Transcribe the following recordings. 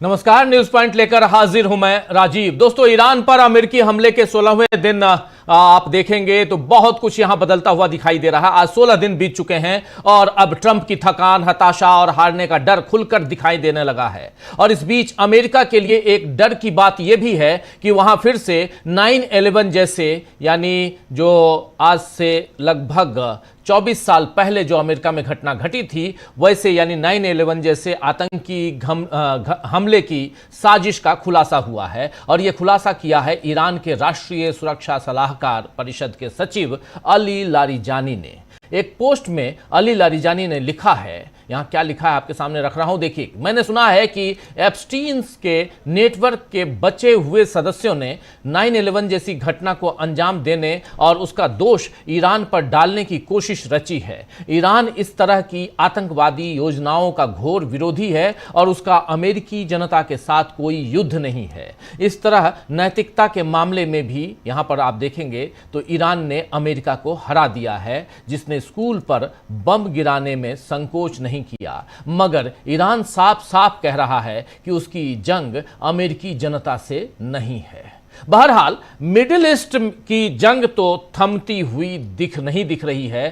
नमस्कार, news point लेकर हाजिर हूं मैं राजीव। दोस्तों, ईरान पर अमेरिकी हमले के 16वें दिन आप देखेंगे तो बहुत कुछ यहां बदलता हुआ दिखाई दे रहा है। आज 16 दिन बीत चुके हैं और अब ट्रंप की थकान, हताशा और हारने का डर खुलकर दिखाई देने लगा है। और इस बीच अमेरिका के लिए एक डर की बात यह भी है कि वहां फिर से 9/11 जैसे, यानी जो आज से लगभग 24 साल पहले जो अमेरिका में घटना घटी थी, वैसे यानी 9/11 जैसे आतंकी हमले की साजिश का खुलासा हुआ है। और यह खुलासा किया है ईरान के राष्ट्रीय सुरक्षा सलाहकार परिषद के सचिव अली लारिजानी ने। एक पोस्ट में अली लारिजानी ने लिखा है, यहां क्या लिखा है आपके सामने रख रहा हूं, देखिए। मैंने सुना है कि एप्स्टीन्स के नेटवर्क के बचे हुए सदस्यों ने 9/11 जैसी घटना को अंजाम देने और उसका दोष ईरान पर डालने की कोशिश रची है। ईरान इस तरह की आतंकवादी योजनाओं का घोर विरोधी है और उसका अमेरिकी जनता के साथ कोई युद्ध नहीं है। इस तरह नैतिकता के मामले में भी यहां पर आप देखेंगे तो ईरान ने अमेरिका को हरा दिया है, जिसने स्कूल पर बम गिराने में संकोच नहीं किया। मगर ईरान साफ साफ कह रहा है कि उसकी जंग अमेरिकी जनता से नहीं है। बहरहाल मिडिल ईस्ट की जंग तो थमती हुई नहीं दिख रही है,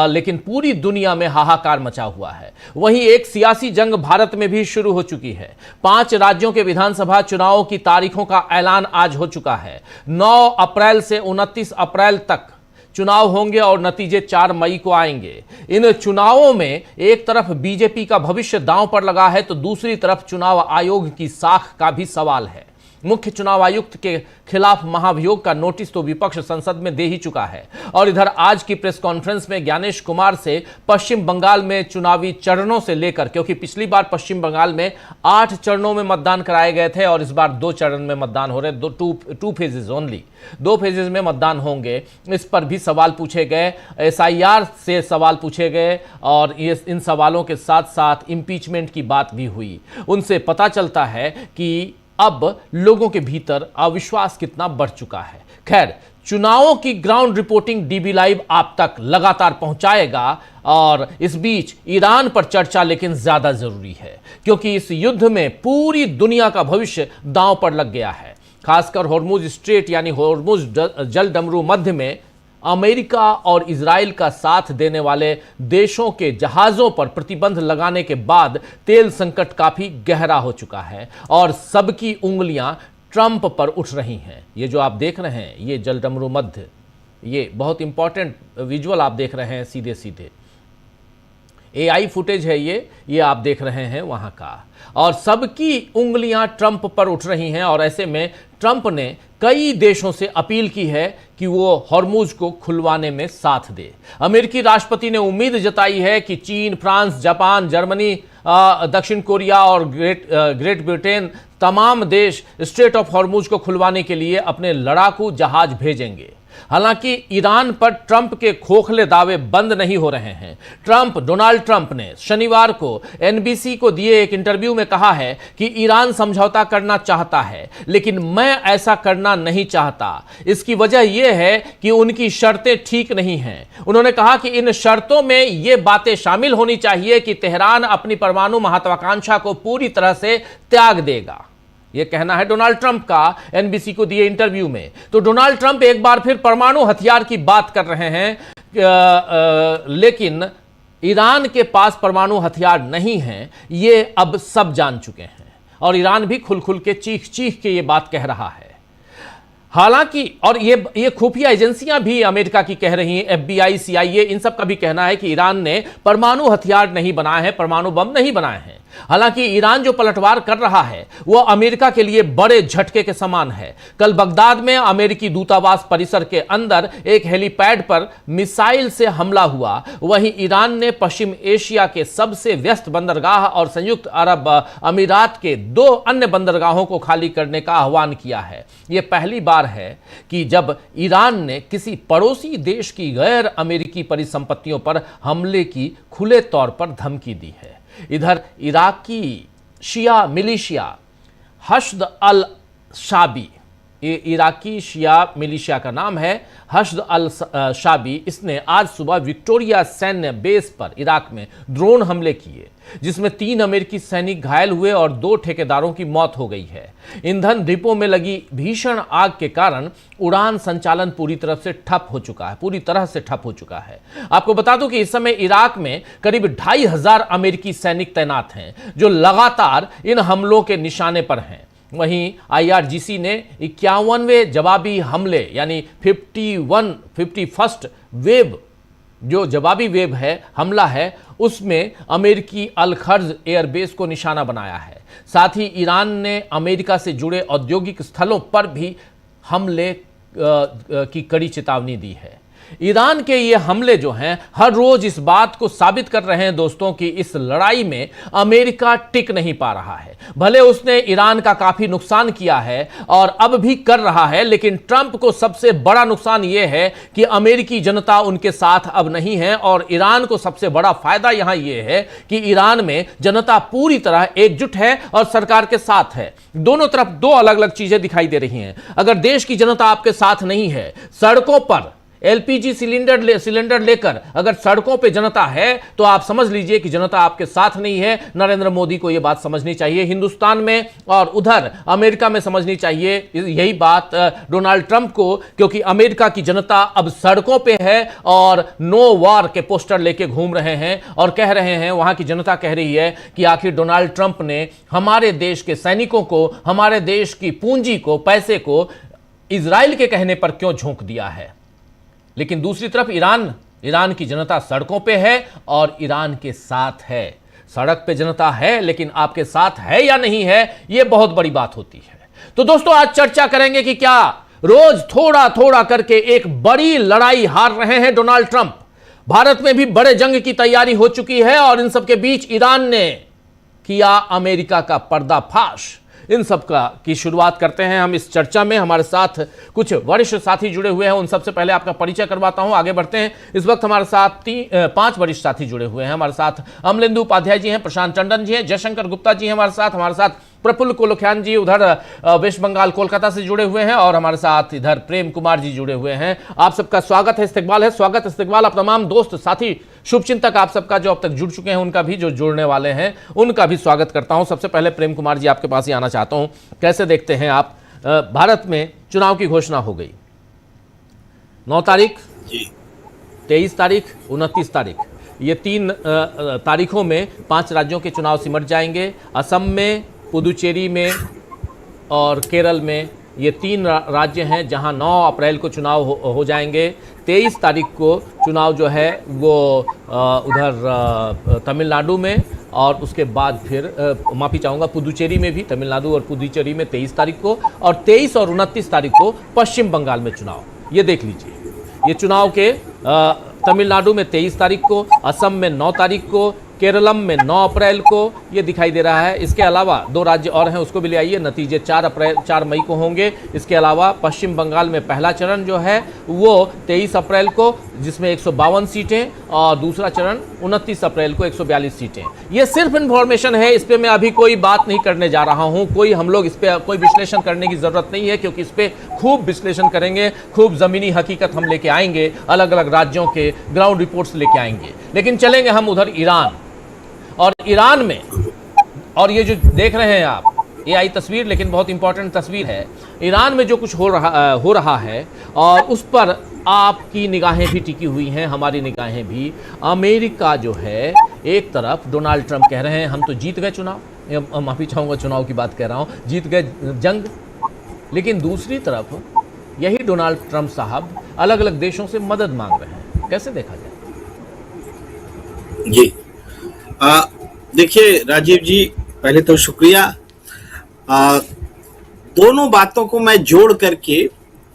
लेकिन पूरी दुनिया में हाहाकार मचा हुआ है। वहीं एक सियासी जंग भारत में भी शुरू हो चुकी है। 5 राज्यों के विधानसभा चुनावों की तारीखों का ऐलान आज हो चुका है। 9 अप्रैल से 29 अप्रैल तक चुनाव होंगे और नतीजे 4 मई को आएंगे। इन चुनावों में एक तरफ बीजेपी का भविष्य दांव पर लगा है तो दूसरी तरफ चुनाव आयोग की साख का भी सवाल है। मुख्य चुनाव आयुक्त के खिलाफ महाभियोग का नोटिस तो विपक्ष संसद में दे ही चुका है। और इधर आज की प्रेस कॉन्फ्रेंस में ज्ञानेश कुमार से पश्चिम बंगाल में चुनावी चरणों से लेकर, क्योंकि पिछली बार पश्चिम बंगाल में 8 चरणों में मतदान कराए गए थे और इस बार 2 चरण में मतदान हो रहे, 2 फेजेस ओनली, 2 फेजेस में मतदान होंगे। इस पर भी सवाल पूछे गए, SIR से सवाल पूछे गए और इन सवालों के साथ साथ इंपीचमेंट की बात भी हुई। उनसे पता चलता है कि अब लोगों के भीतर अविश्वास कितना बढ़ चुका है। खैर, चुनावों की ग्राउंड रिपोर्टिंग DB लाइव आप तक लगातार पहुंचाएगा। और इस बीच ईरान पर चर्चा लेकिन ज्यादा जरूरी है, क्योंकि इस युद्ध में पूरी दुनिया का भविष्य दांव पर लग गया है। खासकर होर्मुज स्ट्रेट यानी होर्मुज जलडमरू मध्य में अमेरिका और इजराइल का साथ देने वाले देशों के जहाजों पर प्रतिबंध लगाने के बाद तेल संकट काफी गहरा हो चुका है और सबकी उंगलियां ट्रंप पर उठ रही हैं। ये जो आप देख रहे हैं, ये जलडमरू मध्य, ये बहुत इंपॉर्टेंट विजुअल आप देख रहे हैं, सीधे सीधे AI फुटेज है ये आप देख रहे हैं वहां का। और सबकी उंगलियां ट्रंप पर उठ रही हैं और ऐसे में ट्रंप ने कई देशों से अपील की है कि वो हॉर्मुज को खुलवाने में साथ दे। अमेरिकी राष्ट्रपति ने उम्मीद जताई है कि चीन, फ्रांस, जापान, जर्मनी, दक्षिण कोरिया और ग्रेट ब्रिटेन तमाम देश स्ट्रेट ऑफ हॉर्मुज को खुलवाने के लिए अपने लड़ाकू जहाज भेजेंगे। हालांकि ईरान पर ट्रंप के खोखले दावे बंद नहीं हो रहे हैं। डोनाल्ड ट्रंप ने शनिवार को NBC को दिए एक इंटरव्यू में कहा है कि ईरान समझौता करना चाहता है, लेकिन मैं ऐसा करना नहीं चाहता। इसकी वजह यह है कि उनकी शर्तें ठीक नहीं हैं। उन्होंने कहा कि इन शर्तों में ये बातें शामिल होनी चाहिए कि तेहरान अपनी परमाणु महत्वाकांक्षा को पूरी तरह से त्याग देगा। यह कहना है डोनाल्ड ट्रंप का NBC को दिए इंटरव्यू में। तो डोनाल्ड ट्रंप एक बार फिर परमाणु हथियार की बात कर रहे हैं, लेकिन ईरान के पास परमाणु हथियार नहीं है, ये अब सब जान चुके हैं। और ईरान भी खुल खुल के चीख चीख के ये बात कह रहा है। हालांकि और ये खुफिया एजेंसियां भी अमेरिका की कह रही हैं, FBI, CIA, इन सब का भी कहना है कि ईरान ने परमाणु हथियार नहीं बनाए हैं, परमाणु बम नहीं बनाए हैं। हालांकि ईरान जो पलटवार कर रहा है वह अमेरिका के लिए बड़े झटके के समान है। कल बगदाद में अमेरिकी दूतावास परिसर के अंदर एक हेलीपैड पर मिसाइल से हमला हुआ। वहीं ईरान ने पश्चिम एशिया के सबसे व्यस्त बंदरगाह और संयुक्त अरब अमीरात के 2 अन्य बंदरगाहों को खाली करने का आह्वान किया है। यह पहली बार है कि जब ईरान ने किसी पड़ोसी देश की गैर अमेरिकी परिसंपत्तियों पर हमले की खुले तौर पर धमकी दी है। इधर इराकी शिया मिलिशिया हश्द अल शाबी इराकी शिया मिलिशिया का नाम है हश्द अल शाबी, इसने आज सुबह विक्टोरिया सैन्य बेस पर इराक में ड्रोन हमले किए, जिसमें 3 अमेरिकी सैनिक घायल हुए और 2 ठेकेदारों की मौत हो गई है। ईंधन डिपो में लगी भीषण आग के कारण उड़ान संचालन पूरी तरह से ठप हो चुका है। आपको बता दूं कि इस समय इराक में करीब 2500 अमेरिकी सैनिक तैनात हैं, जो लगातार इन हमलों के निशाने पर हैं। वहीं IRGC ने 51वें जवाबी हमले यानी 51st वेव, जो जवाबी वेव है, हमला है, उसमें अमेरिकी अल-खर्ज एयरबेस को निशाना बनाया है। साथ ही ईरान ने अमेरिका से जुड़े औद्योगिक स्थलों पर भी हमले की कड़ी चेतावनी दी है। ईरान के ये हमले जो हैं हर रोज इस बात को साबित कर रहे हैं दोस्तों कि इस लड़ाई में अमेरिका टिक नहीं पा रहा है। भले उसने ईरान का काफी नुकसान किया है और अब भी कर रहा है, लेकिन ट्रंप को सबसे बड़ा नुकसान यह है कि अमेरिकी जनता उनके साथ अब नहीं है, और ईरान को सबसे बड़ा फायदा यहां यह है कि ईरान में जनता पूरी तरह एकजुट है और सरकार के साथ है। दोनों तरफ दो अलग अलग चीजें दिखाई दे रही हैं। अगर देश की जनता आपके साथ नहीं है, सड़कों पर LPG सिलेंडर लेकर अगर सड़कों पे जनता है, तो आप समझ लीजिए कि जनता आपके साथ नहीं है। नरेंद्र मोदी को यह बात समझनी चाहिए हिंदुस्तान में, और उधर अमेरिका में समझनी चाहिए यही बात डोनाल्ड ट्रंप को, क्योंकि अमेरिका की जनता अब सड़कों पे है और नो वॉर के पोस्टर लेके घूम रहे हैं और कह रहे हैं, वहां की जनता कह रही है कि आखिर डोनाल्ड ट्रंप ने हमारे देश के सैनिकों को, हमारे देश की पूंजी को, पैसे को इजराइल के कहने पर क्यों झोंक दिया है। लेकिन दूसरी तरफ ईरान की जनता सड़कों पे है और ईरान के साथ है। सड़क पे जनता है, लेकिन आपके साथ है या नहीं है, यह बहुत बड़ी बात होती है। तो दोस्तों, आज चर्चा करेंगे कि क्या रोज थोड़ा थोड़ा करके एक बड़ी लड़ाई हार रहे हैं डोनाल्ड ट्रंप। भारत में भी बड़े जंग की तैयारी हो चुकी है और इन सबके बीच ईरान ने किया अमेरिका का पर्दाफाश। इन सब की शुरुआत करते हैं हम इस चर्चा में। हमारे साथ कुछ वरिष्ठ साथी जुड़े हुए हैं, उन सबसे पहले आपका परिचय करवाता हूं, आगे बढ़ते हैं। इस वक्त हमारे साथ 5 वरिष्ठ साथी जुड़े हुए हैं। हमारे साथ अमलेंदु उपाध्याय जी हैं, प्रशांत टंडन जी हैं, जयशंकर गुप्ता जी हैं हमारे साथ प्रफुल्ल कोलख्यान जी उधर वेस्ट बंगाल कोलकाता से जुड़े हुए हैं, और हमारे साथ इधर प्रेम कुमार जी जुड़े हुए हैं। आप सबका स्वागत है, इस्तकबाल है, स्वागत इस्तकबाल। आप तमाम दोस्त साथी शुभचिंतक आप सबका जो अब तक जुड़ चुके हैं, उनका भी, जो जुड़ने वाले हैं उनका भी स्वागत करता हूं। सबसे पहले प्रेम कुमार जी, आपके पास ही आना चाहता हूं। कैसे देखते हैं आप, भारत में चुनाव की घोषणा हो गई 9 तारीख, 23 तारीख, 29 तारीख, ये 3 तारीखों में 5 राज्यों के चुनाव सिमट जाएंगे। असम में, पुदुचेरी में और केरल में, ये 3 राज्य हैं जहां 9 अप्रैल को चुनाव हो जाएंगे। 23 तारीख को चुनाव जो है वो उधर तमिलनाडु में, और उसके बाद फिर माफ़ी चाहूँगा, पुदुचेरी में भी, तमिलनाडु और पुदुचेरी में 23 तारीख को, और 23 और 29 तारीख को पश्चिम बंगाल में चुनाव। ये देख लीजिए, ये चुनाव के तमिलनाडु में 23 तारीख को, असम में 9 तारीख को, केरलम में 9 अप्रैल को, ये दिखाई दे रहा है। इसके अलावा 2 राज्य और हैं, उसको भी ले आइए। नतीजे 4 मई को होंगे। इसके अलावा पश्चिम बंगाल में पहला चरण जो है वो 23 अप्रैल को, जिसमें 152 सीटें, और दूसरा चरण 29 अप्रैल को 142 सीटें। ये सिर्फ इन्फॉर्मेशन है, इस पर मैं अभी कोई बात नहीं करने जा रहा हूँ। हम लोग इस पर कोई विश्लेषण करने की ज़रूरत नहीं है, क्योंकि इस पर खूब विश्लेषण करेंगे, खूब ज़मीनी हकीकत हम लेके आएंगे, अलग अलग राज्यों के ग्राउंड रिपोर्ट्स लेके आएंगे। लेकिन चलेंगे हम उधर ईरान, और ईरान में, और ये जो देख रहे हैं आप, ये आई तस्वीर, लेकिन बहुत इंपॉर्टेंट तस्वीर है। ईरान में जो कुछ हो रहा है, और उस पर आपकी निगाहें भी टिकी हुई हैं, हमारी निगाहें भी। अमेरिका जो है, एक तरफ डोनाल्ड ट्रंप कह रहे हैं हम तो जीत गए चुनाव, माफ़ी चाहूँगा चुनाव की बात कह रहा हूँ, जीत गए जंग, लेकिन दूसरी तरफ यही डोनाल्ड ट्रंप साहब अलग अलग देशों से मदद मांग रहे हैं। कैसे देखा जाए? जी देखिए राजीव जी, पहले तो शुक्रिया। दोनों बातों को मैं जोड़ करके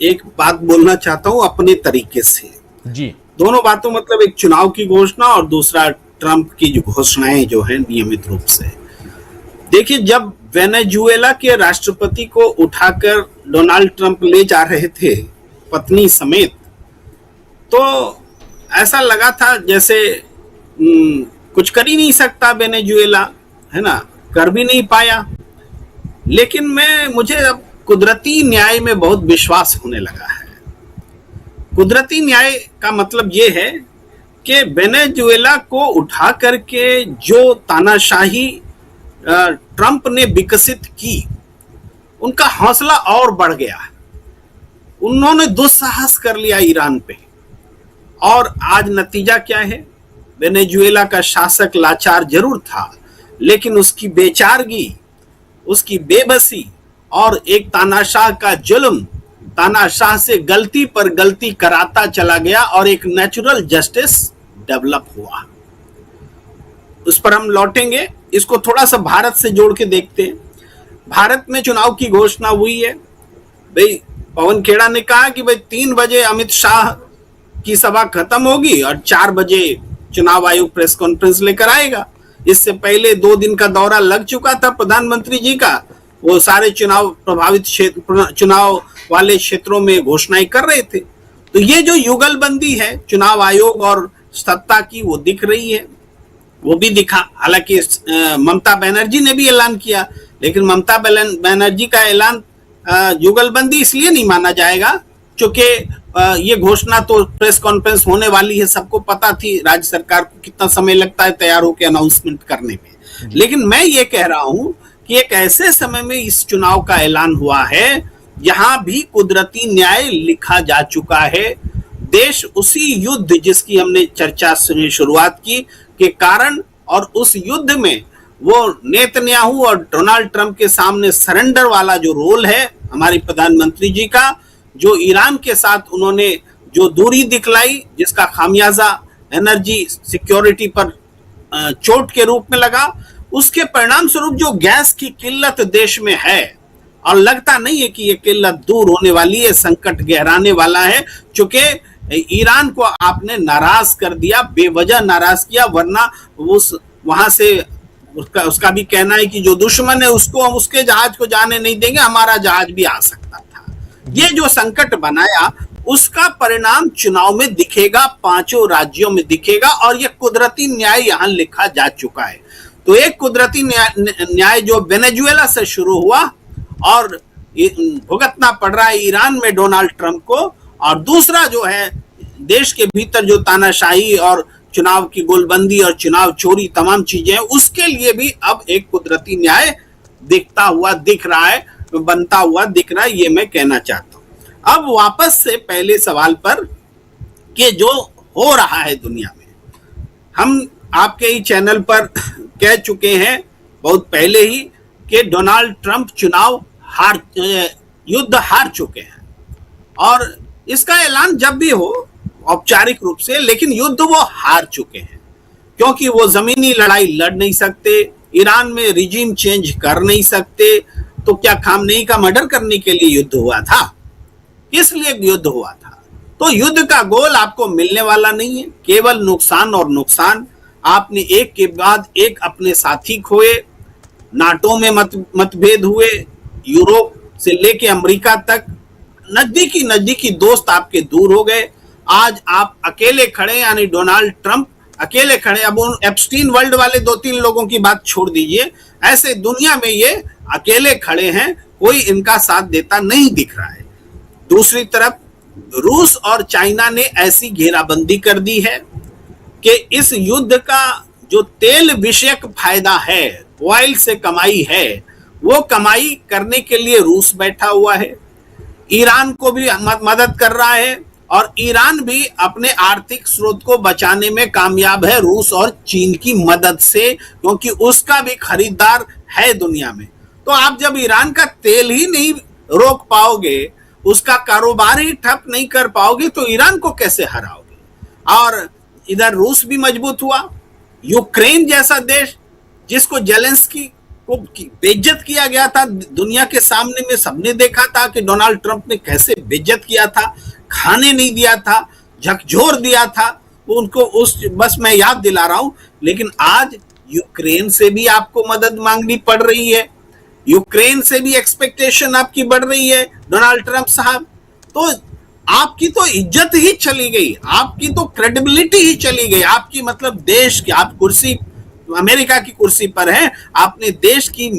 एक बात बोलना चाहता हूं अपने तरीके से। जी, दोनों बातों मतलब एक चुनाव की घोषणा और दूसरा ट्रंप की जो घोषणाएं जो है नियमित रूप से। देखिए, जब वेनेजुएला के राष्ट्रपति को उठाकर डोनाल्ड ट्रंप ले जा रहे थे पत्नी समेत, तो ऐसा लगा था जैसे कुछ कर ही नहीं सकता वेनेजुएला, है ना, कर भी नहीं पाया। लेकिन मुझे अब कुदरती न्याय में बहुत विश्वास होने लगा है। कुदरती न्याय का मतलब यह है कि वेनेजुएला को उठा करके जो तानाशाही ट्रंप ने विकसित की, उनका हौसला और बढ़ गया। उन्होंने दुस्साहस कर लिया ईरान पे, और आज नतीजा क्या है? वेनेजुएला का शासक लाचार जरूर था, लेकिन उसकी बेचारगी, उसकी बेबसी और एक तानाशाह का जुल्म तानाशाह से गलती पर गलती कराता चला गया और एक नेचुरल जस्टिस डेवलप हुआ। उस पर हम लौटेंगे। इसको थोड़ा सा भारत से जोड़ के देखते हैं। भारत में चुनाव की घोषणा हुई है। भाई पवन खेड़ा ने कहा कि भाई 3 बजे अमित शाह की सभा खत्म होगी और 4 बजे चुनाव आयोग प्रेस कॉन्फ्रेंस लेकर आएगा। इससे पहले 2 दिन का दौरा लग चुका था प्रधानमंत्री जी का। वो सारे चुनाव प्रभावित क्षेत्र, चुनाव वाले क्षेत्रों में घोषणाएं कर रहे थे। तो ये जो युगलबंदी है चुनाव आयोग और सत्ता की, वो दिख रही है। वो भी दिखा, हालांकि ममता बनर्जी ने भी ऐलान किया, लेकिन ममता बनर्जी का ऐलान युगलबंदी इसलिए नहीं माना जाएगा क्योंकि ये घोषणा तो प्रेस कॉन्फ्रेंस होने वाली है, सबको पता थी राज्य सरकार को कितना समय लगता है तैयार होकर अनाउंसमेंट करने में। लेकिन मैं ये कह रहा हूं कि एक ऐसे समय में इस चुनाव का ऐलान हुआ है यहां भी कुदरती न्याय लिखा जा चुका है। देश उसी युद्ध जिसकी हमने चर्चा से शुरुआत की के कारण, और उस युद्ध में वो नेतन्याहू और डोनाल्ड ट्रंप के सामने सरेंडर वाला जो रोल है हमारे प्रधानमंत्री जी का, जो ईरान के साथ उन्होंने जो दूरी दिखलाई, जिसका खामियाजा एनर्जी सिक्योरिटी पर चोट के रूप में लगा, उसके परिणाम स्वरूप जो गैस की किल्लत देश में है, और लगता नहीं है कि ये किल्लत दूर होने वाली है, संकट गहराने वाला है, क्योंकि ईरान को आपने नाराज कर दिया, बेवजह नाराज किया। वरना उस वहां से उसका भी कहना है कि जो दुश्मन है उसको हम उसके जहाज को जाने नहीं देंगे, हमारा जहाज भी आ सकता था। ये जो संकट बनाया उसका परिणाम चुनाव में दिखेगा, 5 राज्यों में दिखेगा, और ये कुदरती न्याय यहां लिखा जा चुका है। तो एक कुदरती न्याय जो वेनेजुएला से शुरू हुआ और भुगतना पड़ रहा है ईरान में डोनाल्ड ट्रंप को, और दूसरा जो है देश के भीतर जो तानाशाही और चुनाव की गोलबंदी और चुनाव चोरी तमाम चीजें हैं, उसके लिए भी अब एक कुदरती न्याय दिखता हुआ दिख रहा है, बनता हुआ दिख रहा है, ये मैं कहना चाहता हूं। अब वापस से पहले सवाल पर कि जो हो रहा है दुनिया में, हम आपके ही चैनल पर कह चुके हैं बहुत पहले ही कि डोनाल्ड ट्रंप चुनाव युद्ध हार चुके हैं, और इसका ऐलान जब भी हो औपचारिक रूप से, लेकिन युद्ध वो हार चुके हैं, क्योंकि वो जमीनी लड़ाई लड़ नहीं सकते, ईरान में रिजीम चेंज कर नहीं सकते। तो क्या खामनेई का मर्डर करने के लिए युद्ध हुआ था? किस लिए युद्ध हुआ था? तो युद्ध का गोल आपको मिलने वाला नहीं है, केवल नुकसान और नुकसान। आपने एक के बाद एक अपने साथी खोए, नाटो में मतभेद हुए, यूरोप से लेके अमेरिका तक नजदीकी दोस्त आपके दूर हो गए। आज आप अकेले खड़े, यानी डोनाल्ड ट्रंप अकेले खड़े। अब उन एप्स्टीन वर्ल्ड वाले 2-3 लोगों की बात छोड़ दीजिए, ऐसे दुनिया में ये अकेले खड़े हैं, कोई इनका साथ देता नहीं दिख रहा है। दूसरी तरफ रूस और चाइना ने ऐसी घेराबंदी कर दी है कि इस युद्ध का जो तेल विषयक फायदा है, ऑयल से कमाई है, वो कमाई करने के लिए रूस बैठा हुआ है, ईरान को भी मदद कर रहा है, और ईरान भी अपने आर्थिक स्रोत को बचाने में कामयाब है रूस और चीन की मदद से, क्योंकि उसका भी खरीदार है दुनिया में। तो आप जब ईरान का तेल ही नहीं रोक पाओगे, उसका कारोबार ही ठप नहीं कर पाओगे, तो ईरान को कैसे हराओगे? और इधर रूस भी मजबूत हुआ। यूक्रेन जैसा देश जिसको जेलेंस्की को बेइज्जत किया गया था दुनिया के सामने में, सबने देखा था कि डोनाल्ड ट्रंप ने कैसे बेइज्जत किया था, खाने नहीं दिया था, झकझोर दिया था उनको। बस मैं याद दिला रहा हूं। लेकिन आज यूक्रेन से भी आपको मदद मांगनी पड़ रही है, यूक्रेन से भी एक्सपेक्टेशन आपकी बढ़ रही है डोनाल्ड ट्रंप साहब। तो आपकी तो इज्जत ही चली गई, आपकी तो क्रेडिबिलिटी ही चली गई, आपकी मतलब देश की, आप कुर्सी अमेरिका की कुर्सी पर हैं, आपने देश की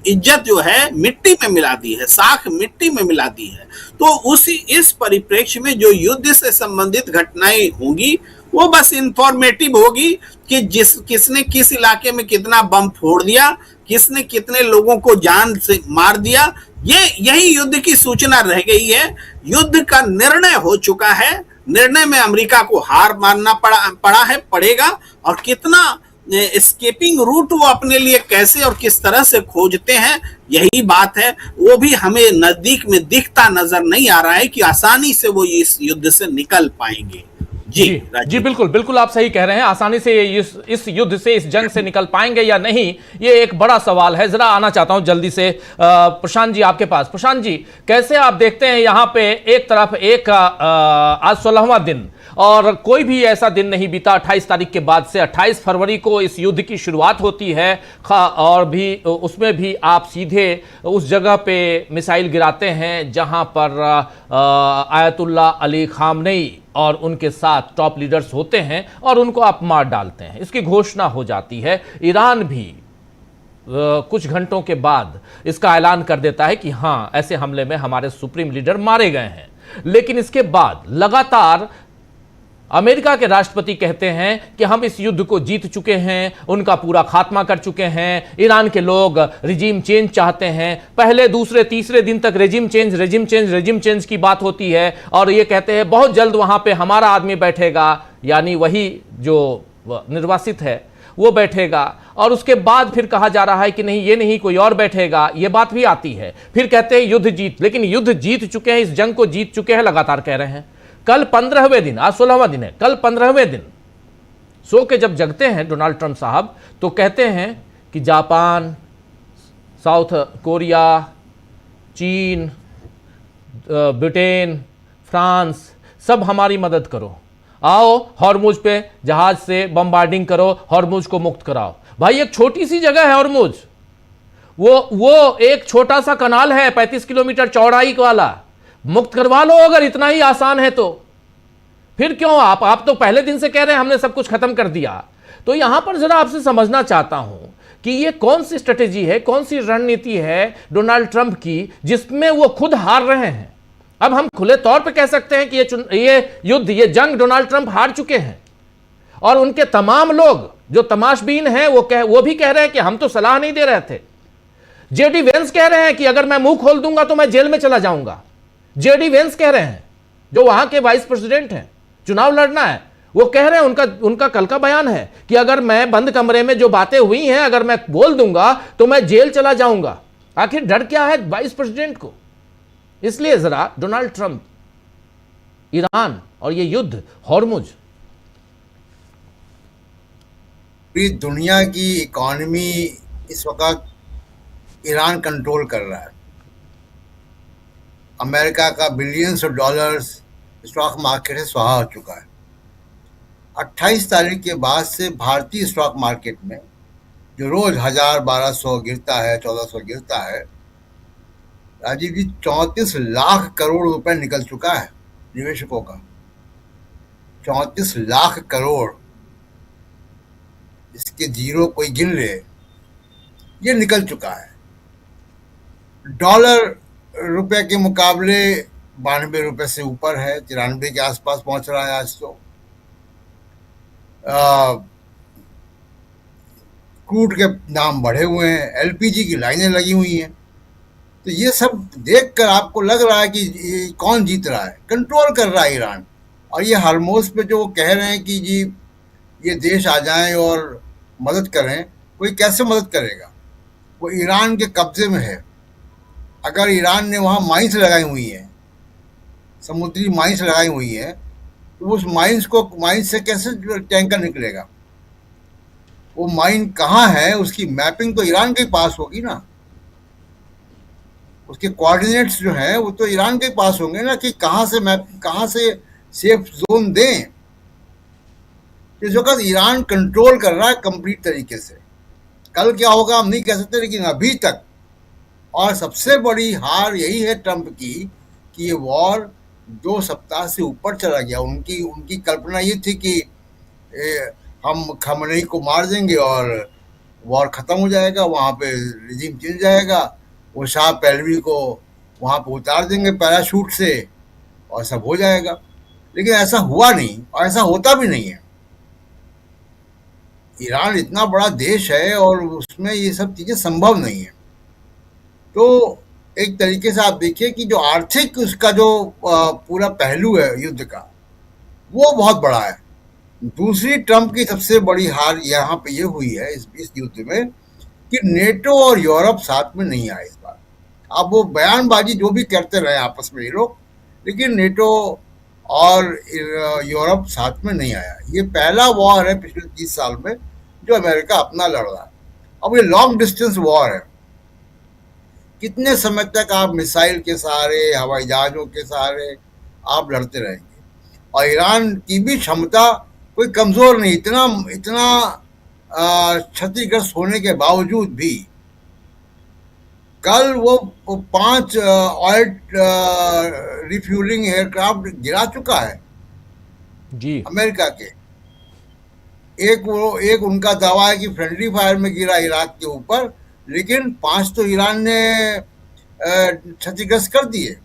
इज्जत जो है मिट्टी में मिला दी है, साख मिट्टी में मिला दी है। तो उसी इस परिप्रेक्ष्य में जो युद्ध से संबंधित घटनाएं होंगी वो बस इंफॉर्मेटिव होगी कि किसने किस इलाके में कितना बम फोड़ दिया, किसने कितने लोगों को जान से मार दिया, यही युद्ध की सूचना रह गई है। युद्ध का निर्णय हो चुका है, निर्णय में अमेरिका को हार मानना पड़ेगा, और कितना एस्केपिंग रूट वो अपने लिए कैसे और किस तरह से खोजते हैं, यही बात है। वो भी हमें नजदीक में दिखता नजर नहीं आ रहा है कि आसानी से वो इस युद्ध से निकल पाएंगे। जी जी बिल्कुल बिल्कुल, आप सही कह रहे हैं। आसानी से इस युद्ध से, इस जंग से निकल पाएंगे या नहीं, ये एक बड़ा सवाल है। जरा आना चाहता हूं जल्दी से प्रशांत जी आपके पास। प्रशांत जी, कैसे आप देखते हैं यहाँ पे एक तरफ आज 16वां दिन और कोई भी ऐसा दिन नहीं बीता 28 तारीख के बाद से। 28 फरवरी को इस युद्ध की शुरुआत होती है और भी उसमें भी आप सीधे उस जगह पे मिसाइल गिराते हैं जहां पर आयतुल्लाह अली खामनेई और उनके साथ टॉप लीडर्स होते हैं और उनको आप मार डालते हैं। इसकी घोषणा हो जाती है। ईरान भी कुछ घंटों के बाद इसका ऐलान कर देता है कि हां, ऐसे हमले में हमारे सुप्रीम लीडर मारे गए हैं। लेकिन इसके बाद लगातार अमेरिका के राष्ट्रपति कहते हैं कि हम इस युद्ध को जीत चुके हैं, उनका पूरा खात्मा कर चुके हैं। ईरान के लोग रिजीम चेंज चाहते हैं। पहले, दूसरे, तीसरे दिन तक रिजीम चेंज की बात होती है और ये कहते हैं बहुत जल्द वहां पे हमारा आदमी बैठेगा, यानी वही जो निर्वासित है वो बैठेगा। और उसके बाद फिर कहा जा रहा है कि नहीं, ये नहीं, कोई और बैठेगा, ये बात भी आती है। फिर कहते हैं युद्ध जीत, लेकिन युद्ध जीत चुके हैं, इस जंग को जीत चुके हैं, लगातार कह रहे हैं। कल 15वें दिन, आज 16वां दिन है, कल 15वें दिन सो के जब जगते हैं डोनाल्ड ट्रंप साहब तो कहते हैं कि जापान, साउथ कोरिया, चीन, ब्रिटेन, फ्रांस, सब हमारी मदद करो, आओ हॉर्मुज पे जहाज से बमबार्डिंग करो, हॉर्मुज को मुक्त कराओ। भाई एक छोटी सी जगह है हॉर्मुज, वो एक छोटा सा कनाल है 35 किलोमीटर चौड़ाई वाला, मुक्त करवा लो अगर इतना ही आसान है तो। फिर क्यों आप तो पहले दिन से कह रहे हैं हमने सब कुछ खत्म कर दिया। तो यहां पर जरा आपसे समझना चाहता हूं कि ये कौन सी स्ट्रेटेजी है, कौन सी रणनीति है डोनाल्ड ट्रंप की जिसमें वो खुद हार रहे हैं। अब हम खुले तौर पे कह सकते हैं कि ये युद्ध, ये जंग डोनाल्ड ट्रंप हार चुके हैं और उनके तमाम लोग जो तमाशबीन हैं वो भी कह रहे हैं कि हम तो सलाह नहीं दे रहे थे। जेडी वेंस कह रहे हैं कि अगर मैं मुंह खोल दूंगा तो मैं जेल में चला जाऊंगा। जेडी वेंस कह रहे हैं, जो वहां के वाइस प्रेसिडेंट हैं, चुनाव लड़ना है, वो कह रहे हैं, उनका कल का बयान है कि अगर मैं बंद कमरे में जो बातें हुई हैं अगर मैं बोल दूंगा तो मैं जेल चला जाऊंगा। आखिर डर क्या है वाइस प्रेसिडेंट को? इसलिए जरा डोनाल्ड ट्रंप, ईरान और ये युद्ध हॉर्मुज, पूरी दुनिया की इकोनॉमी इस वक्त ईरान कंट्रोल कर रहा है। अमेरिका का billions of dollars stock market से स्वाहा हो चुका है। 28 तारीख के बाद से भारतीय स्टॉक मार्केट में जो रोज 1000-1200 गिरता है, 1400 गिरता है, राजीव जी 34 लाख करोड़ रुपए निकल चुका है निवेशकों का। 34 लाख करोड़, इसके जीरो कोई गिन ले, ये निकल चुका है। डॉलर रुपए के मुकाबले 92 रुपए से ऊपर है, 93 के आसपास पहुंच रहा है आज तो। क्रूड के दाम बढ़े हुए हैं, एलपीजी की लाइनें लगी हुई हैं। तो ये सब देखकर आपको लग रहा है कि कौन जीत रहा है, कंट्रोल कर रहा है ईरान। और ये हॉर्मुज पे जो वो कह रहे हैं कि जी ये देश आ जाएं और मदद करें, कोई कैसे मदद करेगा? वो ईरान के कब्जे में है। अगर ईरान ने वहाँ माइंस लगाई हुई हैं, समुद्री माइंस लगाई हुई हैं, तो उस माइंस से कैसे टैंकर निकलेगा? वो माइन कहाँ है, उसकी मैपिंग तो ईरान के पास होगी ना। उसके कोऑर्डिनेट्स जो हैं वो तो ईरान के पास होंगे ना, कि कहाँ से सेफ जोन दें। इस वक्त ईरान कंट्रोल कर रहा है कंप्लीट तरीके से। कल क्या होगा हम नहीं कह सकते, लेकिन अभी तक, और सबसे बड़ी हार यही है ट्रंप की कि ये वॉर 2 सप्ताह से ऊपर चला गया। उनकी कल्पना ये थी कि हम खमेनी को मार देंगे और वॉर खत्म हो जाएगा, वहाँ पे रिजीम चेंज जाएगा, वो शाह पहलवी को वहाँ पे उतार देंगे पैराशूट से और सब हो जाएगा। लेकिन ऐसा हुआ नहीं और ऐसा होता भी नहीं है। ईरान इतना बड़ा देश है और उसमें ये सब चीजें संभव नहीं है। तो एक तरीके से आप देखिए कि जो आर्थिक उसका जो पूरा पहलू है युद्ध का, वो बहुत बड़ा है। दूसरी ट्रंप की सबसे बड़ी हार यहाँ पे ये हुई है इस युद्ध में कि नेटो और यूरोप साथ में नहीं आए इस बार। अब वो बयानबाजी जो भी करते रहे आपस में ये लोग, लेकिन नेटो और यूरोप साथ में नहीं आया। ये पहला वॉर है पिछले 30 साल में जो अमेरिका अपना लड़ रहा है। अब ये लॉन्ग डिस्टेंस वॉर है। कितने समय तक आप मिसाइल के सहारे, हवाई जहाजों के सहारे आप लड़ते रहेंगे? और ईरान की भी क्षमता कोई कमजोर नहीं, इतना इतना क्षतिग्रस्त होने के बावजूद भी कल वो 5 ऑयल रिफ्यूलिंग एयरक्राफ्ट गिरा चुका है जी। अमेरिका के। एक उनका दावा है कि फ्रेंडली फायर में गिरा इराक के ऊपर, लेकिन 5 तो ईरान ने क्षतिग्रस्त कर दिए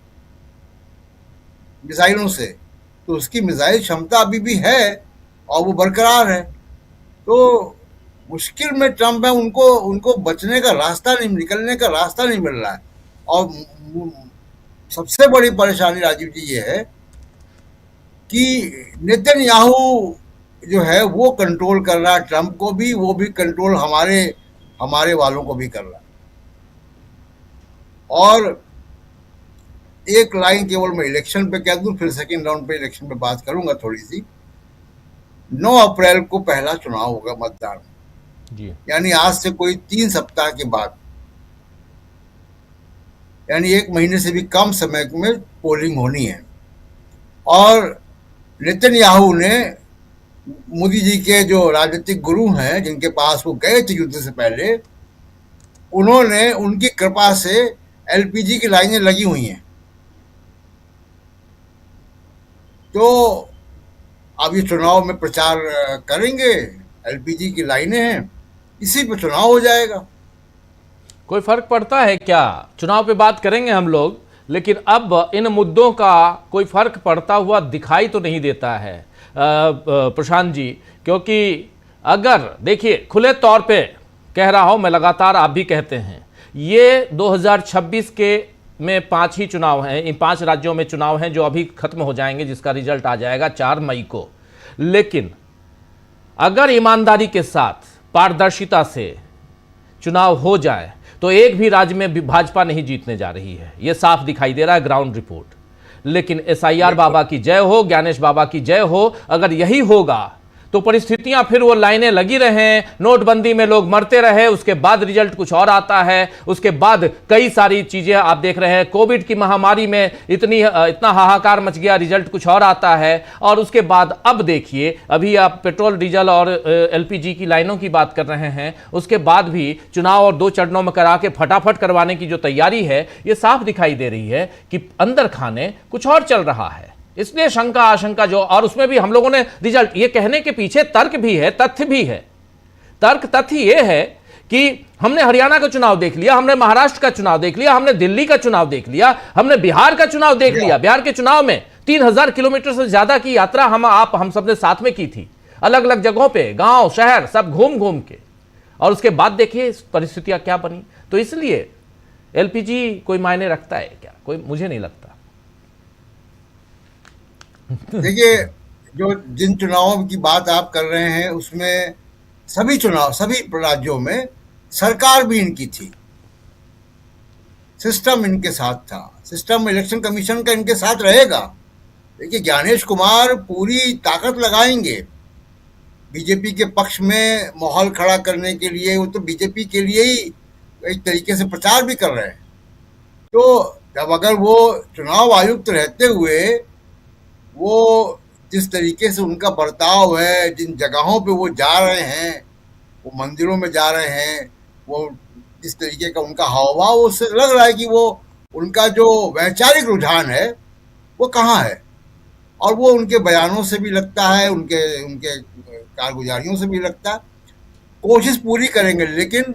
मिसाइलों से। तो उसकी मिसाइल क्षमता अभी भी है और वो बरकरार है। तो मुश्किल में ट्रंप है, उनको बचने का रास्ता नहीं, निकलने का रास्ता नहीं मिल रहा है। और सबसे बड़ी परेशानी राजीव जी ये है कि नेतन्याहू जो है वो कंट्रोल कर रहा है ट्रंप को भी, वो भी कंट्रोल हमारे वालों को भी कर रहा है। और एक लाइन केवल मैं इलेक्शन पे कह दूं, फिर सेकेंड राउंड पे इलेक्शन पे बात करूंगा थोड़ी सी। 9 अप्रैल को पहला चुनाव होगा, मतदान जी। यानी आज से कोई 3 सप्ताह के बाद, यानी 1 महीने से भी कम समय में पोलिंग होनी है। और नेतन्याहू ने, मोदी जी के जो राजनीतिक गुरु हैं जिनके पास वो गए थे युद्ध से पहले, उन्होंने, उनकी कृपा से एलपीजी की लाइनें लगी हुई हैं। तो अब ये चुनाव में प्रचार करेंगे, एलपीजी की लाइनें हैं, इसी पे चुनाव हो जाएगा। कोई फर्क पड़ता है क्या? चुनाव पे बात करेंगे हम लोग, लेकिन अब इन मुद्दों का कोई फर्क पड़ता हुआ दिखाई तो नहीं देता है प्रशांत जी, क्योंकि अगर देखिए खुले तौर पे कह रहा हूं मैं, लगातार आप भी कहते हैं, ये 2026 के में 5 ही चुनाव हैं, इन 5 राज्यों में चुनाव हैं जो अभी खत्म हो जाएंगे, जिसका रिजल्ट आ जाएगा 4 मई को। लेकिन अगर ईमानदारी के साथ, पारदर्शिता से चुनाव हो जाए तो एक भी राज्य में भाजपा नहीं जीतने जा रही है, यह साफ दिखाई दे रहा है ग्राउंड रिपोर्ट। लेकिन एसआईआर बाबा की जय हो, ज्ञानेश बाबा की जय हो, अगर यही होगा तो परिस्थितियां फिर वो लाइनें लगी रहें, नोटबंदी में लोग मरते रहे, उसके बाद रिजल्ट कुछ और आता है, उसके बाद कई सारी चीजें आप देख रहे हैं, कोविड की महामारी में इतना हाहाकार मच गया, रिजल्ट कुछ और आता है। और उसके बाद अब देखिए, अभी आप पेट्रोल डीजल और एलपीजी की लाइनों की बात कर रहे हैं, उसके बाद भी चुनाव और 2 चरणों में करा के फटाफट करवाने की जो तैयारी है, ये साफ दिखाई दे रही है कि अंदर खाने कुछ और चल रहा है। इसलिए शंका आशंका जो, और उसमें भी हम लोगों ने रिजल्ट, ये कहने के पीछे तर्क भी है, तथ्य भी है। तथ्य ये है कि हमने हरियाणा का चुनाव देख लिया, हमने महाराष्ट्र का चुनाव देख लिया, हमने दिल्ली का चुनाव देख लिया, हमने बिहार का चुनाव देख लिया। बिहार के चुनाव में 3000 किलोमीटर से ज्यादा की यात्रा हम सबने साथ में की थी, अलग अलग जगहों पे, गांव शहर सब घूम घूम के। और उसके बाद देखिए परिस्थितियां क्या बनी। तो इसलिए एलपीजी कोई मायने रखता है क्या? कोई, मुझे नहीं लगता। देखिए, जो जिन चुनावों की बात आप कर रहे हैं उसमें सभी राज्यों में सरकार भी इनकी थी, सिस्टम इनके साथ था, सिस्टम इलेक्शन कमीशन का इनके साथ रहेगा। देखिए, ज्ञानेश कुमार पूरी ताकत लगाएंगे बीजेपी के पक्ष में माहौल खड़ा करने के लिए। वो तो बीजेपी के लिए ही एक तरीके से प्रचार भी कर रहे हैं। तो जब अगर वो चुनाव आयुक्त रहते हुए वो जिस तरीके से उनका बर्ताव है, जिन जगहों पे वो जा रहे हैं, वो मंदिरों में जा रहे हैं, वो जिस तरीके का उनका हावभाव, उससे लग रहा है कि वो उनका जो वैचारिक रुझान है वो कहाँ है। और वो उनके बयानों से भी लगता है, उनके कारगुजारियों से भी लगता है। कोशिश पूरी करेंगे, लेकिन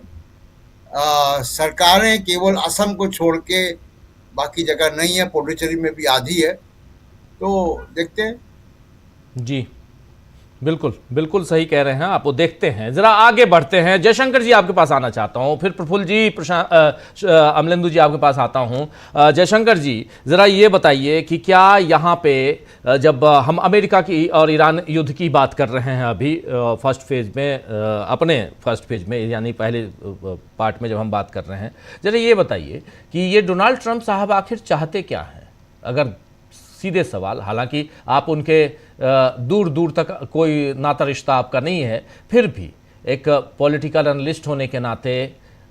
सरकारें केवल असम को छोड़ के बाकी जगह नहीं है, पुडुचेरी में भी आधी है, तो देखते हैं। जी बिल्कुल बिल्कुल सही कह रहे हैं आप। वो देखते हैं, जरा आगे बढ़ते हैं। जयशंकर जी आपके पास आना चाहता हूं, फिर प्रफुल्ल जी, अमलेंदु जी आपके पास आता हूं। जयशंकर जी जरा ये बताइए कि क्या यहाँ पे जब हम अमेरिका की और ईरान युद्ध की बात कर रहे हैं अभी फर्स्ट फेज में, अपने फर्स्ट फेज में यानी पहले पार्ट में जब हम बात कर रहे हैं, जरा ये बताइए कि ये डोनाल्ड ट्रंप साहब आखिर चाहते क्या हैं? अगर सीधे सवाल, हालांकि आप उनके दूर दूर तक कोई नाता रिश्ता आपका नहीं है, फिर भी एक पॉलिटिकल एनालिस्ट होने के नाते,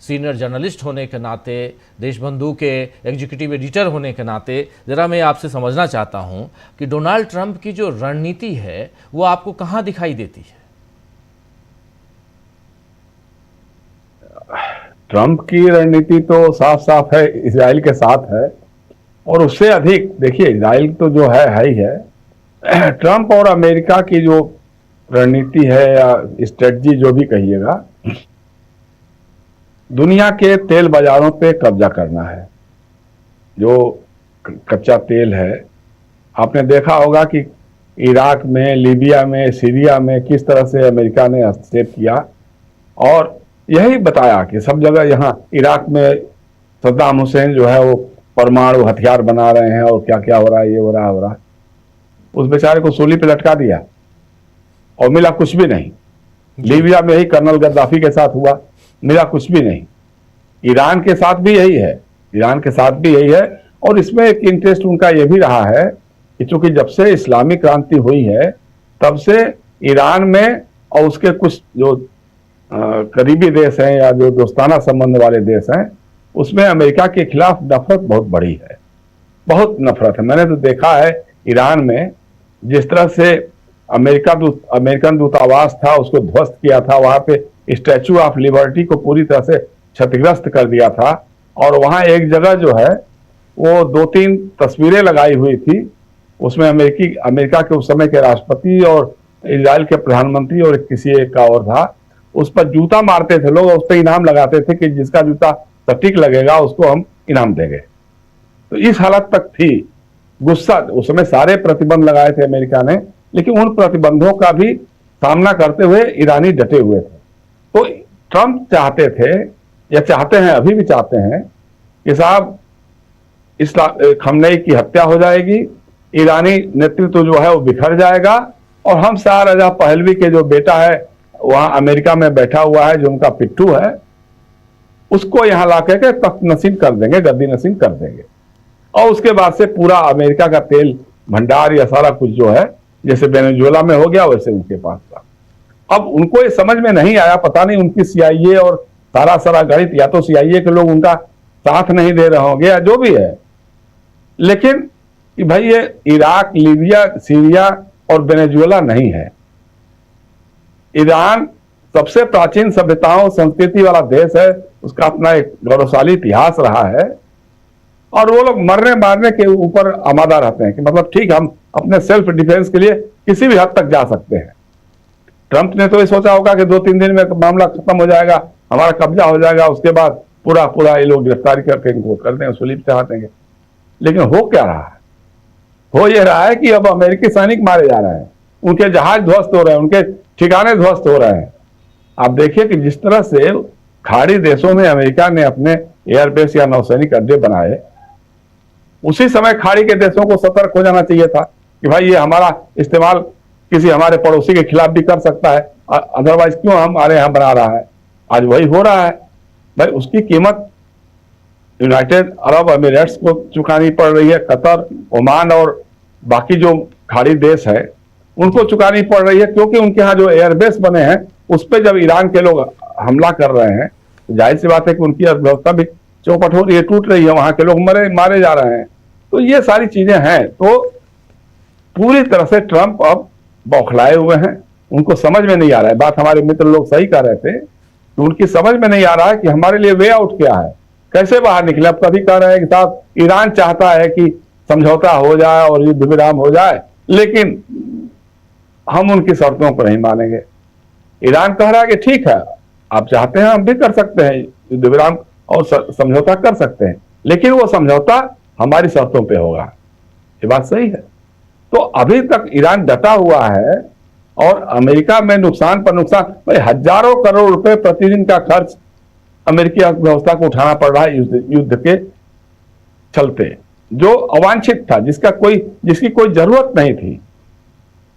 सीनियर जर्नलिस्ट होने के नाते, देशबंधु के एग्जीक्यूटिव एडिटर होने के नाते, ज़रा मैं आपसे समझना चाहता हूं कि डोनाल्ड ट्रंप की जो रणनीति है वो आपको कहां दिखाई देती है? ट्रंप की रणनीति तो साफ साफ है, इजराइल के साथ है, और उससे अधिक देखिए इजराइल तो जो है ही है। ट्रंप और अमेरिका की जो रणनीति है या स्ट्रेटजी जो भी कहिएगा, दुनिया के तेल बाजारों पे कब्जा करना है। जो कच्चा तेल है, आपने देखा होगा कि इराक में, लीबिया में, सीरिया में किस तरह से अमेरिका ने हस्तक्षेप किया, और यही बताया कि सब जगह यहाँ इराक में सद्दाम हुसैन जो है वो परमाणु हथियार बना रहे हैं और क्या क्या हो रहा है, ये हो रहा है। उस बेचारे को सूली पे लटका दिया और मिला कुछ भी नहीं। लीबिया में ही कर्नल गद्दाफी के साथ हुआ, मिला कुछ भी नहीं। ईरान के साथ भी यही है, ईरान के साथ भी यही है। और इसमें एक इंटरेस्ट उनका यह भी रहा है कि चूंकि जब से इस्लामिक क्रांति हुई है तब से ईरान में और उसके कुछ जो करीबी देश हैं या जो दोस्ताना संबंध वाले देश हैं, उसमें अमेरिका के खिलाफ नफरत बहुत बढ़ी है, बहुत नफरत है। मैंने तो देखा है ईरान में जिस तरह से अमेरिकन दूतावास था उसको ध्वस्त किया था, वहां पे स्टैचू ऑफ लिबर्टी को पूरी तरह से क्षतिग्रस्त कर दिया था, और वहां एक जगह जो है वो 2-3 तस्वीरें लगाई हुई थी, उसमें अमेरिका के उस समय के राष्ट्रपति और इजराइल के प्रधानमंत्री और किसी एक का और था। उस पर जूता मारते थे लोग, उस पर इनाम लगाते थे कि जिसका जूता सटीक लगेगा उसको हम इनाम देंगे। तो इस हालत तक थी गुस्सा। उस समय सारे प्रतिबंध लगाए थे अमेरिका ने, लेकिन उन प्रतिबंधों का भी सामना करते हुए ईरानी डटे हुए थे। तो ट्रंप चाहते थे या चाहते हैं, अभी भी चाहते हैं कि साहब खमनेई की हत्या हो जाएगी, ईरानी नेतृत्व जो है वो बिखर जाएगा, और हम शाह रजा पहलवी के जो बेटा है वहां अमेरिका में बैठा हुआ है, जो उनका पिट्ठू है, उसको यहां ला के तख्त नसीब कर देंगे, गद्दी नसीब कर देंगे। और उसके बाद से पूरा अमेरिका का तेल भंडार या सारा कुछ जो है जैसे वेनेजुएला में हो गया वैसे उनके पास था। अब उनको ये समझ में नहीं आया, पता नहीं उनकी सीआईए और सारा गणित, या तो सीआईए के लोग उनका साथ नहीं दे रहे होंगे या जो भी है, लेकिन कि भाई ये इराक, लीबिया, सीरिया और वेनेजुएला नहीं है। ईरान सबसे प्राचीन सभ्यताओं संस्कृति वाला देश है, उसका अपना एक गौरवशाली इतिहास रहा है, और वो लोग मरने मारने के ऊपर आमादा रहते हैं कि मतलब ठीक हम अपने सेल्फ डिफेंस के लिए किसी भी हद तक जा सकते हैं। ट्रंप ने तो ये सोचा होगा कि 2-3 दिन में मामला खत्म हो जाएगा, हमारा कब्जा हो जाएगा, उसके बाद पूरा ये लोग गिरफ्तारी करके इनको कर देंगे, सुलीब चढ़ा देंगे। लेकिन हो क्या रहा है? हो ये रहा है कि अब अमेरिकी सैनिक मारे जा रहे हैं, उनके जहाज ध्वस्त हो रहे हैं, उनके ठिकाने ध्वस्त हो रहे हैं। आप देखिए कि जिस तरह से खाड़ी देशों में अमेरिका ने अपने एयरबेस या नौसैनिक अड्डे बनाए, उसी समय खाड़ी के देशों को सतर्क हो जाना चाहिए था कि भाई ये हमारा इस्तेमाल किसी हमारे पड़ोसी के खिलाफ भी कर सकता है, अदरवाइज क्यों हमारे यहां बना रहा है। आज वही हो रहा है। भाई उसकी कीमत यूनाइटेड अरब अमीराट्स को चुकानी पड़ रही है, कतर, ओमान और बाकी जो खाड़ी देश है उनको चुकानी पड़ रही है, क्योंकि उनके यहाँ जो एयरबेस बने हैं उस पर जब ईरान के लोग हमला कर रहे हैं तो जाहिर सी बात है कि उनकी अर्थव्यवस्था भी चौपट हो रही है, टूट रही है, वहां के लोग मारे जा रहे हैं। तो ये सारी चीजें हैं। तो पूरी तरह से ट्रंप अब बौखलाए हुए हैं, उनको समझ में नहीं आ रहा है। बात हमारे मित्र लोग सही कह रहे थे कि उनकी समझ में नहीं आ रहा है कि हमारे लिए वे आउट क्या है, कैसे बाहर निकले। अब कभी कह रहे हैं कि साहब ईरान चाहता है कि समझौता हो जाए और युद्ध विराम हो जाए, लेकिन हम उनकी शर्तों को नहीं मानेंगे। ईरान कह रहा है कि ठीक है, आप चाहते हैं हम भी कर सकते हैं युद्ध विराम और समझौता कर सकते हैं, लेकिन वो समझौता हमारी शर्तों पे होगा। ये बात सही है। तो अभी तक ईरान डटा हुआ है और अमेरिका में नुकसान पर नुकसान, भाई हजारों करोड़ रुपए प्रतिदिन का खर्च अमेरिकी अर्थव्यवस्था को उठाना पड़ रहा है युद्ध के चलते, जो अवांछित था, जिसकी कोई जरूरत नहीं थी।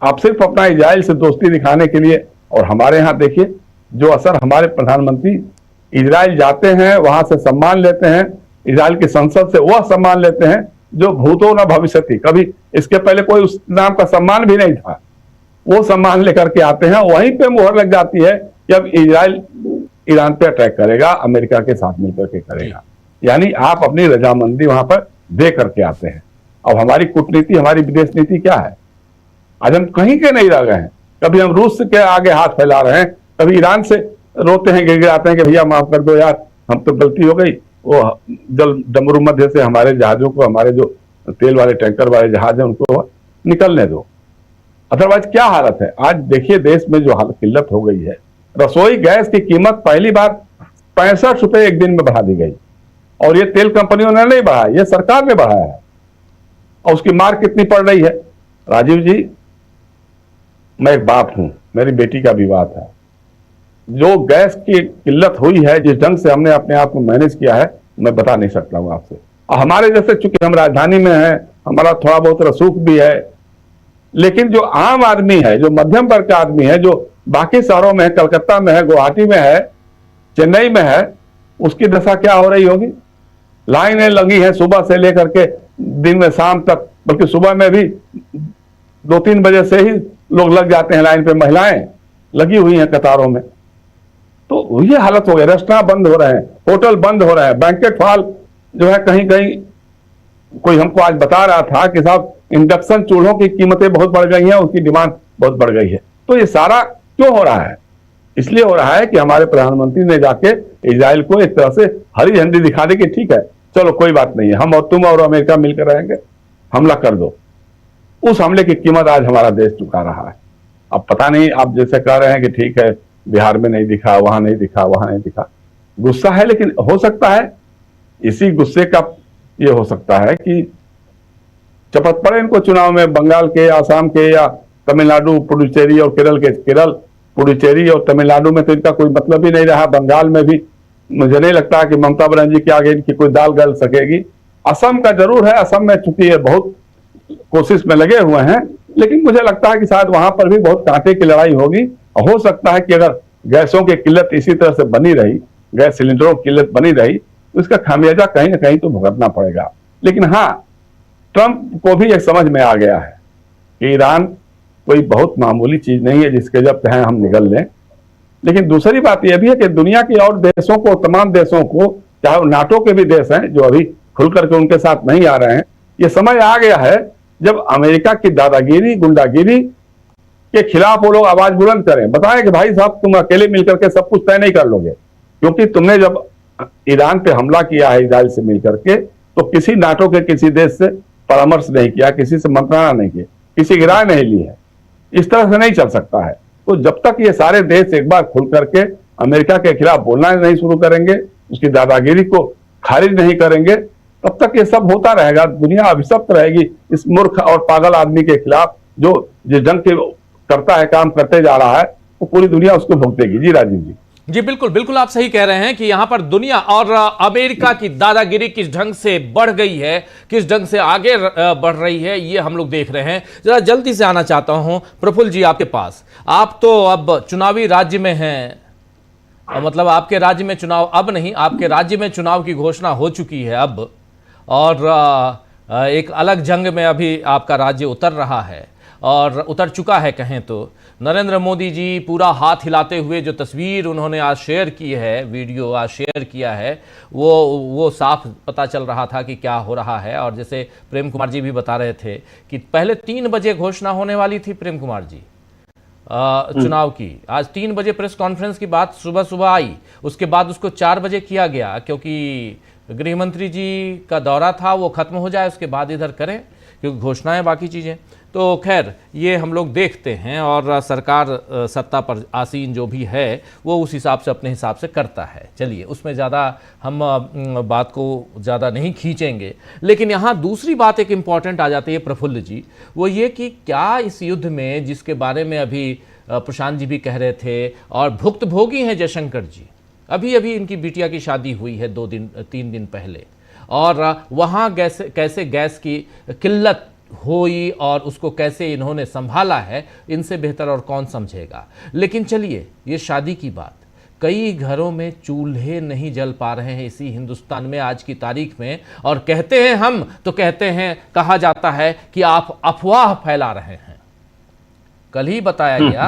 आप सिर्फ अपना इजराइल से दोस्ती दिखाने के लिए, और हमारे यहां देखिए जो असर, हमारे प्रधानमंत्री इजराइल जाते हैं, वहां से सम्मान लेते हैं, इजराइल की संसद से वह सम्मान लेते हैं जो भूतो न भविष्यति, कभी इसके पहले कोई उस नाम का सम्मान भी नहीं था, वो सम्मान लेकर के आते हैं। वहीं पे मुहर लग जाती है कि अब इजराइल ईरान पे अटैक करेगा, अमेरिका के साथ मिलकर के करेगा। यानी आप अपनी रजामंदी वहां पर दे करके आते हैं। अब हमारी कूटनीति, हमारी विदेश नीति क्या है? आज हम कहीं के नहीं रह गए हैं। कभी हम रूस के आगे हाथ फैला रहे हैं, कभी ईरान से रोते हैं, गिड़गिड़ाते हैं कि भैया माफ कर दो यार, हम तो गलती हो गई, वो जल डमरू मध्य से हमारे जहाजों को, हमारे जो तेल वाले टैंकर वाले जहाज है उनको निकलने दो। अदरवाइज क्या हालत है? आज देखिए देश में जो हालत किल्लत हो गई है। रसोई गैस की कीमत पहली बार 65 रुपए एक दिन में बढ़ा दी गई, और ये तेल कंपनियों ने नहीं बढ़ाया, ये सरकार ने बढ़ाया है। और उसकी मार कितनी पड़ रही है? राजीव जी, मैं एक बाप हूं, मेरी बेटी का विवाह था, जो गैस की किल्लत हुई है, जिस ढंग से हमने अपने आप को मैनेज किया है, मैं बता नहीं सकता हूं आपसे। और हमारे जैसे, चूंकि हम राजधानी में हैं, हमारा थोड़ा बहुत रसूख भी है, लेकिन जो आम आदमी है, जो मध्यम वर्ग का आदमी है, जो बाकी शहरों में है, कलकत्ता में है, गुवाहाटी में है, चेन्नई में है, उसकी दशा क्या हो रही होगी? लाइनें लगी हैं सुबह से लेकर के दिन में शाम तक, बल्कि सुबह में भी 2-3 बजे से ही लोग लग जाते हैं लाइन पे, महिलाएं लगी हुई हैं कतारों में। तो ये हालत हो गई। रेस्टोरेंट बंद हो रहे हैं, होटल बंद हो रहे हैं, बैंकेट हॉल जो है कहीं कहीं, कोई हमको आज बता रहा था कि साहब इंडक्शन चूल्हों की कीमतें बहुत बढ़ गई हैं, उसकी डिमांड बहुत बढ़ गई है। तो ये सारा क्यों हो रहा है? इसलिए हो रहा है कि हमारे प्रधानमंत्री ने जाके इजराइल को एक तरह से हरी झंडी दिखा दी कि ठीक है, चलो कोई बात नहीं है, हम और तुम और अमेरिका मिलकर रहेंगे, हमला कर दो। उस हमले की कीमत आज हमारा देश चुका रहा है। अब पता नहीं, आप जैसे कह रहे हैं कि ठीक है बिहार में नहीं दिखा, वहां नहीं दिखा, वहां नहीं दिखा, गुस्सा है, लेकिन हो सकता है इसी गुस्से का ये हो सकता है कि चपत पड़े इनको चुनाव में, बंगाल के, आसाम के, या तमिलनाडु, पुडुचेरी और केरल, पुडुचेरी और तमिलनाडु में तो इनका कोई मतलब ही नहीं रहा। बंगाल में भी मुझे नहीं लगता कि ममता बनर्जी के आगे इनकी कोई दाल गल सकेगी। असम का जरूर है, असम में चूंकि ये बहुत कोशिश में लगे हुए हैं, लेकिन मुझे लगता है कि शायद वहां पर भी बहुत कांटे की लड़ाई होगी। हो सकता है कि अगर गैसों की किल्लत इसी तरह से बनी रही, गैस सिलेंडरों की किल्लत बनी रही, तो इसका खामियाजा कहीं ना कहीं तो भुगतना पड़ेगा। लेकिन हाँ, ट्रंप को भी एक समझ में आ गया है कि ईरान कोई बहुत मामूली चीज नहीं है जिसके जब चाहे हम निगल लें। लेकिन दूसरी बात यह भी है कि दुनिया के और देशों को, तमाम देशों को, चाहे वो नाटो के भी देश हैं जो अभी खुल करके उनके साथ नहीं आ रहे हैं, ये समय आ गया है जब अमेरिका की दादागिरी, गुंडागिरी के खिलाफ वो लोग आवाज बुलंद करें, बताएं कि भाई साहब तुम अकेले मिलकर के सब कुछ तय नहीं कर लोगे, क्योंकि तुमने जब ईरान पे हमला किया है इजराइल से मिलकर के, तो किसी नाटो के किसी देश से परामर्श नहीं किया, किसी से मंत्रणा नहीं की, किसी की राय नहीं ली है। इस तरह से नहीं चल सकता है। तो जब तक ये सारे देश एक बार खुल करके अमेरिका के खिलाफ बोलना नहीं शुरू करेंगे, उसकी दादागिरी को खारिज नहीं करेंगे, तब तक ये सब होता रहेगा। दुनिया अभिशप्त रहेगी इस मूर्ख और पागल आदमी के खिलाफ, जो जिस ढंग के करता है, काम करते जा रहा है, वो पूरी दुनिया उसको भुगतेगी। जी राजीव जी। जी बिल्कुल बिल्कुल, आप सही कह रहे हैं कि यहां पर दुनिया और अमेरिका की दादागिरी किस ढंग से बढ़ गई है, किस ढंग से आगे बढ़ रही है, ये हम लोग देख रहे हैं। जरा जल्दी से आना चाहता हूं प्रफुल्ल जी आपके पास। आप तो अब चुनावी राज्य में हैं, मतलब आपके राज्य में चुनाव अब नहीं, आपके राज्य में चुनाव की घोषणा हो चुकी है अब, और एक अलग जंग में अभी आपका राज्य उतर रहा है और उतर चुका है कहें तो। नरेंद्र मोदी जी पूरा हाथ हिलाते हुए जो तस्वीर उन्होंने आज शेयर की है, वीडियो आज शेयर किया है, वो साफ पता चल रहा था कि क्या हो रहा है। और जैसे प्रेम कुमार जी भी बता रहे थे कि पहले 3 बजे घोषणा होने वाली थी प्रेम कुमार जी चुनाव की। आज 3 बजे प्रेस कॉन्फ्रेंस की बात सुबह सुबह आई, उसके बाद उसको 4 बजे किया गया, क्योंकि गृह मंत्री जी का दौरा था, वो खत्म हो जाए उसके बाद इधर करें, क्योंकि घोषणाएं बाकी चीजें। तो खैर ये हम लोग देखते हैं और सरकार सत्ता पर आसीन जो भी है वो उस हिसाब से अपने हिसाब से करता है। चलिए उसमें ज़्यादा हम बात को ज़्यादा नहीं खींचेंगे, लेकिन यहाँ दूसरी बात एक इम्पॉर्टेंट आ जाती है प्रफुल्ल जी, वो ये कि क्या इस युद्ध में जिसके बारे में अभी प्रशांत जी भी कह रहे थे और भुक्तभोगी हैं जयशंकर जी, अभी अभी इनकी बिटिया की शादी हुई है 3 दिन पहले, और वहाँ कैसे गैस की किल्लत हुई और उसको कैसे इन्होंने संभाला है, इनसे बेहतर और कौन समझेगा। लेकिन चलिए ये शादी की बात, कई घरों में चूल्हे नहीं जल पा रहे हैं इसी हिंदुस्तान में आज की तारीख में, और कहते हैं हम तो कहते हैं, कहा जाता है कि आप अफवाह फैला रहे हैं। कल ही बताया गया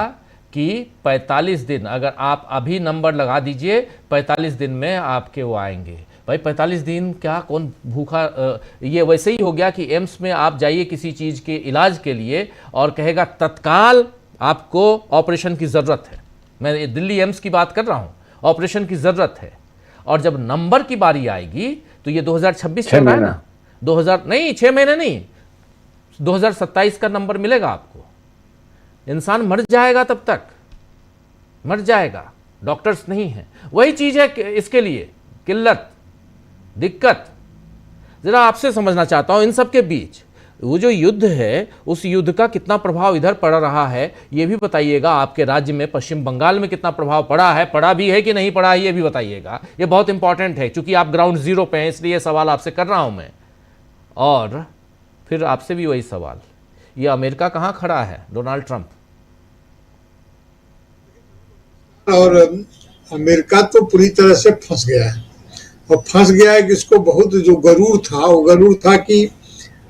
कि 45 दिन, अगर आप अभी नंबर लगा दीजिए 45 दिन में आपके वो आएंगे। भाई 45 दिन क्या, कौन भूखा, ये वैसे ही हो गया कि एम्स में आप जाइए किसी चीज़ के इलाज के लिए और कहेगा तत्काल आपको ऑपरेशन की ज़रूरत है। मैं दिल्ली एम्स की बात कर रहा हूँ, ऑपरेशन की ज़रूरत है। और जब नंबर की बारी आएगी तो ये 2026 चल रहा है ना, 6 महीने नहीं, 2027 का नंबर मिलेगा आपको। इंसान मर जाएगा, तब तक मर जाएगा, डॉक्टर्स नहीं हैं। वही चीज़ है इसके लिए, किल्लत, दिक्कत। जरा आपसे समझना चाहता हूं इन सब के बीच वो जो युद्ध है उस युद्ध का कितना प्रभाव इधर पड़ रहा है ये भी बताइएगा। आपके राज्य में पश्चिम बंगाल में कितना प्रभाव पड़ा भी है कि नहीं पड़ा है ये भी बताइएगा। ये बहुत इंपॉर्टेंट है क्योंकि आप ग्राउंड जीरो पे हैं, इसलिए सवाल आपसे कर रहा हूं मैं। और फिर आपसे भी वही सवाल, ये अमेरिका कहां खड़ा है, डोनाल्ड ट्रंप? और अमेरिका तो पूरी तरह से फंस गया है, और फंस गया है कि इसको बहुत जो गरूर था, वो गरूर था कि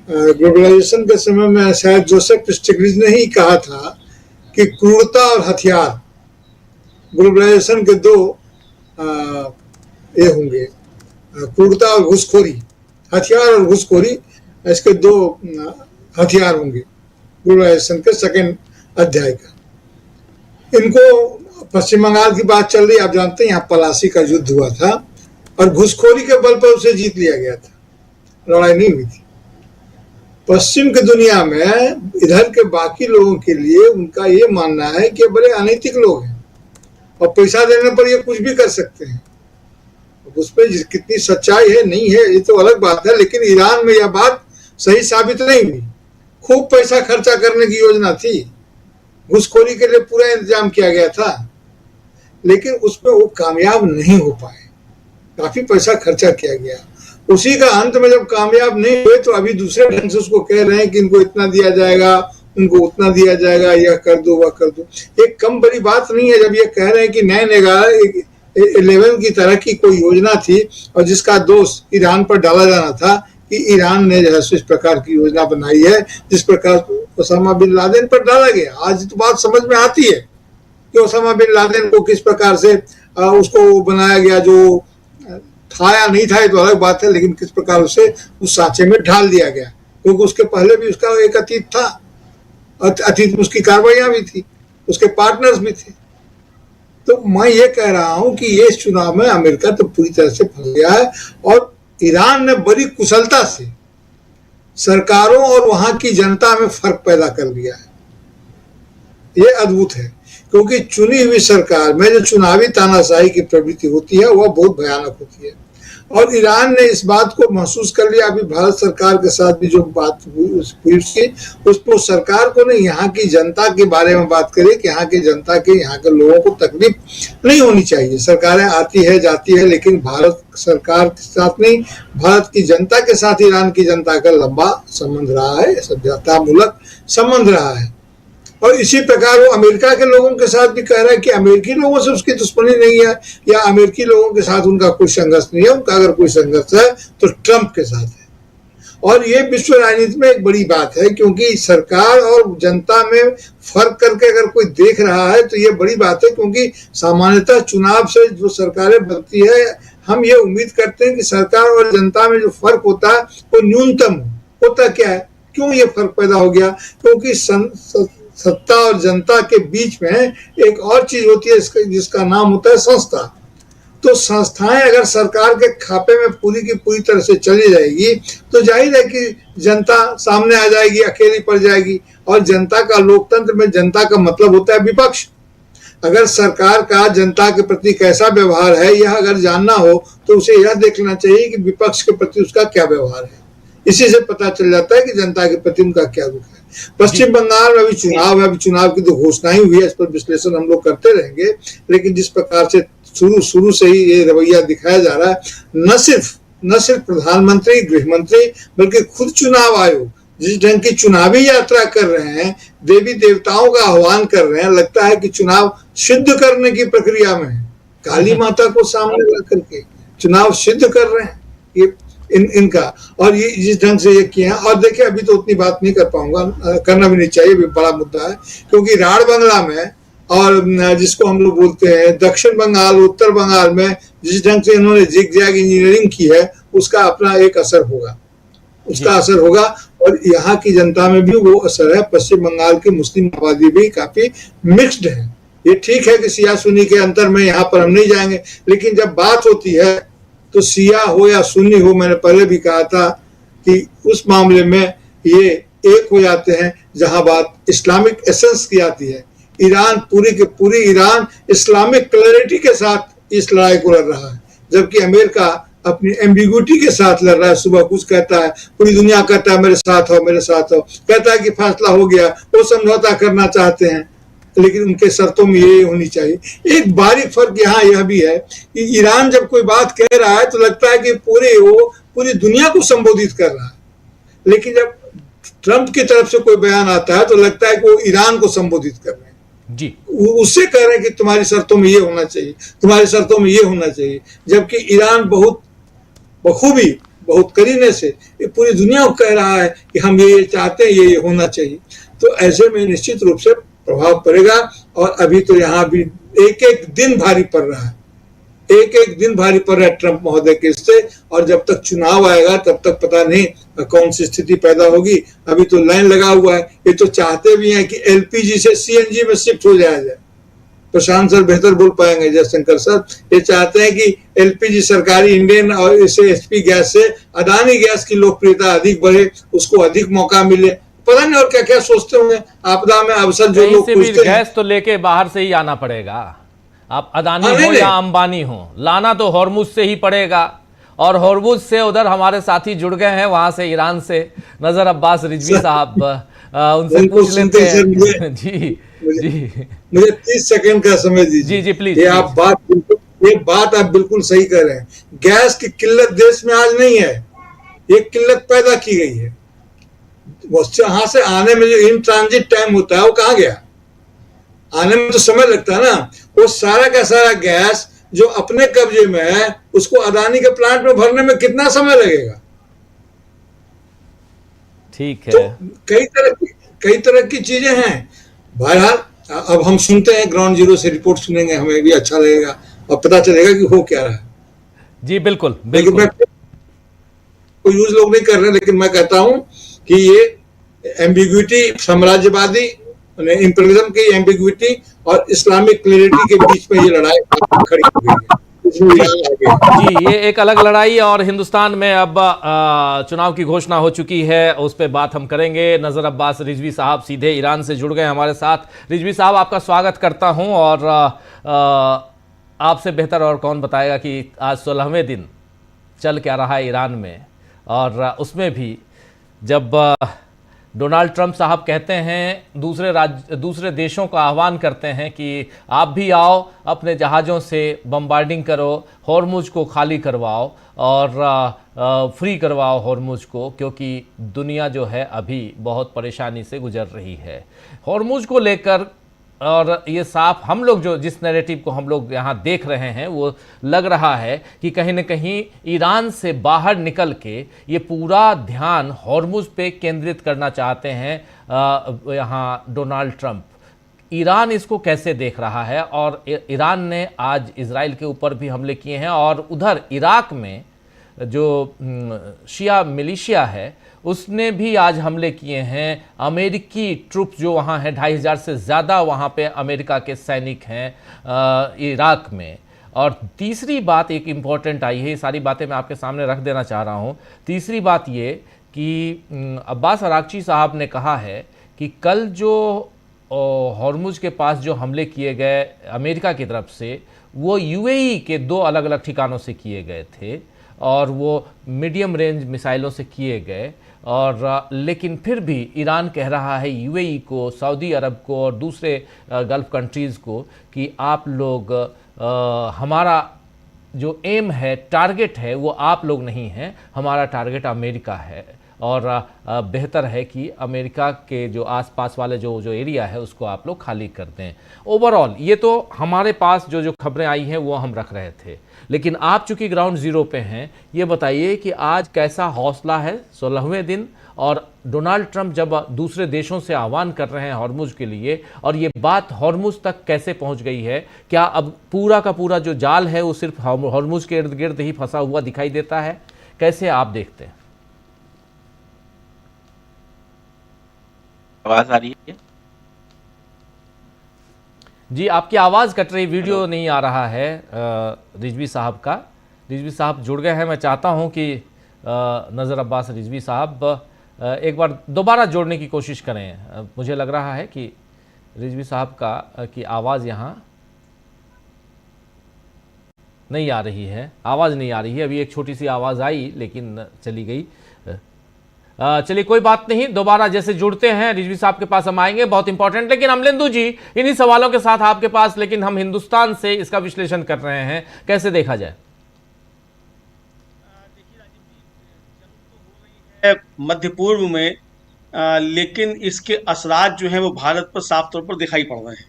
ग्लोबलाइजेशन के समय में शायद जोसेफ स्टिग्लिट्ज़ ने ही कहा था कि क्रूरता और हथियार ग्लोबलाइजेशन के दो ये होंगे, क्रूरता और घुसखोरी, हथियार और घुसखोरी, इसके दो हथियार होंगे ग्लोबलाइजेशन के सेकेंड अध्याय का। इनको पश्चिम बंगाल की बात चल रही, आप जानते हैं यहाँ पलासी का युद्ध हुआ था और घुसखोरी के बल पर उसे जीत लिया गया था, लड़ाई नहीं हुई थी। पश्चिम की दुनिया में इधर के बाकी लोगों के लिए उनका ये मानना है कि बड़े अनैतिक लोग हैं और पैसा देने पर ये कुछ भी कर सकते हैं। उस पर कितनी सच्चाई है नहीं है ये तो अलग बात है, लेकिन ईरान में यह बात सही साबित नहीं हुई। खूब पैसा खर्चा करने की योजना थी, घुसखोरी के लिए पूरा इंतजाम किया गया था, लेकिन उसमें वो कामयाब नहीं हो पाए। काफी पैसा खर्चा किया गया, उसी का अंत में जब कामयाब नहीं हुए तो अभी दूसरे ढंग से उसको कह रहे हैं कि इनको इतना दिया जाएगा, उनको उतना दिया जाएगा, यह कर दो वह कर दो। एक कम बड़ी बात नहीं है जब ये कह रहे हैं कि 9/11 की तरह की कोई योजना थी और जिसका दोष ईरान पर डाला जाना था कि ईरान ने जो है इस प्रकार की योजना बनाई है जिस प्रकार ओसामा बिन लादेन पर डाला गया। आज तो बात समझ में आती है कि ओसामा बिन लादेन को किस प्रकार से उसको बनाया गया, जो था या नहीं था ये तो अलग बात है, लेकिन किस प्रकार उसे उस सांचे में ढाल दिया गया, क्योंकि उसके पहले भी उसका एक अतीत था, अतीत में उसकी कार्रवाइयां भी थी, उसके पार्टनर्स भी थे। तो मैं ये कह रहा हूं कि ये चुनाव में अमेरिका तो पूरी तरह से फंस गया है और ईरान ने बड़ी कुशलता से सरकारों और वहां की जनता में फर्क पैदा कर दिया है। ये अद्भुत है, क्योंकि चुनी हुई सरकार में जो चुनावी तानाशाही की प्रवृत्ति होती है वह बहुत भयानक होती है और ईरान ने इस बात को महसूस कर लिया। अभी भारत सरकार के साथ भी जो बात हुई उसको सरकार को नहीं, यहाँ की जनता के बारे में बात करें कि यहाँ की जनता के, यहाँ के लोगों को तकलीफ नहीं होनी चाहिए। सरकारें आती है जाती है, लेकिन भारत सरकार के साथ नहीं, भारत की जनता के साथ ईरान की जनता का लंबा संबंध रहा है, सभ्यतामूलक संबंध रहा है। और इसी प्रकार वो अमेरिका के लोगों के साथ भी कह रहा है कि अमेरिकी लोगों से उसकी दुश्मनी नहीं है या अमेरिकी लोगों के साथ उनका कोई संघर्ष नहीं है, उनका अगर कोई संघर्ष है तो ट्रंप के साथ है। और ये विश्व राजनीति में एक बड़ी बात है, क्योंकि सरकार और जनता में फर्क करके अगर कोई देख रहा है तो ये बड़ी बात है, क्योंकि सामान्यतः चुनाव से जो सरकारें बनती है हम ये उम्मीद करते हैं कि सरकार और जनता में जो फर्क होता है वो न्यूनतम होता। क्या है, क्यों ये फर्क पैदा हो गया? क्योंकि सत्ता और जनता के बीच में एक और चीज होती है जिसका नाम होता है संस्था, तो संस्थाएं अगर सरकार के खापे में पूरी की पूरी तरह से चली जाएगी तो जाहिर है कि जनता सामने आ जाएगी, अकेली पड़ जाएगी। और जनता का, लोकतंत्र में जनता का मतलब होता है विपक्ष। अगर सरकार का जनता के प्रति कैसा व्यवहार है यह अगर जानना हो तो उसे यह देख लेना चाहिए कि विपक्ष के प्रति उसका क्या व्यवहार है। इसी से पता चल जाता है कि जनता के प्रति उनका क्या रुख है। पश्चिम बंगाल में अभी चुनाव है, अभी चुनाव की तो घोषणा ही हुई है, इस पर विश्लेषण हम लोग करते रहेंगे। लेकिन जिस प्रकार से शुरू से ही ये रवैया दिखाया जा रहा है, न सिर्फ प्रधानमंत्री, गृह मंत्री, बल्कि खुद चुनाव आयोग जिस ढंग की चुनावी यात्रा कर रहे हैं, देवी देवताओं का आह्वान कर रहे हैं, लगता है कि चुनाव सिद्ध करने की प्रक्रिया में है। काली माता को सामने ला करके चुनाव सिद्ध कर रहे हैं ये इनका। और ये जिस ढंग से ये किया है, और देखिए अभी तो उतनी बात नहीं कर पाऊंगा, करना भी नहीं चाहिए, भी बड़ा मुद्दा है। क्योंकि राढ़ बंगला में और जिसको हम लोग बोलते हैं दक्षिण बंगाल, उत्तर बंगाल में जिस ढंग से इन्होंने जिग-जैग इंजीनियरिंग की है उसका अपना एक असर होगा, उसका असर होगा। और यहाँ की जनता में भी वो असर है। पश्चिम बंगाल की मुस्लिम आबादी भी काफी मिक्स्ड है। ये ठीक है कि सिया सुन्नी के अंतर में यहाँ पर हम नहीं जाएंगे, लेकिन जब बात होती है तो सिया हो या सुन्नी हो, मैंने पहले भी कहा था कि उस मामले में ये एक हो जाते हैं जहां बात इस्लामिक एसेंस की आती है। ईरान पूरी के पूरी ईरान इस्लामिक क्लैरिटी के साथ इस लड़ाई को लड़ रहा है, जबकि अमेरिका अपनी एम्बिग्यूटी के साथ लड़ रहा है। सुबह कुछ कहता है, पूरी दुनिया कहता है मेरे साथ हो, मेरे साथ हो, कहता है कि फैसला हो गया, वो समझौता करना चाहते हैं, लेकिन उनके शर्तों में ये होनी चाहिए। एक बारीक फर्क यहाँ यह भी है कि ईरान जब कोई बात कह रहा है तो लगता है कि पूरी दुनिया को संबोधित कर रहा है, लेकिन जब ट्रंप की तरफ से कोई बयान आता है तो लगता है कि वो ईरान को संबोधित कर रहे हैं जी। उससे कह रहे हैं कि तुम्हारी शर्तों में ये होना चाहिए, तुम्हारी शर्तों में ये होना चाहिए, जबकि ईरान बहुत बखूबी, बहुत करीने से पूरी दुनिया को कह रहा है कि हम ये चाहते हैं, ये होना चाहिए। तो ऐसे में निश्चित रूप से प्रभाव पड़ेगा। और अभी तो यहाँ भी एक एक दिन भारी पड़ रहा है, एक एक दिन भारी पड़ रहा है ट्रंप महोदय के इससे। और जब तक चुनाव आएगा तब तक पता नहीं कौन सी स्थिति पैदा होगी। अभी तो लाइन लगा हुआ है, ये तो चाहते भी हैं कि एलपीजी से सीएनजी में शिफ्ट हो जाया जाए। प्रशांत सर बेहतर बोल पाएंगे, जयशंकर सर, ये चाहते हैं कि एलपीजी सरकारी इंडियन और इसे एचपी गैस से अदानी गैस की लोकप्रियता अधिक बढ़े, उसको अधिक मौका मिले। पता नहीं और क्या क्या सोचते होंगे। आपदा में अवसर जो लोग पूछते हैं, गैस तो लेके बाहर से ही आना पड़ेगा। आप अदानी हो या अंबानी हो, लाना तो हॉर्मुज से ही पड़ेगा। और हॉर्मुज से उधर हमारे साथी जुड़ गए हैं, वहां से ईरान से नजर अब्बास रिजवी साहब, उनसे पूछ लेते हैं। जी मुझे 30 सेकंड का समय दीजिए। जी प्लीज। ये बात आप बिल्कुल सही कह रहे हैं। गैस की किल्लत देश में आज नहीं है, ये किल्लत पैदा की गई है। वहां से आने में जो इन ट्रांजिट टाइम होता है वो कहाँ गया? आने में तो समय लगता है ना। वो सारा का सारा गैस जो अपने कब्जे में है उसको अदानी के प्लांट में भरने में कितना समय लगेगा? ठीक है। तो कई तरह की चीजें हैं। बहरहाल अब हम सुनते हैं, ग्राउंड जीरो से रिपोर्ट सुनेंगे, हमें भी अच्छा लगेगा और पता चलेगा कि हो क्या रहा है। जी बिल्कुल। लेकिन मैं कोई यूज लोग नहीं कर रहे, लेकिन मैं कहता हूं कि ये एम्बिग्यूटी, साम्राज्यवादी इंपीरियलिज्म की एम्बिग्यूटी और इस्लामिक क्लैरिटी के बीच में ये लड़ाई खड़ी हो गई है। जी, ये एक अलग लड़ाई। और हिंदुस्तान में अब चुनाव की घोषणा हो चुकी है, उस पर बात हम करेंगे। नजर अब्बास रिजवी साहब सीधे ईरान से जुड़ गए हमारे साथ। रिजवी साहब, आपका स्वागत करता हूं। और आपसे बेहतर और कौन बताएगा कि आज 16वें दिन चल क्या रहा है ईरान में, और उसमें भी जब डोनाल्ड ट्रंप साहब कहते हैं, दूसरे देशों का आह्वान करते हैं कि आप भी आओ, अपने जहाज़ों से बम्बार्डिंग करो, हॉर्मुज को खाली करवाओ और फ्री करवाओ हॉर्मुज को, क्योंकि दुनिया जो है अभी बहुत परेशानी से गुजर रही है हॉर्मुज को लेकर। और ये साफ हम लोग जो जिस नैरेटिव को हम लोग यहाँ देख रहे हैं वो लग रहा है कि कहीं न कहीं ईरान से बाहर निकल के ये पूरा ध्यान हॉर्मुज पे केंद्रित करना चाहते हैं यहाँ डोनाल्ड ट्रंप। ईरान इसको कैसे देख रहा है? और ईरान ने आज इजराइल के ऊपर भी हमले किए हैं, और उधर इराक में जो शिया मिलिशिया है उसने भी आज हमले किए हैं। अमेरिकी ट्रुप्स जो वहाँ हैं, 2500 से ज़्यादा वहाँ पे अमेरिका के सैनिक हैं इराक में। और तीसरी बात एक इम्पॉर्टेंट आई है, ये सारी बातें मैं आपके सामने रख देना चाह रहा हूँ। तीसरी बात ये कि अब्बास अरागची साहब ने कहा है कि कल जो हॉर्मुज के पास जो हमले किए गए अमेरिका की तरफ से, वो यूएई के 2 अलग अलग ठिकानों से किए गए थे और वो मीडियम रेंज मिसाइलों से किए गए। और लेकिन फिर भी ईरान कह रहा है यूएई को, सऊदी अरब को और दूसरे गल्फ़ कंट्रीज़ को कि आप लोग हमारा जो एम है, टारगेट है, वो आप लोग नहीं हैं, हमारा टारगेट अमेरिका है और बेहतर है कि अमेरिका के जो आसपास वाले जो एरिया है उसको आप लोग खाली कर दें। ओवरऑल ये तो हमारे पास जो खबरें आई हैं वो हम रख रहे थे, लेकिन आप चूंकि ग्राउंड ज़ीरो पे हैं, ये बताइए कि आज कैसा हौसला है 16वें दिन, और डोनाल्ड ट्रंप जब दूसरे देशों से आह्वान कर रहे हैं हॉर्मुज के लिए, और ये बात हॉर्मुज तक कैसे पहुंच गई है? क्या अब पूरा का पूरा जो जाल है वो सिर्फ हॉर्मुज के इर्द गिर्द ही फंसा हुआ दिखाई देता है? कैसे आप देखते हैं? आवाज आ रही है? जी, आपकी आवाज़ कट रही, वीडियो नहीं आ रहा है रिजवी साहब का। रिजवी साहब जुड़ गए हैं, मैं चाहता हूं कि नज़र अब्बास रिजवी साहब एक बार दोबारा जोड़ने की कोशिश करें। मुझे लग रहा है कि रिजवी साहब की आवाज़ यहाँ नहीं आ रही है, आवाज़ नहीं आ रही है। अभी एक छोटी सी आवाज़ आई लेकिन चली गई। चलिए कोई बात नहीं, दोबारा जैसे जुड़ते हैं रिजवी साहब के पास हम आएंगे, बहुत इंपॉर्टेंट। लेकिन अमलेंदु जी, इन्हीं सवालों के साथ आपके पास, लेकिन हम हिंदुस्तान से इसका विश्लेषण कर रहे हैं, कैसे देखा जाए? मध्य पूर्व में लेकिन इसके असरात जो हैं वो भारत पर साफ तौर पर दिखाई पड़ रहे हैं,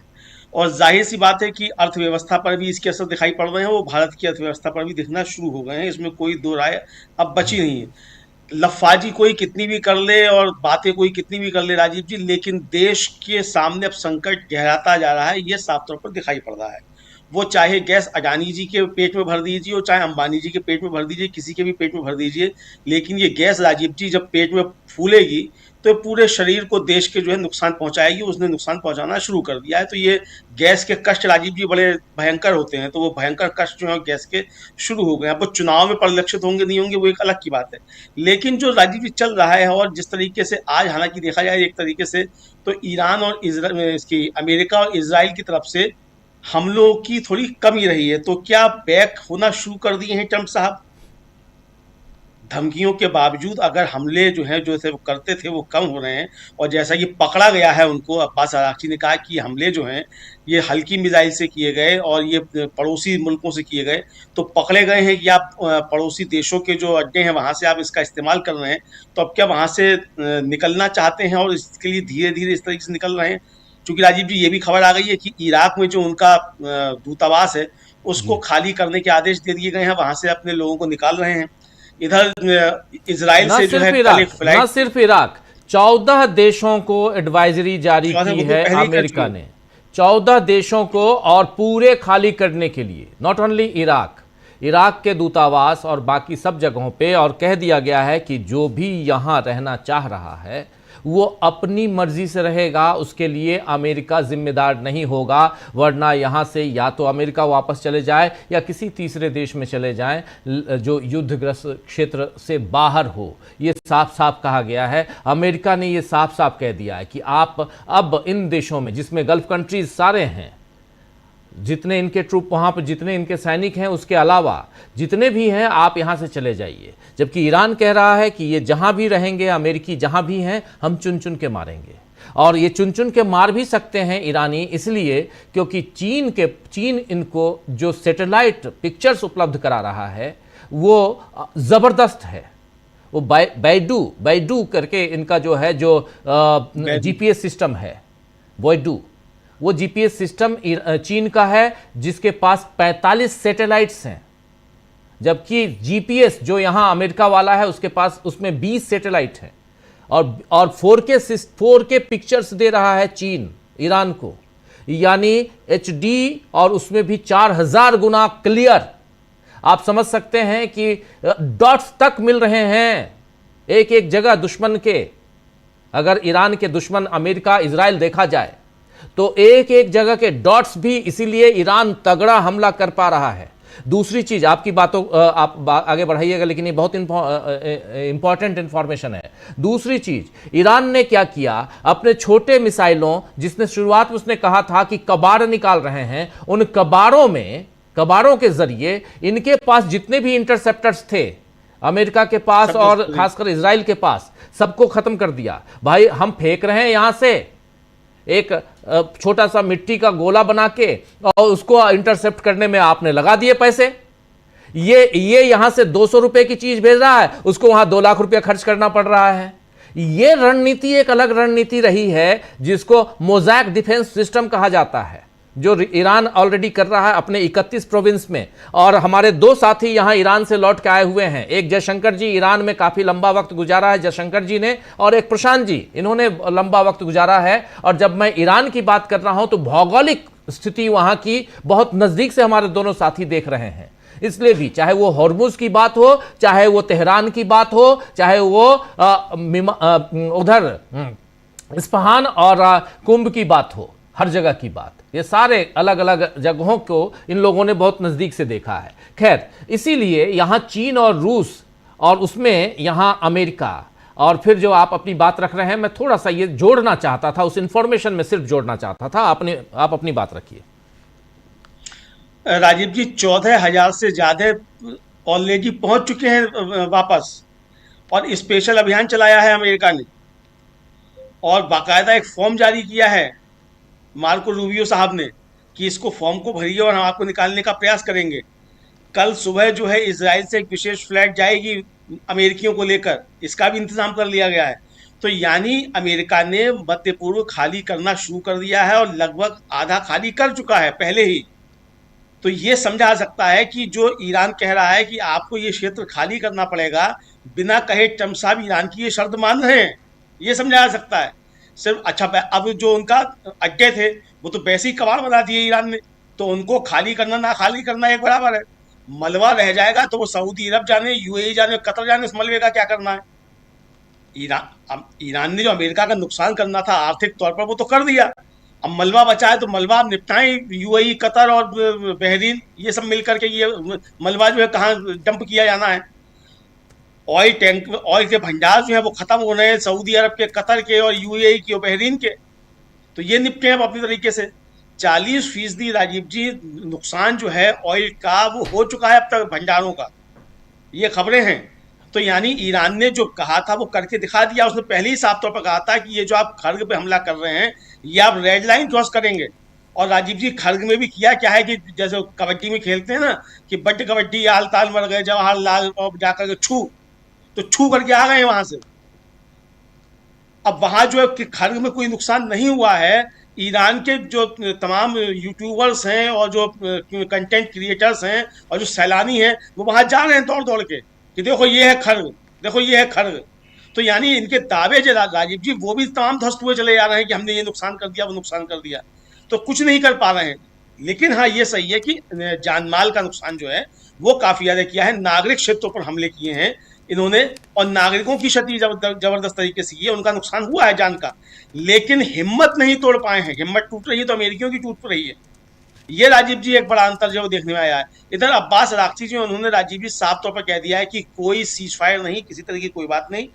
और जाहिर सी बात है कि अर्थव्यवस्था पर भी इसके असर दिखाई पड़ रहे हैं, वो भारत की अर्थव्यवस्था पर भी दिखना शुरू हो गए हैं, इसमें कोई दो राय अब बची नहीं है। लफाजी कोई कितनी भी कर ले और बातें कोई कितनी भी कर ले राजीव जी, लेकिन देश के सामने अब संकट गहराता जा रहा है, ये साफ तौर पर दिखाई पड़ रहा है। वो चाहे गैस अडानी जी के पेट में भर दीजिए और चाहे अंबानी जी के पेट में भर दीजिए, किसी के भी पेट में भर दीजिए, लेकिन ये गैस राजीव जी जब पेट में फूलेगी तो पूरे शरीर को देश के जो है नुकसान पहुंचाएगी। उसने नुकसान पहुंचाना शुरू कर दिया है। तो ये गैस के कष्ट राजीव जी बड़े भयंकर होते हैं, तो वो भयंकर कष्ट जो है गैस के शुरू हो गए हैं। अब वो चुनाव में परिलक्षित होंगे नहीं होंगे वो एक अलग की बात है, लेकिन जो राजीव जी चल रहा है, और जिस तरीके से आज हालांकि देखा जाए एक तरीके से तो ईरान और इसकी अमेरिका और इजराइल की तरफ से हमलों की थोड़ी कमी रही है। तो क्या बैक होना शुरू कर दिए हैं ट्रंप साहब? धमकियों के बावजूद अगर हमले जो हैं जो थे वो करते थे वो कम हो रहे हैं, और जैसा कि पकड़ा गया है उनको, अब्बास अरागची ने कहा कि हमले जो हैं ये हल्की मिसाइल से किए गए और ये पड़ोसी मुल्कों से किए गए, तो पकड़े गए हैं कि आप पड़ोसी देशों के जो अड्डे हैं वहाँ से आप इसका इस्तेमाल कर रहे हैं, तो अब क्या वहाँ से निकलना चाहते हैं और इसके लिए धीरे धीरे इस तरीके से निकल रहे हैं? क्योंकि राजीव जी ये भी खबर आ गई है कि इराक में जो उनका दूतावास है उसको खाली करने के आदेश दे दिए गए हैं, वहाँ से अपने लोगों को निकाल रहे हैं। इधर इजराइल से जो है न सिर्फ इराक, 14 देशों को एडवाइजरी जारी की है अमेरिका ने, 14 देशों को, और पूरे खाली करने के लिए, नॉट ओनली इराक के दूतावास और बाकी सब जगहों पे, और कह दिया गया है कि जो भी यहाँ रहना चाह रहा है वो अपनी मर्जी से रहेगा, उसके लिए अमेरिका जिम्मेदार नहीं होगा, वरना यहाँ से या तो अमेरिका वापस चले जाए या किसी तीसरे देश में चले जाएं जो युद्धग्रस्त क्षेत्र से बाहर हो। ये साफ साफ कहा गया है। अमेरिका ने ये साफ साफ कह दिया है कि आप अब इन देशों में, जिसमें गल्फ कंट्रीज सारे हैं, जितने इनके ट्रूप वहाँ पर, जितने इनके सैनिक हैं, उसके अलावा जितने भी हैं, आप यहाँ से चले जाइए। जबकि ईरान कह रहा है कि ये जहाँ भी रहेंगे, अमेरिकी जहाँ भी हैं, हम चुन चुन के मारेंगे। और ये चुन चुन के मार भी सकते हैं ईरानी, इसलिए क्योंकि चीन इनको जो सैटेलाइट पिक्चर्स उपलब्ध करा रहा है वो ज़बरदस्त है। वो बैडू करके इनका जो है, जो GPS सिस्टम है, बैडू, वो GPS सिस्टम चीन का है, जिसके पास 45 सैटेलाइट्स हैं, जबकि GPS जो यहाँ अमेरिका वाला है उसके पास, उसमें 20 सैटेलाइट हैं, और 4K पिक्चर्स दे रहा है चीन ईरान को, यानी HD, और उसमें भी 4000 गुना क्लियर। आप समझ सकते हैं कि डॉट्स तक मिल रहे हैं एक एक जगह दुश्मन के। अगर ईरान के दुश्मन अमेरिका, इजराइल देखा जाए तो एक एक जगह के डॉट्स भी, इसीलिए ईरान तगड़ा हमला कर पा रहा है। दूसरी चीज, आपकी बातों आप आगे बढ़ाइएगा, लेकिन ये बहुत इंपॉर्टेंट इंफॉर्मेशन है। दूसरी चीज, ईरान ने क्या किया, अपने छोटे मिसाइलों, जिसने शुरुआत में उसने कहा था कि कबाड़ निकाल रहे हैं, उन कबाड़ों के जरिए इनके पास जितने भी इंटरसेप्टर्स थे अमेरिका के पास और खासकर इजराइल के पास, सबको खत्म कर दिया। भाई हम फेंक रहे हैं यहां से एक छोटा सा मिट्टी का गोला बना के, और उसको इंटरसेप्ट करने में आपने लगा दिए पैसे। ये यहां से 200 रुपए की चीज भेज रहा है, उसको वहां 2 लाख रुपया खर्च करना पड़ रहा है। ये रणनीति एक अलग रणनीति रही है, जिसको मोज़ैक डिफेंस सिस्टम कहा जाता है, जो ईरान ऑलरेडी कर रहा है अपने 31 प्रोविंस में। और हमारे 2 साथी यहां ईरान से लौट के आए हुए हैं, एक जयशंकर जी ईरान में काफी लंबा वक्त गुजारा है जयशंकर जी ने, और एक प्रशांत जी, इन्होंने लंबा वक्त गुजारा है। और जब मैं ईरान की बात कर रहा हूं तो भौगोलिक स्थिति वहां की बहुत नजदीक से हमारे दोनों साथी देख रहे हैं। इसलिए भी, चाहे वो हॉर्मुज की बात हो, चाहे वो तेहरान की बात हो, चाहे वो उधर इस्फहान और कुंभ की बात हो, हर जगह की बात, ये सारे अलग अलग जगहों को इन लोगों ने बहुत नज़दीक से देखा है। खैर, इसीलिए यहाँ चीन और रूस, और उसमें यहाँ अमेरिका, और फिर जो आप अपनी बात रख रहे हैं, मैं थोड़ा सा ये जोड़ना चाहता था, उस इंफॉर्मेशन में सिर्फ जोड़ना चाहता था। आप अपनी बात रखिए। राजीव जी, 14,000 से ज़्यादा ऑलरेडी पहुंच चुके हैं वापस, और स्पेशल अभियान चलाया है अमेरिका ने, और बाकायदा एक फॉर्म जारी किया है मार्को रूबियो साहब ने कि इसको फॉर्म को भरिए और हम आपको निकालने का प्रयास करेंगे। कल सुबह जो है इजराइल से एक विशेष फ्लाइट जाएगी अमेरिकियों को लेकर, इसका भी इंतजाम कर लिया गया है। तो यानी अमेरिका ने मध्य पूर्व खाली करना शुरू कर दिया है, और लगभग आधा खाली कर चुका है पहले ही। तो ये समझा जा सकता है कि जो ईरान कह रहा है कि आपको ये क्षेत्र खाली करना पड़ेगा, बिना कहे ट्रम्प साहब ईरान की ये शर्त मान रहे हैं, ये समझा जा सकता है सिर्फ। अच्छा, अब जो उनका अड्डे थे वो तो वैसे ही कबाड़ बना दिए ईरान ने, तो उनको खाली करना ना खाली करना एक बराबर है। मलबा रह जाएगा तो वो सऊदी अरब जाने, यूएई जाने, कतर जाने, उस मलबे का क्या करना है। ईरान ने जो अमेरिका का नुकसान करना था आर्थिक तौर पर, वो तो कर दिया। अब मलबा बचा है तो मलबा निपटाएं, यूएई, कतर और बहरीन, ये सब मिलकर के ये मलबा जो है कहाँ डंप किया जाना है। ऑयल टैंक, ऑयल के भंडार जो है वो खत्म हो रहे हैं सऊदी अरब के, कतर के और यूएई के और बहरीन के, तो ये निपटे अब अपनी तरीके से। 40% राजीव जी नुकसान जो है ऑयल का वो हो चुका है अब तक भंडारों का, ये खबरें हैं। तो यानी ईरान ने जो कहा था वो करके दिखा दिया। उसने पहले ही साफ तौर पर कहा था कि ये जो आप खर्ग पे हमला कर रहे हैं, ये आप रेड लाइन क्रॉस करेंगे। और राजीव जी खर्ग में भी किया क्या है कि जैसे कबड्डी में खेलते हैं ना कि बट कबड्डी आल ताल मर गए जवाहरलाल, और जाकर के छू करके आ गए वहां से। अब वहां जो है कि खर्ग में कोई नुकसान नहीं हुआ है। ईरान के जो तमाम यूट्यूबर्स हैं और जो कंटेंट क्रिएटर्स हैं और जो सैलानी हैं, वो वहां जा रहे हैं दौड़ दौड़ के कि देखो ये है खर्ग, देखो ये है खर्ग। तो यानी इनके दावे जो राजीव जी वो भी तमाम ध्वस्त हुए चले जा रहे हैं कि हमने ये नुकसान कर दिया, वो नुकसान कर दिया, तो कुछ नहीं कर पा रहे हैं। लेकिन हाँ, ये सही है कि जानमाल का नुकसान जो है वो काफी ज्यादा किया है। नागरिक क्षेत्रों पर हमले किए हैं इन्होंने, और नागरिकों की क्षति जबरदस्त तरीके से की है, उनका नुकसान हुआ है जान का। लेकिन हिम्मत नहीं तोड़ पाए हैं। हिम्मत टूट रही है तो अमेरिकियों की टूट रही है। ये राजीव जी एक बड़ा अंतर जो देखने में आया है। इधर अब्बास अराक्ची जी, उन्होंने राजीव जी साफ तौर पर कह दिया है कि कोई सीज फायर नहीं, किसी तरह की कोई बात नहीं।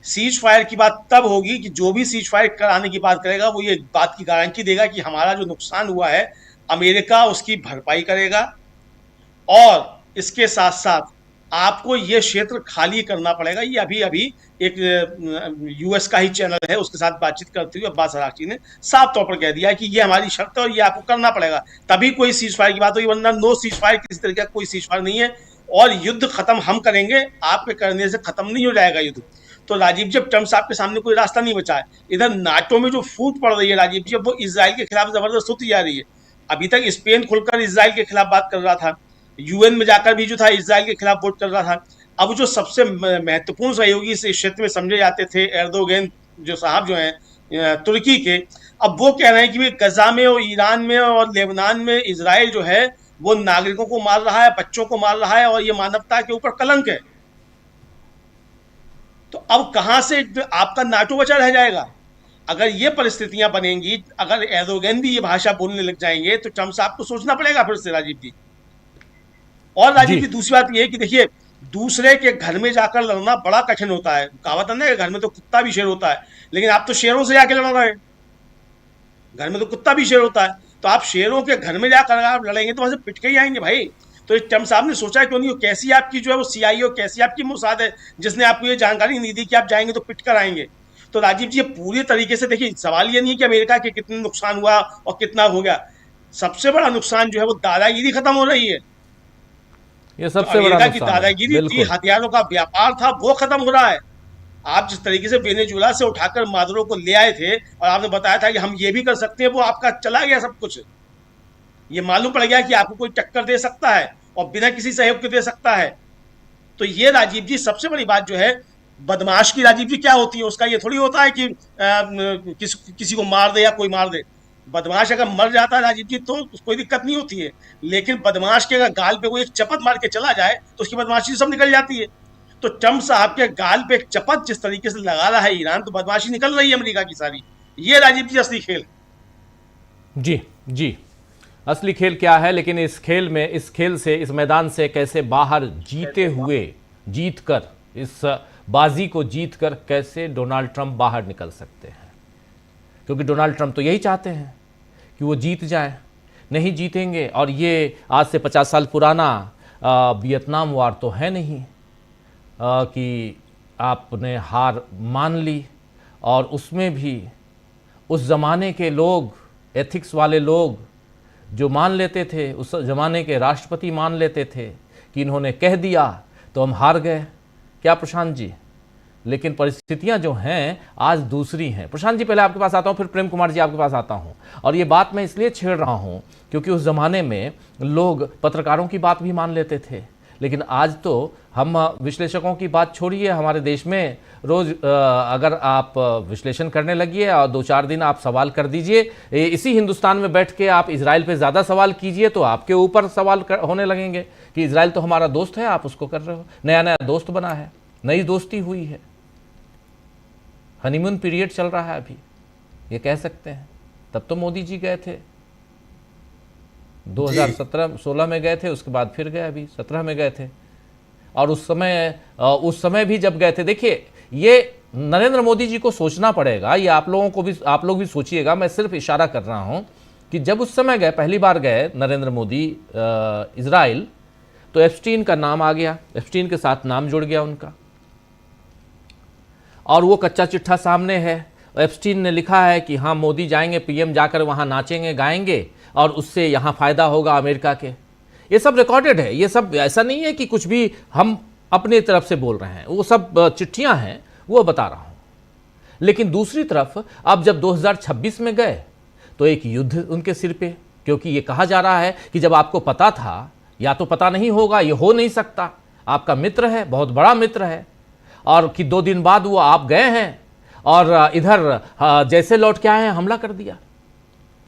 सीज फायर की बात तब होगी कि जो भी सीज फायर कराने की बात करेगा वो ये बात की गारंटी देगा कि हमारा जो नुकसान हुआ है अमेरिका उसकी भरपाई करेगा, और इसके साथ साथ आपको ये क्षेत्र खाली करना पड़ेगा। ये अभी अभी एक यूएस का ही चैनल है, उसके साथ बातचीत करते हुए अब्बास अराक्ची ने साफ तौर पर कह दिया है कि ये हमारी शर्त है और ये आपको करना पड़ेगा, तभी कोई सीज फायर की बात होगी, वरना नो सीज फायर, किसी तरह का कोई सीज फायर नहीं है। और युद्ध खत्म हम करेंगे, आपके करने से खत्म नहीं हो जाएगा युद्ध। तो राजीव जी, ट्रम्प साहब के सामने कोई रास्ता नहीं बचा है। इधर नाटो में जो फूट पड़ रही है राजीव जी, वो इसराइल के खिलाफ जबरदस्त होती जा रही है। अभी तक स्पेन खुलकर इसराइल के खिलाफ बात कर रहा था, यूएन में जाकर भी जो था इसराइल के खिलाफ वोट कर रहा था। अब जो सबसे महत्वपूर्ण सहयोगी इस क्षेत्र में समझे जाते थे एर्दोगन जो साहब जो हैं तुर्की के, अब वो कह रहे हैं कि गजा में और ईरान में और लेबनान में इसराइल जो है वो नागरिकों को मार रहा है, बच्चों को मार रहा है, और ये मानवता के ऊपर कलंक है। तो अब कहां से आपका नाटो बचा रह जाएगा? अगर ये परिस्थितियां बनेंगी, अगर एर्दोगन भी ये भाषा बोलने लग जाएंगे, तो ट्रम्प साहब को सोचना पड़ेगा फिर से राजीव जी। और राजीव जी जी दूसरी बात ये है कि देखिए, दूसरे के घर में जाकर लड़ना बड़ा कठिन होता है। कहावत है ना कि घर में तो कुत्ता भी शेर होता है, लेकिन आप तो शेरों से जाके लड़ रहे हैं। घर में तो कुत्ता भी शेर होता है, तो आप शेरों के घर में जाकर अगर आप लड़ेंगे तो वहां से पिट के ही आएंगे भाई। तो ट्रम्प साहब ने सोचा क्यों नहीं, हो कैसी आपकी जो है वो सीआईए, कैसी आपकी मोसाद है जिसने आपको ये जानकारी नहीं दी कि आप जाएंगे तो पिट कर आएंगे। तो राजीव जी ये पूरी तरीके से देखिए, सवाल ये नहीं है कि अमेरिका के कितना नुकसान हुआ और कितना हो गया। सबसे बड़ा नुकसान जो है वो दादागिरी खत्म हो रही है। ये जो सबसे बड़ा अमेरिका की नुकसान है, दादागिरी थी, बिल्कुल। हथियारों का व्यापार था, वो खत्म हो रहा है। आप जिस तरीके से वेनेजुएला से उठाकर मादुरो को ले आए थे और आपने बताया था कि हम ये भी कर सकते हैं, वो आपका चला गया सब कुछ। ये मालूम पड़ गया कि आपको कोई टक्कर दे सकता है और बिना किसी सहयोग के दे सकता है। तो ये राजीव जी सबसे बड़ी बात जो है, बदमाश की राजीव जी क्या होती है, उसका ये थोड़ी होता है कि किसी को मार दे या कोई मार दे। बदमाश अगर मर जाता है राजीव जी तो कोई दिक्कत नहीं होती है, लेकिन बदमाश के अगर गाल पे कोई एक चपत मार के चला जाए तो उसकी बदमाशी सब निकल जाती है। तो ट्रम्प साहब के गाल पे एक चपत जिस तरीके से लगा रहा है ईरान, तो बदमाशी निकल रही है अमेरिका की सारी। ये राजीव जी असली खेल। जी जी, असली खेल क्या है, लेकिन इस खेल में, इस खेल से, इस मैदान से कैसे बाहर जीते हुए, जीतकर, इस बाजी को जीतकर कैसे डोनाल्ड ट्रंप बाहर निकल सकते हैं। क्योंकि डोनाल्ड ट्रंप तो यही चाहते हैं कि वो जीत जाए। नहीं जीतेंगे, और ये आज से 50 साल पुराना वियतनाम वार तो है नहीं कि आपने हार मान ली, और उसमें भी उस ज़माने के लोग, एथिक्स वाले लोग जो मान लेते थे, उस ज़माने के राष्ट्रपति मान लेते थे कि इन्होंने कह दिया तो हम हार गए। क्या प्रशांत जी? लेकिन परिस्थितियां जो हैं आज दूसरी हैं। प्रशांत जी पहले आपके पास आता हूं, फिर प्रेम कुमार जी आपके पास आता हूं। और ये बात मैं इसलिए छेड़ रहा हूं क्योंकि उस ज़माने में लोग पत्रकारों की बात भी मान लेते थे, लेकिन आज तो हम विश्लेषकों की बात छोड़िए, हमारे देश में रोज़ अगर आप विश्लेषण करने लगिए और 2-4 दिन आप सवाल कर दीजिए, इसी हिंदुस्तान में बैठ के आप इजराइल पे ज़्यादा सवाल कीजिए तो आपके ऊपर सवाल होने लगेंगे कि इजराइल तो हमारा दोस्त है, आप उसको कर रहे हो। नया नया दोस्त बना है, नई दोस्ती हुई है, हनीमून पीरियड चल रहा है अभी, ये कह सकते हैं। तब तो मोदी जी गए थे, 2017-16 में गए थे, उसके बाद फिर गए, अभी 17 में गए थे। और उस समय भी जब गए थे, देखिए ये नरेंद्र मोदी जी को सोचना पड़ेगा, ये आप लोग भी सोचिएगा, मैं सिर्फ इशारा कर रहा हूं कि जब उस समय गए, पहली बार गए नरेंद्र मोदी इजराइल, तो एप्स्टीन का नाम आ गया, एप्स्टीन के साथ नाम जुड़ गया उनका, और वो कच्चा चिट्ठा सामने है। एप्स्टीन ने लिखा है कि हाँ मोदी जाएंगे, पीएम जाकर वहाँ नाचेंगे गाएंगे और उससे यहाँ फ़ायदा होगा अमेरिका के। ये सब रिकॉर्डेड है, ये सब ऐसा नहीं है कि कुछ भी हम अपनी तरफ से बोल रहे हैं, वो सब चिट्ठियाँ हैं, वो बता रहा हूँ। लेकिन दूसरी तरफ अब जब 2026 में गए तो एक युद्ध उनके सिर पे, क्योंकि ये कहा जा रहा है कि जब आपको पता था, या तो पता नहीं होगा, ये हो नहीं सकता, आपका मित्र है, बहुत बड़ा मित्र है, और कि 2 दिन बाद वो आप गए हैं और इधर जैसे लौट के आए हैं हमला कर दिया,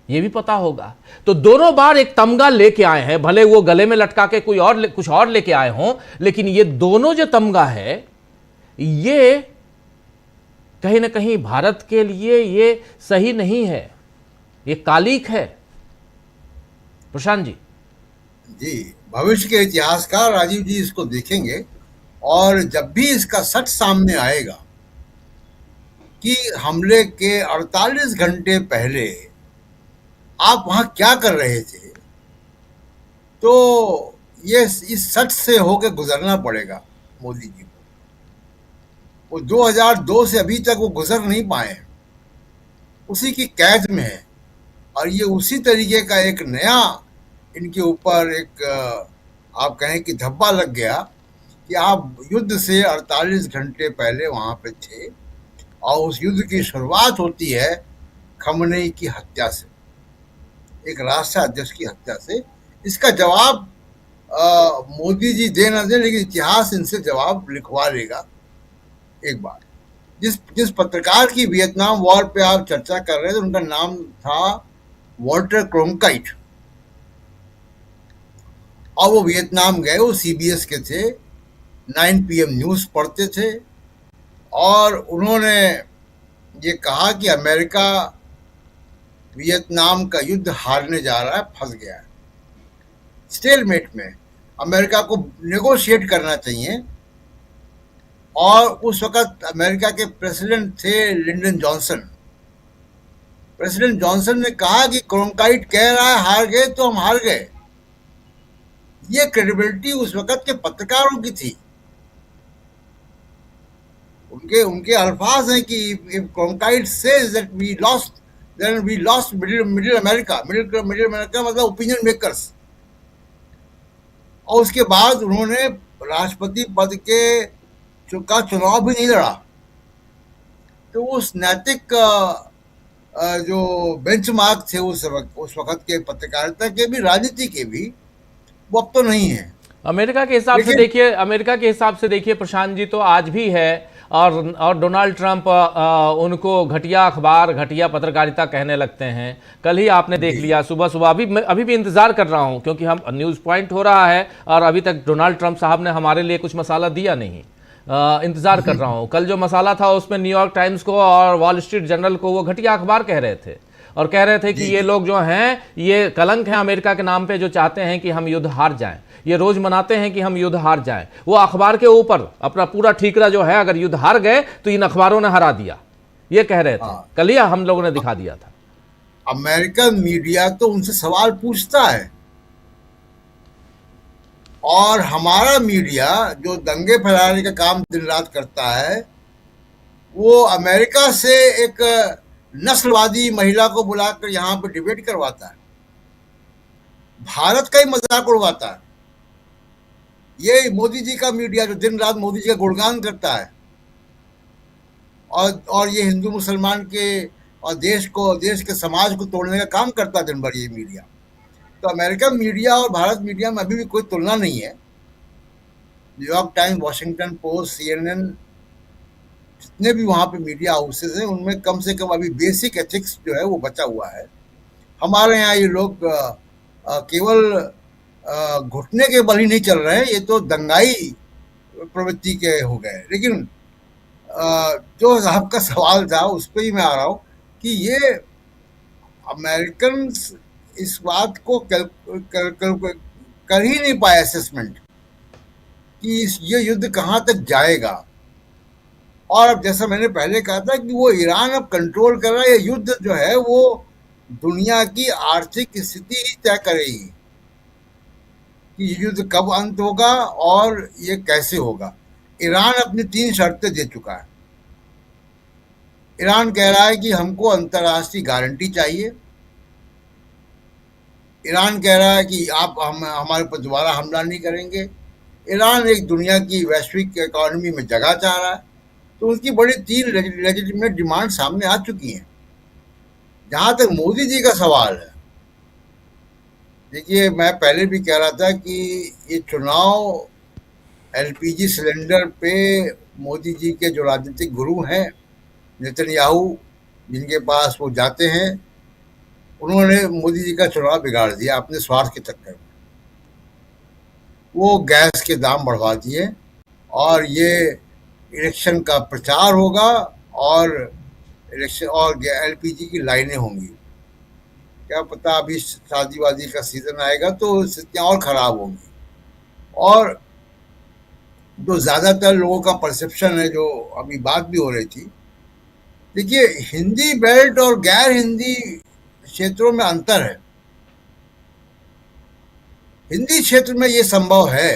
ये भी पता होगा। तो दोनों बार एक तमगा लेके आए हैं, भले वो गले में लटका के कुछ और लेके आए हों, लेकिन ये दोनों जो तमगा है, ये कहीं ना कहीं भारत के लिए ये सही नहीं है, ये कालिक है। प्रशांत जी। जी, भविष्य के इतिहासकार राजीव जी इसको देखेंगे, और जब भी इसका सच सामने आएगा कि हमले के 48 घंटे पहले आप वहां क्या कर रहे थे, तो ये इस सच से होकर गुजरना पड़ेगा मोदी जी को। वो 2002 से अभी तक वो गुजर नहीं पाए, उसी की कैद में है, और ये उसी तरीके का एक नया इनके ऊपर एक आप कहें कि धब्बा लग गया कि आप युद्ध से 48 घंटे पहले वहां पे थे, और उस युद्ध की शुरुआत होती है खमनेई की हत्या से, एक राष्ट्राध्यक्ष की हत्या से। इसका जवाब मोदी जी दे ना दे, लेकिन इतिहास इनसे जवाब लिखवा लेगा एक बार। जिस पत्रकार की वियतनाम वॉर पे आप चर्चा कर रहे थे, उनका नाम था वॉल्टर क्रोंकाइट, और वो वियतनाम गए, वो CBS के थे, 9 PM न्यूज़ पढ़ते थे, और उन्होंने ये कहा कि अमेरिका वियतनाम का युद्ध हारने जा रहा है, फंस गया है, स्टेलमेट में। अमेरिका को नेगोशिएट करना चाहिए। और उस वक्त अमेरिका के प्रेसिडेंट थे लिंडन जॉनसन। प्रेसिडेंट जॉनसन ने कहा कि क्रोंकाइट कह रहा है हार गए तो हम हार गए। ये क्रेडिबिलिटी उस वक्त के पत्रकारों की थी। उनके उनके अल्फाज हैं कि if Cronkite says that we lost, then we lost middle America. Middle America मतलब ओपिनियन मेकर्स। और उसके बाद उन्होंने राष्ट्रपति पद का चुनाव भी नहीं लड़ा। तो उस नैतिक जो बेंचमार्क थे उस वक्त के पत्रकारिता के भी, राजनीति के भी, वो अब तो नहीं है। अमेरिका के हिसाब से देखिए, अमेरिका के हिसाब से देखिए प्रशांत जी, तो आज भी है। और डोनाल्ड ट्रंप उनको घटिया अखबार, घटिया पत्रकारिता कहने लगते हैं। कल ही आपने देख लिया सुबह सुबह, अभी भी इंतजार कर रहा हूं क्योंकि हम न्यूज़ पॉइंट हो रहा है और अभी तक डोनाल्ड ट्रंप साहब ने हमारे लिए कुछ मसाला दिया नहीं। इंतजार कर रहा हूं। कल जो मसाला था उसमें न्यूयॉर्क टाइम्स को और वॉल स्ट्रीट जर्नल को वो घटिया अखबार कह रहे थे और कह रहे थे कि ये लोग जो हैं ये कलंक है अमेरिका के नाम पे, जो चाहते हैं कि हम युद्ध हार जाएं। ये रोज मनाते हैं कि हम युद्ध हार जाएं। वो अखबार के ऊपर अपना पूरा ठीकरा जो है, अगर युद्ध हार गए तो इन अखबारों ने हरा दिया, ये कह रहे थे। कल ही हम लोगों ने दिखा दिया था। अमेरिकन मीडिया तो उनसे सवाल पूछता है और हमारा मीडिया जो दंगे फैलाने का काम दिन रात करता है, वो अमेरिका से एक नस्लवादी महिला को बुलाकर यहाँ पे डिबेट करवाता है, भारत का ही मजाक उड़वाता है। ये मोदी जी का मीडिया जो दिन रात मोदी जी का गुणगान करता है और ये हिंदू मुसलमान के और देश के समाज को तोड़ने का काम करता है दिन भर ये मीडिया। तो अमेरिकन मीडिया और भारत मीडिया में अभी भी कोई तुलना नहीं है। New York times, Washington post, CNN, जितने भी वहाँ पे मीडिया हाउसेज हैं, उनमें कम से कम अभी बेसिक एथिक्स जो है वो बचा हुआ है। हमारे यहाँ ये लोग केवल घुटने के बल ही नहीं चल रहे हैं, ये तो दंगाई प्रवृत्ति के हो गए। लेकिन जो आपका सवाल था उस पर ही मैं आ रहा हूँ कि ये अमेरिकन इस बात को कर ही नहीं पाए असेसमेंट कि ये युद्ध कहाँ तक जाएगा। और अब जैसा मैंने पहले कहा था कि वो ईरान अब कंट्रोल कर रहा है। ये युद्ध जो है वो दुनिया की आर्थिक स्थिति ही तय करेगी कि युद्ध कब अंत होगा और ये कैसे होगा। ईरान अपनी 3 शर्तें दे चुका है। ईरान कह रहा है कि हमको अंतर्राष्ट्रीय गारंटी चाहिए। ईरान कह रहा है कि आप हमारे पर दोबारा हमला नहीं करेंगे। ईरान एक दुनिया की वैश्विक इकोनॉमी में जगह चाह रहा है। तो उसकी बड़ी 3 लेजिटिमेट डिमांड सामने आ चुकी हैं। जहाँ तक मोदी जी का सवाल है, देखिए मैं पहले भी कह रहा था कि ये चुनाव LPG सिलेंडर पे मोदी जी के जो राजनीतिक गुरु हैं नेतन्याहू, जिनके पास वो जाते हैं, उन्होंने मोदी जी का चुनाव बिगाड़ दिया अपने स्वार्थ के चक्कर में। वो गैस के दाम बढ़वा दिए और ये इलेक्शन का प्रचार होगा और इलेक्शन और LPG की लाइनें होंगी। क्या पता अभी शादी वादी का सीजन आएगा तो स्थितियाँ और ख़राब होंगी। और जो ज़्यादातर लोगों का परसेप्शन है, जो अभी बात भी हो रही थी, देखिए हिंदी बेल्ट और गैर हिंदी क्षेत्रों में अंतर है। हिंदी क्षेत्र में ये संभव है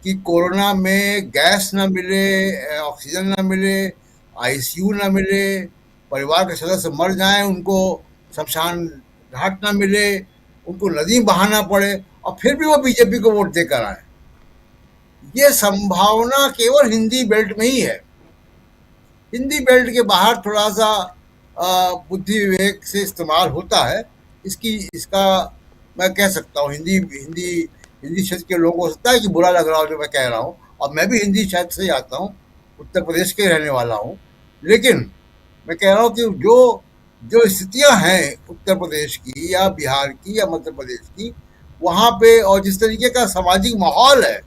कि कोरोना में गैस ना मिले, ऑक्सीजन ना मिले, ICU ना मिले, परिवार के सदस्य मर जाएं, उनको शमशान घाट ना मिले, उनको नदी बहाना पड़े और फिर भी वो बीजेपी को वोट देकर आए। ये संभावना केवल हिंदी बेल्ट में ही है। हिंदी बेल्ट के बाहर थोड़ा सा बुद्धि विवेक से इस्तेमाल होता है। इसका मैं कह सकता हूँ हिंदी क्षेत्र के लोगों को हो सकता है कि बुरा लग रहा हो जो मैं कह रहा हूँ, और मैं भी हिंदी क्षेत्र से ही आता हूँ, उत्तर प्रदेश के रहने वाला हूँ। लेकिन मैं कह रहा हूँ कि जो स्थितियाँ हैं उत्तर प्रदेश की या बिहार की या मध्य प्रदेश की, वहाँ पे और जिस तरीके का सामाजिक माहौल है,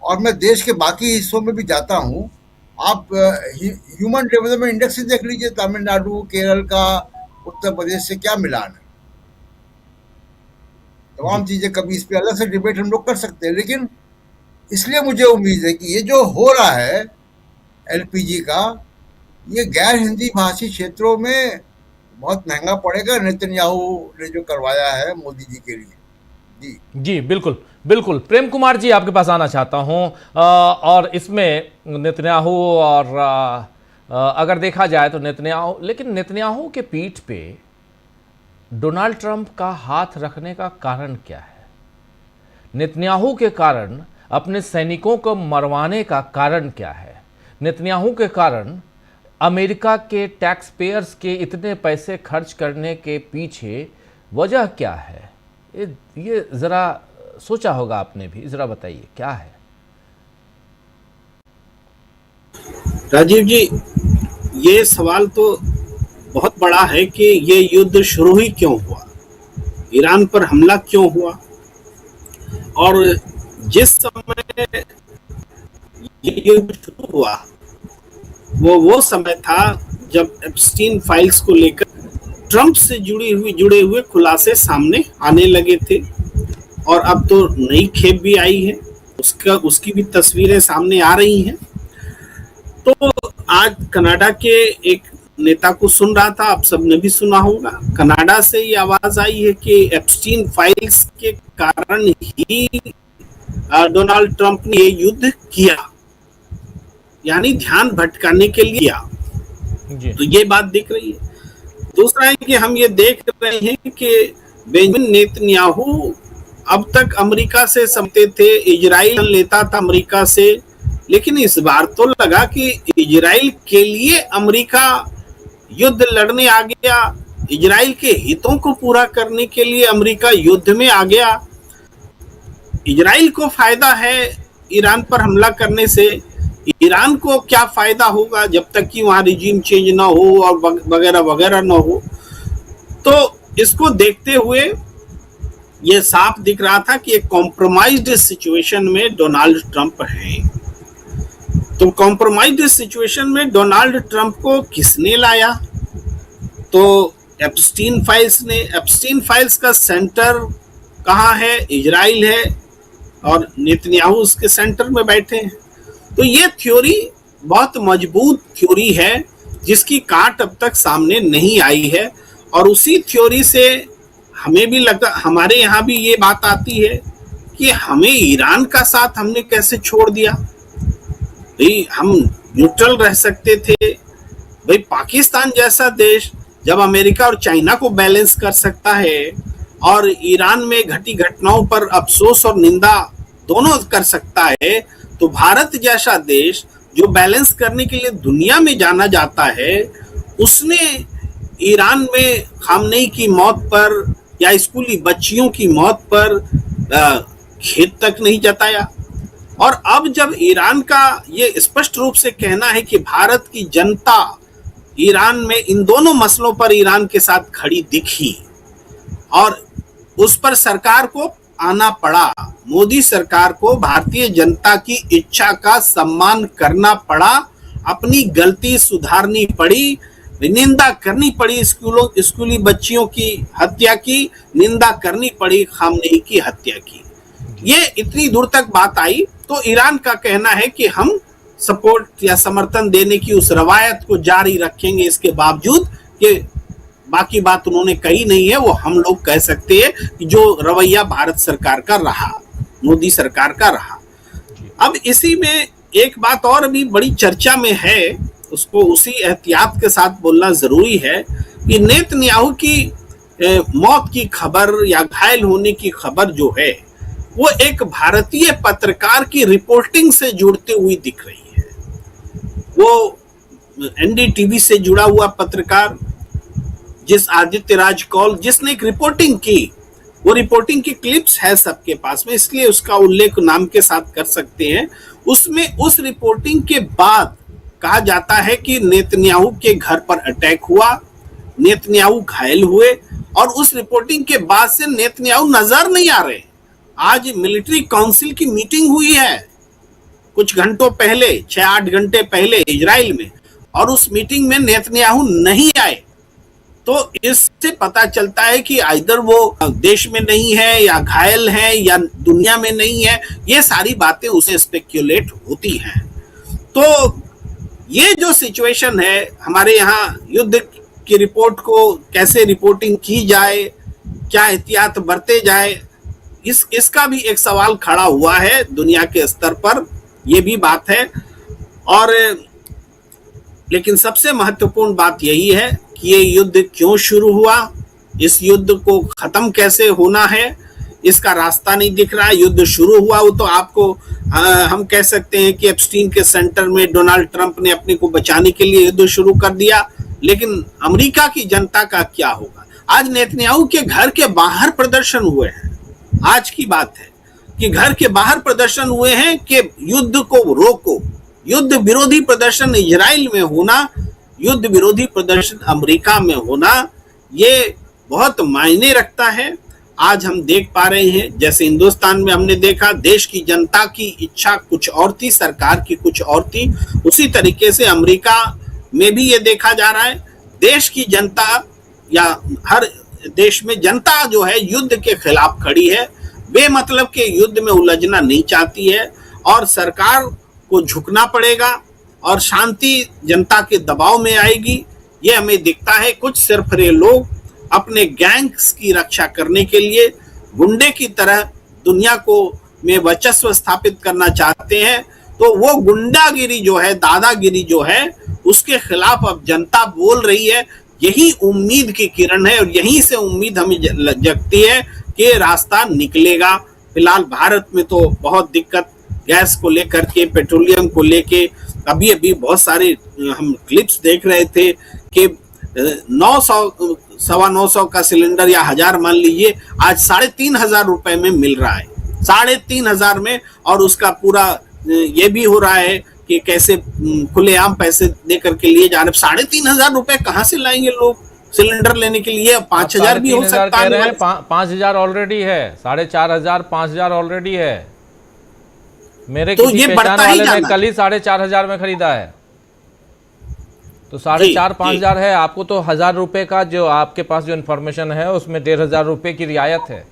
और मैं देश के बाकी हिस्सों में भी जाता हूँ, आप ह्यूमन डेवलपमेंट इंडेक्स ही देख लीजिए, तमिलनाडु, केरल का उत्तर प्रदेश से क्या मिलान है। तमाम चीजें, कभी इस पे अलग से डिबेट हम लोग कर सकते हैं, लेकिन इसलिए मुझे उम्मीद है कि ये जो हो रहा है एलपीजी का, ये गैर हिंदी भाषी क्षेत्रों में बहुत महंगा पड़ेगा नेतन्याहू ने जो करवाया है मोदी जी के लिए। जी जी बिल्कुल बिल्कुल। प्रेम कुमार जी, आपके पास आना चाहता हूं। और इसमें नेतन्याहू और अगर देखा जाए तो नेतन्याहू के पीठ पे डोनाल्ड ट्रंप का हाथ रखने का कारण क्या है? नेतन्याहू के कारण अपने सैनिकों को मरवाने का कारण क्या है? नेतन्याहू के कारण अमेरिका के टैक्स पेयर्स के इतने पैसे खर्च करने के पीछे वजह क्या है? ये जरा सोचा होगा आपने भी, जरा बताइए क्या है? राजीव जी, ये सवाल तो बहुत बड़ा है कि ये युद्ध शुरू ही क्यों हुआ, ईरान पर हमला क्यों हुआ। और जिस समय ये युद्ध शुरू हुआ वो समय था जब एप्स्टीन फाइल्स को लेकर ट्रंप से जुड़े हुए खुलासे सामने आने लगे थे। और अब तो नई खेप भी आई है, उसकी भी तस्वीरें सामने आ रही हैं। तो आज कनाडा के एक नेता को सुन रहा था, आप सबने भी सुना होगा, कनाडा से ये आवाज आई है कि एप्स्टीन फाइल्स के कारण ही डोनाल्ड ट्रंप ने ये युद्ध किया, यानी ध्यान भटकाने के लिए किया। तो ये बात दिख रही है। दूसरा है कि हम ये देख रहे हैं कि बेंजामिन नेतन्याहू अब तक अमेरिका से समझते थे, इजराइल लेता था अमेरिका से, लेकिन इस बार तो लगा कि इजराइल के लिए अमेरिका युद्ध लड़ने आ गया, इजराइल के हितों को पूरा करने के लिए अमेरिका युद्ध में आ गया। इजराइल को फायदा है ईरान पर हमला करने से, ईरान को क्या फायदा होगा जब तक कि वहां रिजीम चेंज ना हो और वगैरह वगैरह ना हो। तो इसको देखते हुए ये साफ दिख रहा था कि एक कॉम्प्रोमाइज्ड सिचुएशन में डोनाल्ड ट्रंप है। तो कॉम्प्रोमाइज्ड सिचुएशन में डोनाल्ड ट्रंप को किसने लाया? तो एप्स्टीन फाइल्स ने। एप्स्टीन फाइल्स का सेंटर कहाँ है? इजराइल है, और नेतन्याहू उसके सेंटर में बैठे हैं। तो ये थ्योरी बहुत मजबूत थ्योरी है जिसकी काट अब तक सामने नहीं आई है। और उसी थ्योरी से हमें भी लगता, हमारे यहाँ भी ये बात आती है कि हमें ईरान का साथ हमने कैसे छोड़ दिया। भाई हम न्यूट्रल रह सकते थे। भाई पाकिस्तान जैसा देश जब अमेरिका और चाइना को बैलेंस कर सकता है और ईरान में घटी घटनाओं पर अफसोस और निंदा दोनों कर सकता है, तो भारत जैसा देश जो बैलेंस करने के लिए दुनिया में जाना जाता है, उसने ईरान में खामनेई की मौत पर या स्कूली बच्चियों की मौत पर खेद तक नहीं जताया। और अब जब ईरान का ये स्पष्ट रूप से कहना है कि भारत की जनता ईरान में इन दोनों मसलों पर ईरान के साथ खड़ी दिखी और उस पर सरकार को आना पड़ा, मोदी सरकार को भारतीय जनता की इच्छा का सम्मान करना पड़ा, अपनी गलती सुधारनी पड़ी, निंदा करनी पड़ी स्कूली बच्चियों की हत्या की, निंदा करनी पड़ी खामनेई की हत्या की। ये इतनी दूर तक बात आई तो ईरान का कहना है कि हम सपोर्ट या समर्थन देने की उस रवायत को जारी रखेंगे, इसके बावजूद कि बाकी बात उन्होंने कही नहीं है, वो हम लोग कह सकते हैं कि जो रवैया भारत सरकार का रहा, मोदी सरकार का रहा। अब इसी में एक बात और भी बड़ी चर्चा में है, उसको उसी एहतियात के साथ बोलना जरूरी है कि नेतन्याहू की मौत की खबर या घायल होने की खबर जो है वो एक भारतीय पत्रकार की रिपोर्टिंग से जुड़ती हुई दिख रही है। वो एनडीटीवी से जुड़ा हुआ पत्रकार जिस आदित्य राज कौल, जिसने एक रिपोर्टिंग की, वो रिपोर्टिंग की क्लिप्स है सबके पास में, इसलिए उसका उल्लेख नाम के साथ कर सकते हैं। उसमें उस रिपोर्टिंग के बाद कहा जाता है कि नेतन्याहू के घर पर अटैक हुआ, नेतन्याहू घायल हुए, और उस रिपोर्टिंग के बाद से नेतन्याहू नजर नहीं आ रहे। आज मिलिट्री काउंसिल की मीटिंग हुई है कुछ घंटों पहले, 6-8 घंटे पहले इजराइल में, और उस मीटिंग में नेतन्याहू नहीं आए। तो इससे पता चलता है कि आइदर वो देश में नहीं है या घायल है या दुनिया में नहीं है, ये सारी बातें उसे स्पेक्युलेट होती हैं। तो ये जो सिचुएशन है हमारे यहाँ, युद्ध की रिपोर्ट को कैसे रिपोर्टिंग की जाए, क्या एहतियात बरते जाए, इसका भी एक सवाल खड़ा हुआ है दुनिया के स्तर पर, ये भी बात है। और लेकिन सबसे महत्वपूर्ण बात यही है कि ये युद्ध क्यों शुरू हुआ, इस युद्ध को खत्म कैसे होना है, इसका रास्ता नहीं दिख रहा है। युद्ध शुरू हुआ वो तो आपको हम कह सकते हैं कि एप्स्टीन के सेंटर में डोनाल्ड ट्रंप ने अपने को बचाने के लिए युद्ध शुरू कर दिया, लेकिन अमेरिका की जनता का क्या होगा। आज नेतन्याहू के घर के बाहर प्रदर्शन हुए हैं, आज की बात है कि घर के बाहर प्रदर्शन हुए हैं कि युद्ध को रोको। युद्ध विरोधी प्रदर्शन इजराइल में होना, युद्ध विरोधी प्रदर्शन अमेरिका में होना, ये बहुत मायने रखता है। आज हम देख पा रहे हैं, जैसे हिंदुस्तान में हमने देखा देश की जनता की इच्छा कुछ और थी, सरकार की कुछ और थी, उसी तरीके से अमेरिका में भी ये देखा जा रहा है। देश की जनता या हर देश में जनता जो है युद्ध के खिलाफ खड़ी है, बेमतलब के युद्ध में उलझना नहीं चाहती है और सरकार को झुकना पड़ेगा और शांति जनता के दबाव में आएगी। ये हमें दिखता है। कुछ सरफरे लोग अपने गैंग्स की रक्षा करने के लिए गुंडे की तरह दुनिया को में वर्चस्व स्थापित करना चाहते हैं, तो वो गुंडागिरी जो है, दादागिरी जो है, उसके खिलाफ अब जनता बोल रही है। यही उम्मीद की किरण है और यहीं से उम्मीद हमें जगती है कि रास्ता निकलेगा। फिलहाल भारत में तो बहुत दिक्कत, गैस को लेकर के, पेट्रोलियम को लेके, अभी अभी बहुत सारे हम क्लिप्स देख रहे थे कि 900 950 का सिलेंडर या 1000 मान लीजिए, आज 3500 रुपए में मिल रहा है, 3500 में। और उसका पूरा ये भी हो रहा है कि कैसे खुलेआम पैसे दे करके लिए जा रहे। 3500 रुपए कहाँ से लाएंगे लोग सिलेंडर लेने के लिए? 5000 भी हो सकता है। 5000 ऑलरेडी है, 4500 5000 ऑलरेडी है। मेरे तो किसी ये पहचान बढ़ता ही वाले ने जाना। कल ही 4500 में खरीदा है, तो 4500 है। आपको तो 1000 रुपए का, जो आपके पास जो इन्फॉर्मेशन है उसमें 1500 रुपए की रियायत है।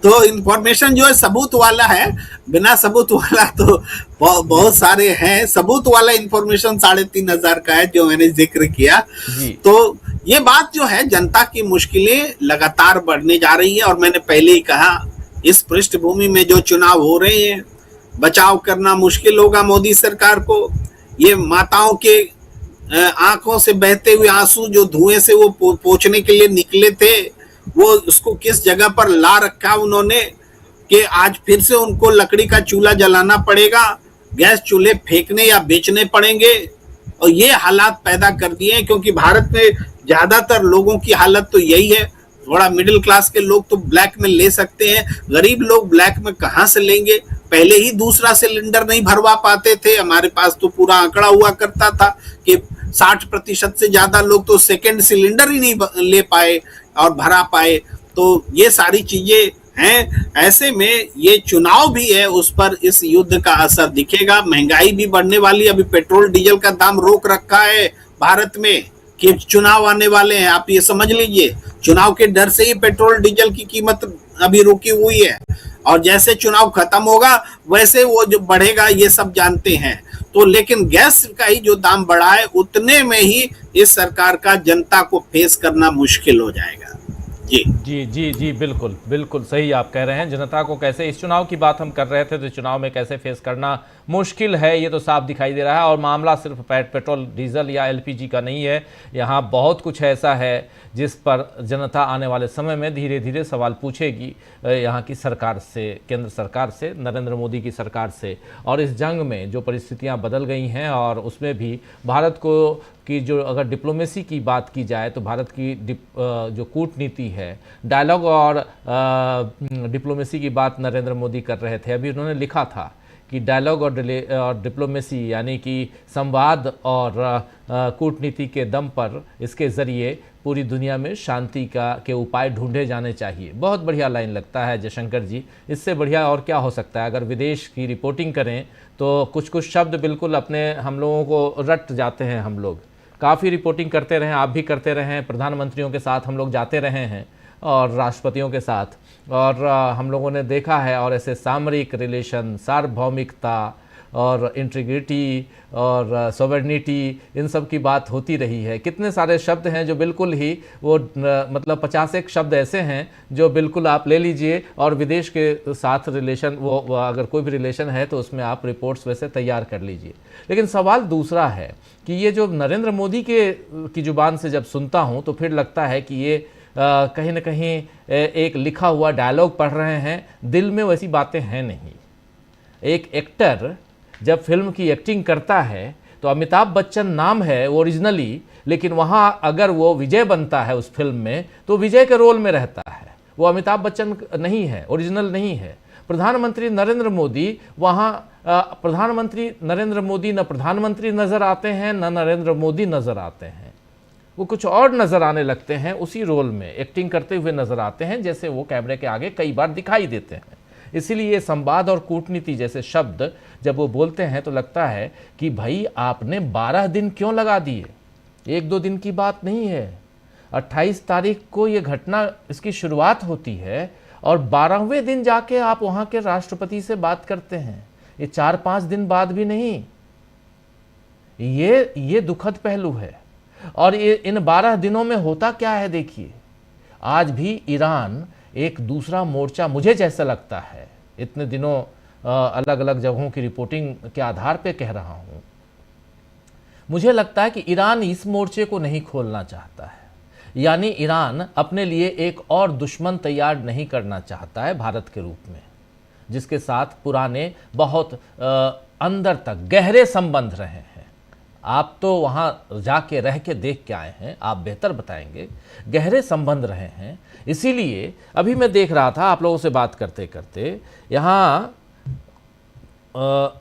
तो इंफॉर्मेशन जो है सबूत वाला है, बिना सबूत वाला तो बहुत सारे हैं। सबूत वाला इंफॉर्मेशन 3500 का है जो मैंने जिक्र किया। तो ये बात जो है, जनता की मुश्किलें लगातार बढ़ने जा रही है। और मैंने पहले ही कहा, इस पृष्ठभूमि में जो चुनाव हो रहे हैं, बचाव करना मुश्किल होगा मोदी सरकार को। ये माताओं के आंखों से बहते हुए आंसू जो धुएं से वो पोंछने के लिए निकले थे, वो उसको किस जगह पर ला रखा उन्होंने कि आज फिर से उनको लकड़ी का चूल्हा जलाना पड़ेगा, गैस चूल्हे फेंकने या बेचने पड़ेंगे। और ये हालात पैदा कर दिए हैं, क्योंकि भारत में ज्यादातर लोगों की हालत तो यही है। थोड़ा मिडिल क्लास के लोग तो ब्लैक में ले सकते हैं, गरीब लोग ब्लैक में कहाँ से लेंगे? पहले ही दूसरा सिलेंडर नहीं भरवा पाते थे। हमारे पास तो पूरा आंकड़ा हुआ करता था कि 60% से ज्यादा लोग तो सेकंड सिलेंडर ही नहीं ले पाए और भरा पाए। तो ये सारी चीजें हैं। ऐसे में ये चुनाव भी है, उस पर इस युद्ध का असर दिखेगा। महंगाई भी बढ़ने वाली है। अभी पेट्रोल डीजल का दाम रोक रखा है भारत में कि चुनाव आने वाले हैं। आप ये समझ लीजिए, चुनाव के डर से ही पेट्रोल डीजल की कीमत अभी रुकी हुई है, और जैसे चुनाव खत्म होगा वैसे वो जो बढ़ेगा, ये सब जानते हैं। तो लेकिन गैस का ही जो दाम बढ़ा है, उतने में ही इस सरकार का जनता को फेस करना मुश्किल हो जाएगा। जी जी जी जी, बिल्कुल बिल्कुल सही आप कह रहे हैं। जनता को कैसे, इस चुनाव की बात हम कर रहे थे, तो चुनाव में कैसे फेस करना मुश्किल है, ये तो साफ दिखाई दे रहा है। और मामला सिर्फ पेट्रोल डीजल या एलपीजी का नहीं है, यहाँ बहुत कुछ ऐसा है जिस पर जनता आने वाले समय में धीरे धीरे सवाल पूछेगी यहाँ की सरकार से, केंद्र सरकार से, नरेंद्र मोदी की सरकार से। और इस जंग में जो परिस्थितियाँ बदल गई हैं, और उसमें भी भारत को की जो अगर डिप्लोमेसी की बात की जाए, तो भारत की जो कूटनीति है, डायलॉग और डिप्लोमेसी की बात नरेंद्र मोदी कर रहे थे। अभी उन्होंने लिखा था कि डायलॉग और डिप्लोमेसी यानी कि संवाद और कूटनीति के दम पर, इसके ज़रिए पूरी दुनिया में शांति के उपाय ढूंढे जाने चाहिए। बहुत बढ़िया लाइन लगता है जयशंकर जी, इससे बढ़िया और क्या हो सकता है। अगर विदेश की रिपोर्टिंग करें तो कुछ कुछ शब्द बिल्कुल अपने हम लोगों को रट जाते हैं हम लोग, काफ़ी रिपोर्टिंग करते रहे, आप भी करते रहे हैं, प्रधानमंत्रियों के साथ हम लोग जाते रहे हैं और राष्ट्रपतियों के साथ, और हम लोगों ने देखा है, और ऐसे सामरिक रिलेशन, सार्वभौमिकता और इंटीग्रिटी और सॉवरेनिटी, इन सब की बात होती रही है। कितने सारे शब्द हैं जो बिल्कुल ही वो मतलब 50 शब्द ऐसे हैं जो बिल्कुल आप ले लीजिए और विदेश के साथ रिलेशन, वो अगर कोई भी रिलेशन है तो उसमें आप रिपोर्ट्स वैसे तैयार कर लीजिए। लेकिन सवाल दूसरा है कि ये जो नरेंद्र मोदी की ज़ुबान से जब सुनता हूँ तो फिर लगता है कि ये कहीं ना कहीं एक लिखा हुआ डायलॉग पढ़ रहे हैं, दिल में वैसी बातें हैं नहीं। एक एक्टर जब फिल्म की एक्टिंग करता है तो अमिताभ बच्चन नाम है ओरिजिनली, लेकिन वहाँ अगर वो विजय बनता है उस फिल्म में तो विजय के रोल में रहता है, वो अमिताभ बच्चन नहीं है, ओरिजिनल नहीं है। प्रधानमंत्री नरेंद्र मोदी वहाँ प्रधानमंत्री नरेंद्र मोदी न प्रधानमंत्री नज़र आते हैं न नरेंद्र मोदी नज़र आते हैं, वो कुछ और नज़र आने लगते हैं, उसी रोल में एक्टिंग करते हुए नज़र आते हैं जैसे वो कैमरे के आगे कई बार दिखाई देते हैं। इसीलिए संवाद और कूटनीति जैसे शब्द जब वो बोलते हैं तो लगता है कि भाई आपने 12 दिन क्यों लगा दिए, 1-2 दिन की बात नहीं है। 28 तारीख को ये घटना इसकी शुरुआत होती है और 12वें दिन जाके आप वहाँ के राष्ट्रपति से बात करते हैं, ये 4-5 दिन बाद भी नहीं। ये दुखद पहलू है। और ये इन 12 दिनों में होता क्या है देखिए, आज भी ईरान एक दूसरा मोर्चा, मुझे जैसा लगता है, इतने दिनों अलग अलग जगहों की रिपोर्टिंग के आधार पे कह रहा हूं, मुझे लगता है कि ईरान इस मोर्चे को नहीं खोलना चाहता है। यानी ईरान अपने लिए एक और दुश्मन तैयार नहीं करना चाहता है भारत के रूप में, जिसके साथ पुराने बहुत अंदर तक गहरे संबंध रहे हैं। आप तो वहाँ जाके रह के देख के आए हैं, आप बेहतर बताएंगे, गहरे संबंध रहे हैं। इसीलिए अभी मैं देख रहा था आप लोगों से बात करते करते, यहाँ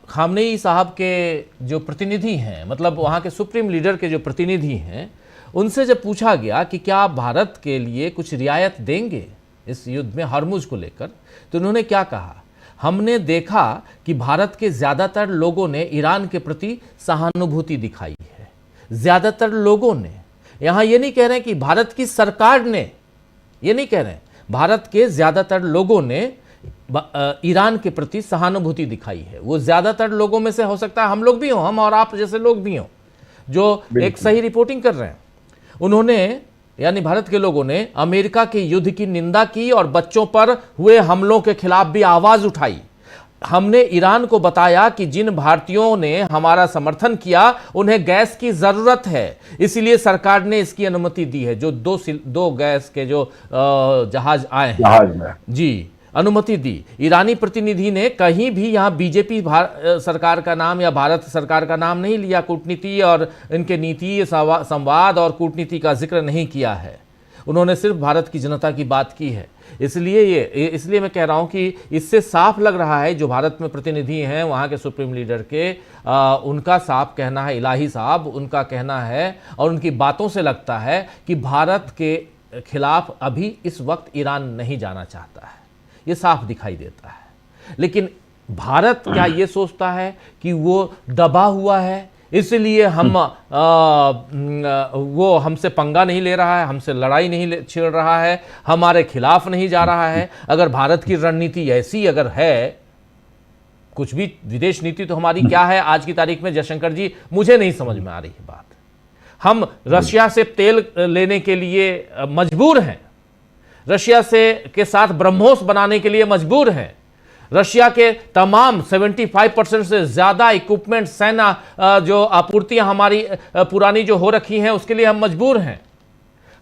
खामनेई साहब के जो प्रतिनिधि हैं, मतलब वहाँ के सुप्रीम लीडर के जो प्रतिनिधि हैं, उनसे जब पूछा गया कि क्या आप भारत के लिए कुछ रियायत देंगे इस युद्ध में हरमुज को लेकर, तो उन्होंने क्या कहा, हमने देखा कि भारत के ज़्यादातर लोगों ने ईरान के प्रति सहानुभूति दिखाई है। ज़्यादातर लोगों ने, यहाँ ये नहीं कह रहे हैं कि भारत की सरकार ने, ये नहीं कह रहे हैं, भारत के ज़्यादातर लोगों ने ईरान के प्रति सहानुभूति दिखाई है। वो ज़्यादातर लोगों में से हो सकता है हम लोग भी हों, हम और आप जैसे लोग भी हों जो एक सही रिपोर्टिंग कर रहे हैं। उन्होंने, यानी भारत के लोगों ने अमेरिका के युद्ध की निंदा की और बच्चों पर हुए हमलों के खिलाफ भी आवाज उठाई। हमने ईरान को बताया कि जिन भारतीयों ने हमारा समर्थन किया उन्हें गैस की जरूरत है, इसलिए सरकार ने इसकी अनुमति दी है। जो दो गैस के जो जहाज आए हैं जी, अनुमति दी। ईरानी प्रतिनिधि ने कहीं भी यहाँ बीजेपी सरकार का नाम या भारत सरकार का नाम नहीं लिया, कूटनीति और इनके नीति संवाद और कूटनीति का जिक्र नहीं किया है। उन्होंने सिर्फ भारत की जनता की बात की है। इसलिए मैं कह रहा हूँ कि इससे साफ लग रहा है जो भारत में प्रतिनिधि हैं वहाँ के सुप्रीम लीडर के, उनका साफ कहना है, इलाही साहब उनका कहना है और उनकी बातों से लगता है कि भारत के खिलाफ अभी इस वक्त ईरान नहीं जाना चाहता है, ये साफ दिखाई देता है। लेकिन भारत क्या ये सोचता है कि वो दबा हुआ है इसलिए वो हमसे पंगा नहीं ले रहा है, हमसे लड़ाई नहीं छिड़ रहा है, हमारे खिलाफ नहीं जा रहा है? अगर भारत की रणनीति ऐसी अगर है, कुछ भी विदेश नीति तो हमारी क्या है आज की तारीख में जयशंकर जी, मुझे नहीं समझ में आ रही है बात। हम रशिया से तेल लेने के लिए मजबूर हैं, रशिया के साथ ब्रह्मोस बनाने के लिए मजबूर हैं, रशिया के तमाम 75% से ज़्यादा इक्विपमेंट, सेना जो आपूर्तियां हमारी पुरानी जो हो रखी हैं उसके लिए हम मजबूर हैं।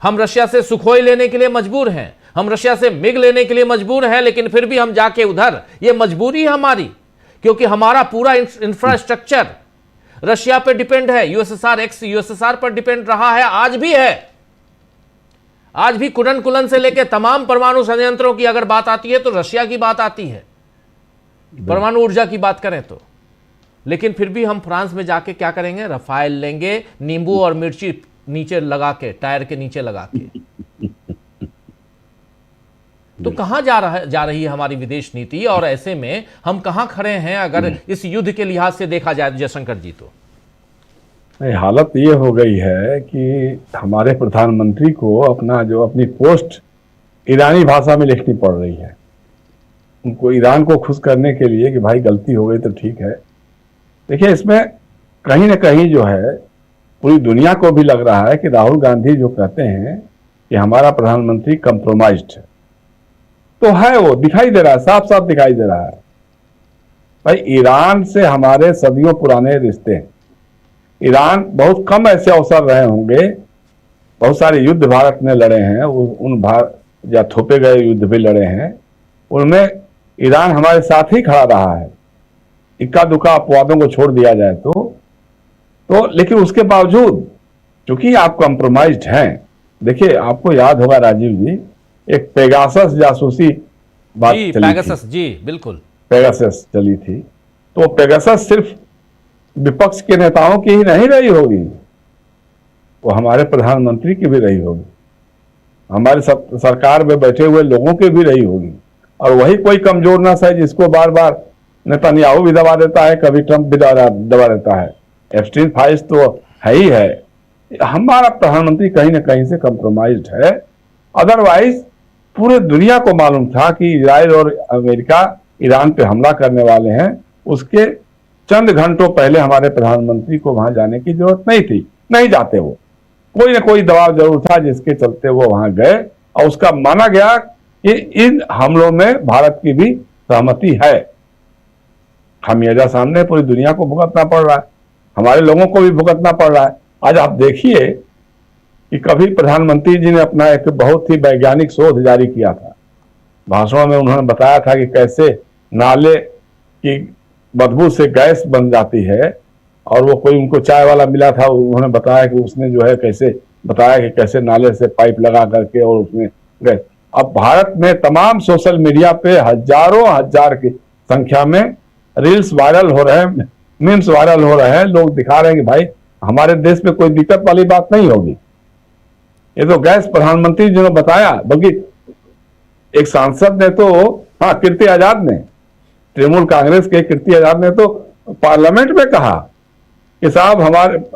हम रशिया से सुखोई लेने के लिए मजबूर हैं, हम रशिया से मिग लेने के लिए मजबूर हैं, लेकिन फिर भी हम जाके उधर, ये मजबूरी है हमारी, क्योंकि हमारा पूरा इंफ्रास्ट्रक्चर रशिया पे डिपेंड है, यूएसएसआर एक्स यूएसएसआर पर डिपेंड रहा है, आज भी है। आज भी कुनन से लेकर तमाम परमाणु संयंत्रों की अगर बात आती है तो रशिया की बात आती है, परमाणु ऊर्जा की बात करें तो। लेकिन फिर भी हम फ्रांस में जाके क्या करेंगे, रफाइल लेंगे, नींबू और मिर्ची नीचे लगा के, टायर के नीचे लगा के। तो कहां जा रही है हमारी विदेश नीति, और ऐसे में हम कहां खड़े हैं अगर इस युद्ध के लिहाज से देखा जाए जयशंकर जी? तो नहीं, हालत ये हो गई है कि हमारे प्रधानमंत्री को अपनी पोस्ट ईरानी भाषा में लिखनी पड़ रही है। उनको ईरान को खुश करने के लिए कि भाई गलती हो गई तो ठीक है। देखिए, इसमें कहीं ना कहीं जो है पूरी दुनिया को भी लग रहा है कि राहुल गांधी जो कहते हैं कि हमारा प्रधानमंत्री कंप्रोमाइज्ड है, तो है, वो दिखाई दे रहा है, साफ साफ दिखाई दे रहा है। भाई, ईरान से हमारे सदियों पुराने रिश्ते हैं। ईरान, बहुत कम ऐसे अवसर रहे होंगे, बहुत सारे युद्ध भारत ने लड़े हैं, या थोपे गए युद्ध भी लड़े हैं, उनमें ईरान हमारे साथ ही खड़ा रहा है। इक्का दुक्का अपवादों को छोड़ दिया जाए तो लेकिन उसके बावजूद चूंकि आप कॉम्प्रोमाइज्ड हैं। देखिए, आपको याद होगा राजीव जी, एक पेगासस जासूसी बात जी, चली पेगासस, थी। जी बिल्कुल, पेगासस चली थी। तो पेगासस सिर्फ विपक्ष के नेताओं की ही नहीं रही होगी, वो हमारे प्रधानमंत्री की भी रही होगी, हमारे सरकार में बैठे हुए लोगों की भी रही होगी। और वही कोई कमजोर नस है जिसको बार बार नेतन्याहू भी दबा देता है, कभी ट्रंप भी दबा देता है। एप्स्टीन फाइल्स तो है ही है। हमारा प्रधानमंत्री कहीं ना कहीं से कंप्रोमाइज्ड है। अदरवाइज पूरे दुनिया को मालूम था कि इजराइल और अमेरिका ईरान पे हमला करने वाले हैं। उसके चंद घंटों पहले हमारे प्रधानमंत्री को वहां जाने की जरूरत नहीं थी, नहीं जाते। वो कोई ना कोई दबाव जरूर था जिसके चलते वो वहां गए, और उसका माना गया कि इन हमलों में भारत की भी सहमति है। खामियाजा सामने पूरी दुनिया को भुगतना पड़ रहा है, हमारे लोगों को भी भुगतना पड़ रहा है। आज आप देखिए कि कभी प्रधानमंत्री जी ने अपना एक बहुत ही वैज्ञानिक शोध जारी किया था। भाषणों में उन्होंने बताया था कि कैसे नाले की बदबू से गैस बन जाती है, और वो कोई उनको चाय वाला मिला था, उन्होंने बताया कि उसने जो है कैसे नाले से पाइप लगा करके और उसमें गैस। अब भारत में तमाम सोशल मीडिया पे हजारों हजार की संख्या में रील्स वायरल हो रहे हैं, मीम्स वायरल हो रहे हैं। लोग दिखा रहे हैं कि भाई हमारे देश में कोई दिक्कत वाली बात नहीं होगी। ये तो गैस प्रधानमंत्री जी ने बताया, बल्कि एक सांसद ने तो, हाँ, कीर्ति आजाद ने, तृणमूल कांग्रेस के कीर्ति आजाद ने तो पार्लियामेंट में कहा कि साहब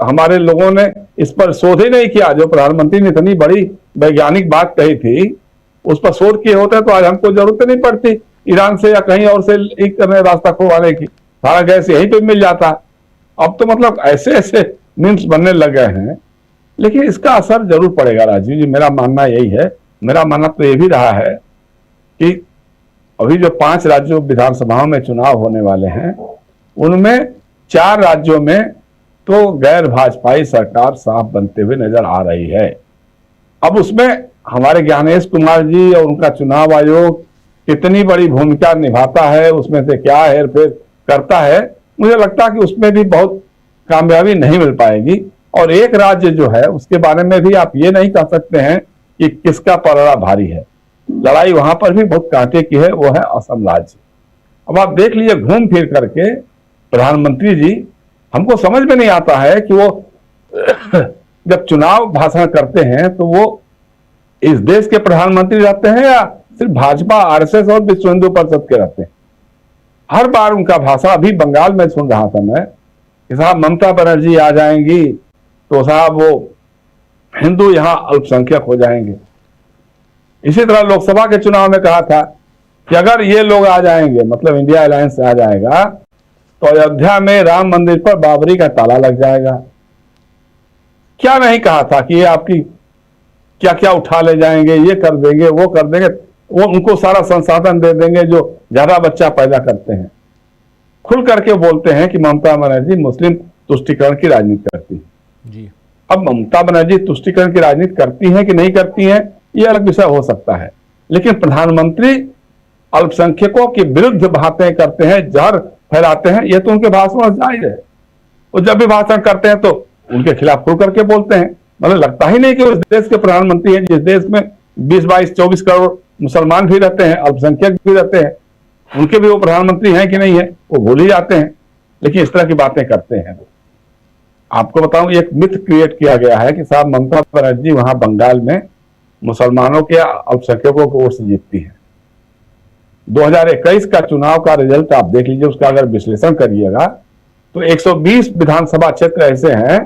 हमारे लोगों ने इस पर शोध ही नहीं किया। जो प्रधानमंत्री ने इतनी बड़ी वैज्ञानिक बात कही थी, उस पर शोध किए होते तो आज हमको जरूरत नहीं पड़ती ईरान से या कहीं और से लीक करने रास्ता खुलवाने की, सारा गैस यहीं पे मिल जाता। अब तो मतलब ऐसे ऐसे मीम्स बनने लग गए हैं, लेकिन इसका असर जरूर पड़ेगा राजीव जी, मेरा मानना यही है। मेरा मानना तो ये भी रहा है कि अभी जो 5 राज्यों विधानसभाओं में चुनाव होने वाले हैं, उनमें 4 राज्यों में तो गैर भाजपाई सरकार साफ बनते हुए नजर आ रही है। अब उसमें हमारे ज्ञानेश कुमार जी और उनका चुनाव आयोग कितनी बड़ी भूमिका निभाता है, उसमें से क्या हेरफेर करता है, मुझे लगता है कि उसमें भी बहुत कामयाबी नहीं मिल पाएगी। और एक राज्य जो है उसके बारे में भी आप ये नहीं कह सकते हैं कि किसका पलड़ा भारी है। लड़ाई वहां पर भी बहुत कांटे की है, वो है असम राज्य। अब आप देख लीजिए घूम फिर करके प्रधानमंत्री जी, हमको समझ में नहीं आता है कि वो जब चुनाव भाषण करते हैं तो वो इस देश के प्रधानमंत्री रहते हैं या सिर्फ भाजपा, आरएसएस और विश्व हिंदू परिषद के रहते हैं। हर बार उनका भाषण, अभी बंगाल में सुन रहा था मैं कि साहब ममता बनर्जी आ जाएंगी तो साहब वो हिंदू यहां अल्पसंख्यक हो जाएंगे। इसी तरह लोकसभा के चुनाव में कहा था कि अगर ये लोग आ जाएंगे, मतलब इंडिया अलायंस से आ जाएगा, तो अयोध्या में राम मंदिर पर बाबरी का ताला लग जाएगा। क्या नहीं कहा था कि ये आपकी क्या क्या उठा ले जाएंगे, ये कर देंगे, वो कर देंगे, वो उनको सारा संसाधन दे देंगे जो ज्यादा बच्चा पैदा करते हैं। खुल करके बोलते हैं कि ममता बनर्जी मुस्लिम तुष्टिकरण की राजनीति करती है जी। अब ममता बनर्जी तुष्टिकरण की राजनीति करती हैं कि नहीं करती हैं, ये अलग विषय हो सकता है, लेकिन प्रधानमंत्री अल्पसंख्यकों के विरुद्ध बातें करते हैं, जहर फैलाते हैं, ये तो उनके भाषण में जाहिर है। वो जब भी भाषण करते हैं तो उनके खिलाफ खुल करके बोलते हैं। मतलब लगता ही नहीं कि उस देश के प्रधानमंत्री हैं जिस देश में 20, 22, 24 करोड़ मुसलमान भी रहते हैं, अल्पसंख्यक भी रहते हैं, उनके भी वो प्रधानमंत्री हैं कि नहीं है वो भूल ही जाते हैं, लेकिन इस तरह की बातें करते हैं। आपको बताऊं, एक मिथ क्रिएट किया गया है कि साहब ममता बनर्जी वहां बंगाल में मुसलमानों के अल्पसंख्यकों को वोट से जीतती है। 2021 का चुनाव का रिजल्ट आप देख लीजिए, उसका अगर विश्लेषण करिएगा तो 120 विधानसभा क्षेत्र ऐसे हैं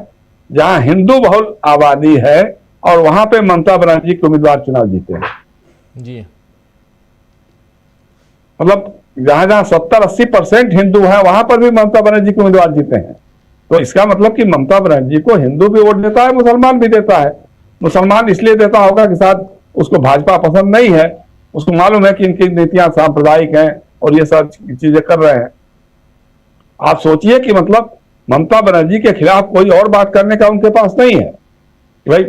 जहां हिंदू बहुल आबादी है और वहां पे ममता बनर्जी के उम्मीदवार चुनाव जीते हैं। जी, मतलब जहां जहां 70-80% हिंदू है वहां पर भी ममता बनर्जी के उम्मीदवार जीते हैं। तो इसका मतलब कि ममता बनर्जी को हिंदू भी वोट देता है, मुसलमान भी देता है। मुसलमान इसलिए देता होगा कि शायद उसको भाजपा पसंद नहीं है, उसको मालूम है कि इनकी नीतियां सांप्रदायिक हैं और ये सब चीजें कर रहे हैं। आप सोचिए कि मतलब ममता बनर्जी के खिलाफ कोई और बात करने का उनके पास नहीं है कि भाई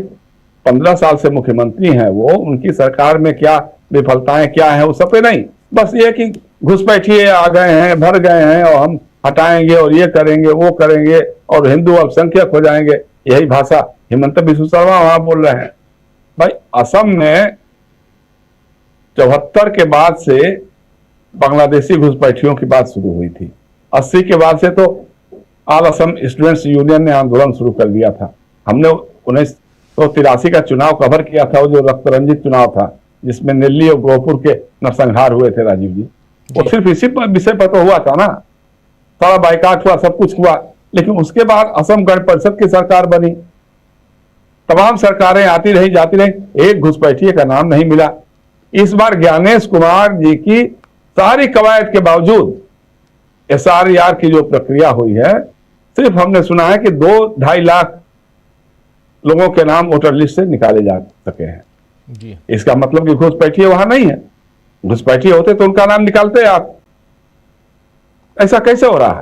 15 साल से मुख्यमंत्री हैं वो, उनकी सरकार में क्या विफलताएं क्या हैं उस सब पे नहीं, बस ये कि घुसपैठिए आ गए हैं, भर गए हैं और हम हटाएंगे और ये करेंगे वो करेंगे और हिंदू अल्पसंख्यक हो जाएंगे, यही भाषा हिमंत बिस्वा शर्मा वहां बोल रहे हैं। भाई असम में 74 के बाद से बांग्लादेशी घुसपैठियों की बात शुरू हुई थी। 80 के बाद से तो ऑल असम स्टूडेंट्स यूनियन ने आंदोलन शुरू कर दिया था। हमने 1983 का चुनाव कवर किया था, वो जो रक्त रंजित चुनाव था जिसमें दिल्ली और गोरखपुर के नरसंहार हुए थे राजीव जी। वो सिर्फ इसी विषय पर तो हुआ था ना, सारा बाइकाट हुआ, सब कुछ हुआ, लेकिन उसके बाद असम गण परिषद की सरकार बनी, तमाम सरकारें आती रही जाती रही, एक घुसपैठिए का नाम नहीं मिला। इस बार ज्ञानेश कुमार जी की सारी कवायद के बावजूद SRER की जो प्रक्रिया हुई है, सिर्फ हमने सुना है कि 2-2.5 लाख लोगों के नाम वोटर लिस्ट से निकाले जा सके हैं। जी, इसका मतलब कि घुसपैठिए वहां नहीं है। घुसपैठिए होते तो उनका नाम निकालते आप। ऐसा कैसे हो रहा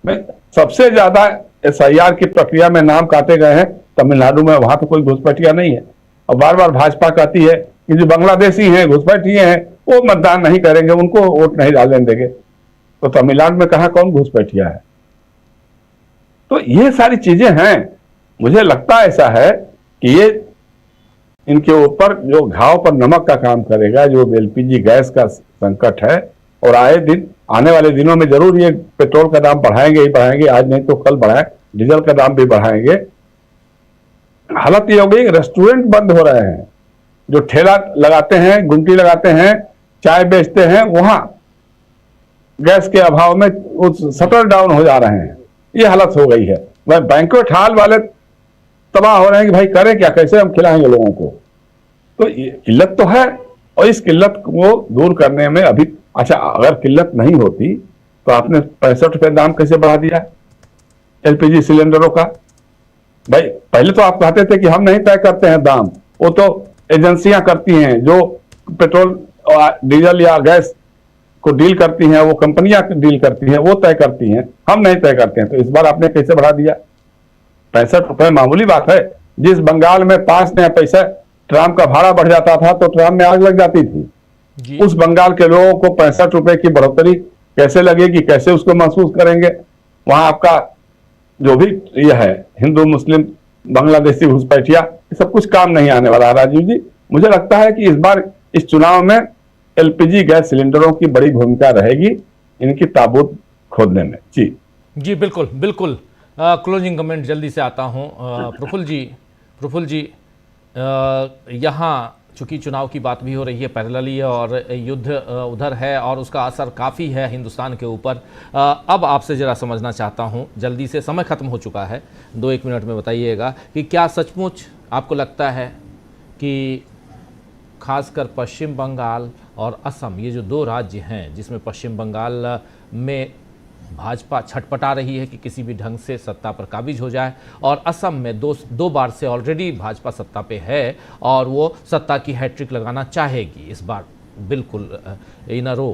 है? सबसे ज्यादा SIR की प्रक्रिया में नाम काटे गए हैं तमिलनाडु में, वहां तो कोई घुसपैठिया नहीं है। और बार बार भाजपा कहती है कि जो बांग्लादेशी हैं घुसपैठिए हैं वो मतदान नहीं करेंगे, उनको वोट नहीं डालने देंगे। तो तमिलनाडु में कहा कौन घुसपैठिया है? तो ये सारी चीजें हैं। मुझे लगता ऐसा है कि ये इनके ऊपर जो घाव पर नमक का काम करेगा, जो LPG गैस का संकट है, और आए दिन आने वाले दिनों में जरूर ये पेट्रोल का दाम बढ़ाएंगे ही बढ़ाएंगे, आज नहीं तो कल बढ़ाए, डीजल का दाम भी बढ़ाएंगे। हालत ये हो गई, रेस्टोरेंट बंद हो रहे हैं, जो ठेला लगाते हैं, गुमटी लगाते हैं, चाय बेचते हैं, वहां गैस के अभाव में शटर डाउन हो जा रहे हैं। ये हालत हो गई है। वह बैंक्वेट हॉल वाले तबाह हो रहे हैं कि भाई करें क्या, कैसे हम खिलाएंगे लोगों को। तो ये किल्लत तो है, और इस किल्लत को दूर करने में अभी, अच्छा अगर किल्लत नहीं होती तो आपने 65 रुपए दाम कैसे बढ़ा दिया LPG सिलेंडरों का? भाई पहले तो आप कहते थे कि हम नहीं तय करते हैं दाम, वो तो एजेंसियां करती हैं, जो पेट्रोल डीजल या गैस को डील करती हैं, वो कंपनियां डील करती हैं, वो तय करती हैं, हम नहीं तय करते हैं। तो इस बार आपने कैसे बढ़ा दिया? 65 रुपए मामूली बात है। जिस बंगाल में 5 नया पैसा ट्राम का भाड़ा बढ़ जाता था तो ट्राम में आग लग जाती थी, उस बंगाल के लोगों को 65 रुपए की बढ़ोतरी कैसे लगेगी, कैसे उसको महसूस करेंगे? वहां आपका जो भी यह है हिंदू मुस्लिम बांग्लादेशी घुसपैठिया, सब कुछ काम नहीं आने वाला। राजीव जी, मुझे लगता है कि इस बार इस चुनाव में LPG गैस सिलेंडरों की बड़ी भूमिका रहेगी इनकी ताबूत खोदने में। जी जी, बिल्कुल बिल्कुल। क्लोजिंग कमेंट जल्दी से आता हूं। प्रफुल्ल जी, यहाँ चूंकि चुनाव की बात भी हो रही है पैरेलली, और युद्ध उधर है और उसका असर काफ़ी है हिंदुस्तान के ऊपर। अब आपसे ज़रा समझना चाहता हूँ, जल्दी से, समय ख़त्म हो चुका है, 2-1 मिनट में बताइएगा कि क्या सचमुच आपको लगता है कि खासकर पश्चिम बंगाल और असम, ये जो 2 राज्य हैं जिसमें पश्चिम बंगाल में भाजपा छटपटा रही है कि किसी भी ढंग से सत्ता पर काबिज हो जाए, और असम में दो बार से ऑलरेडी भाजपा सत्ता पे है और वो सत्ता की हैट्रिक लगाना चाहेगी इस बार, बिल्कुल इन अ रो।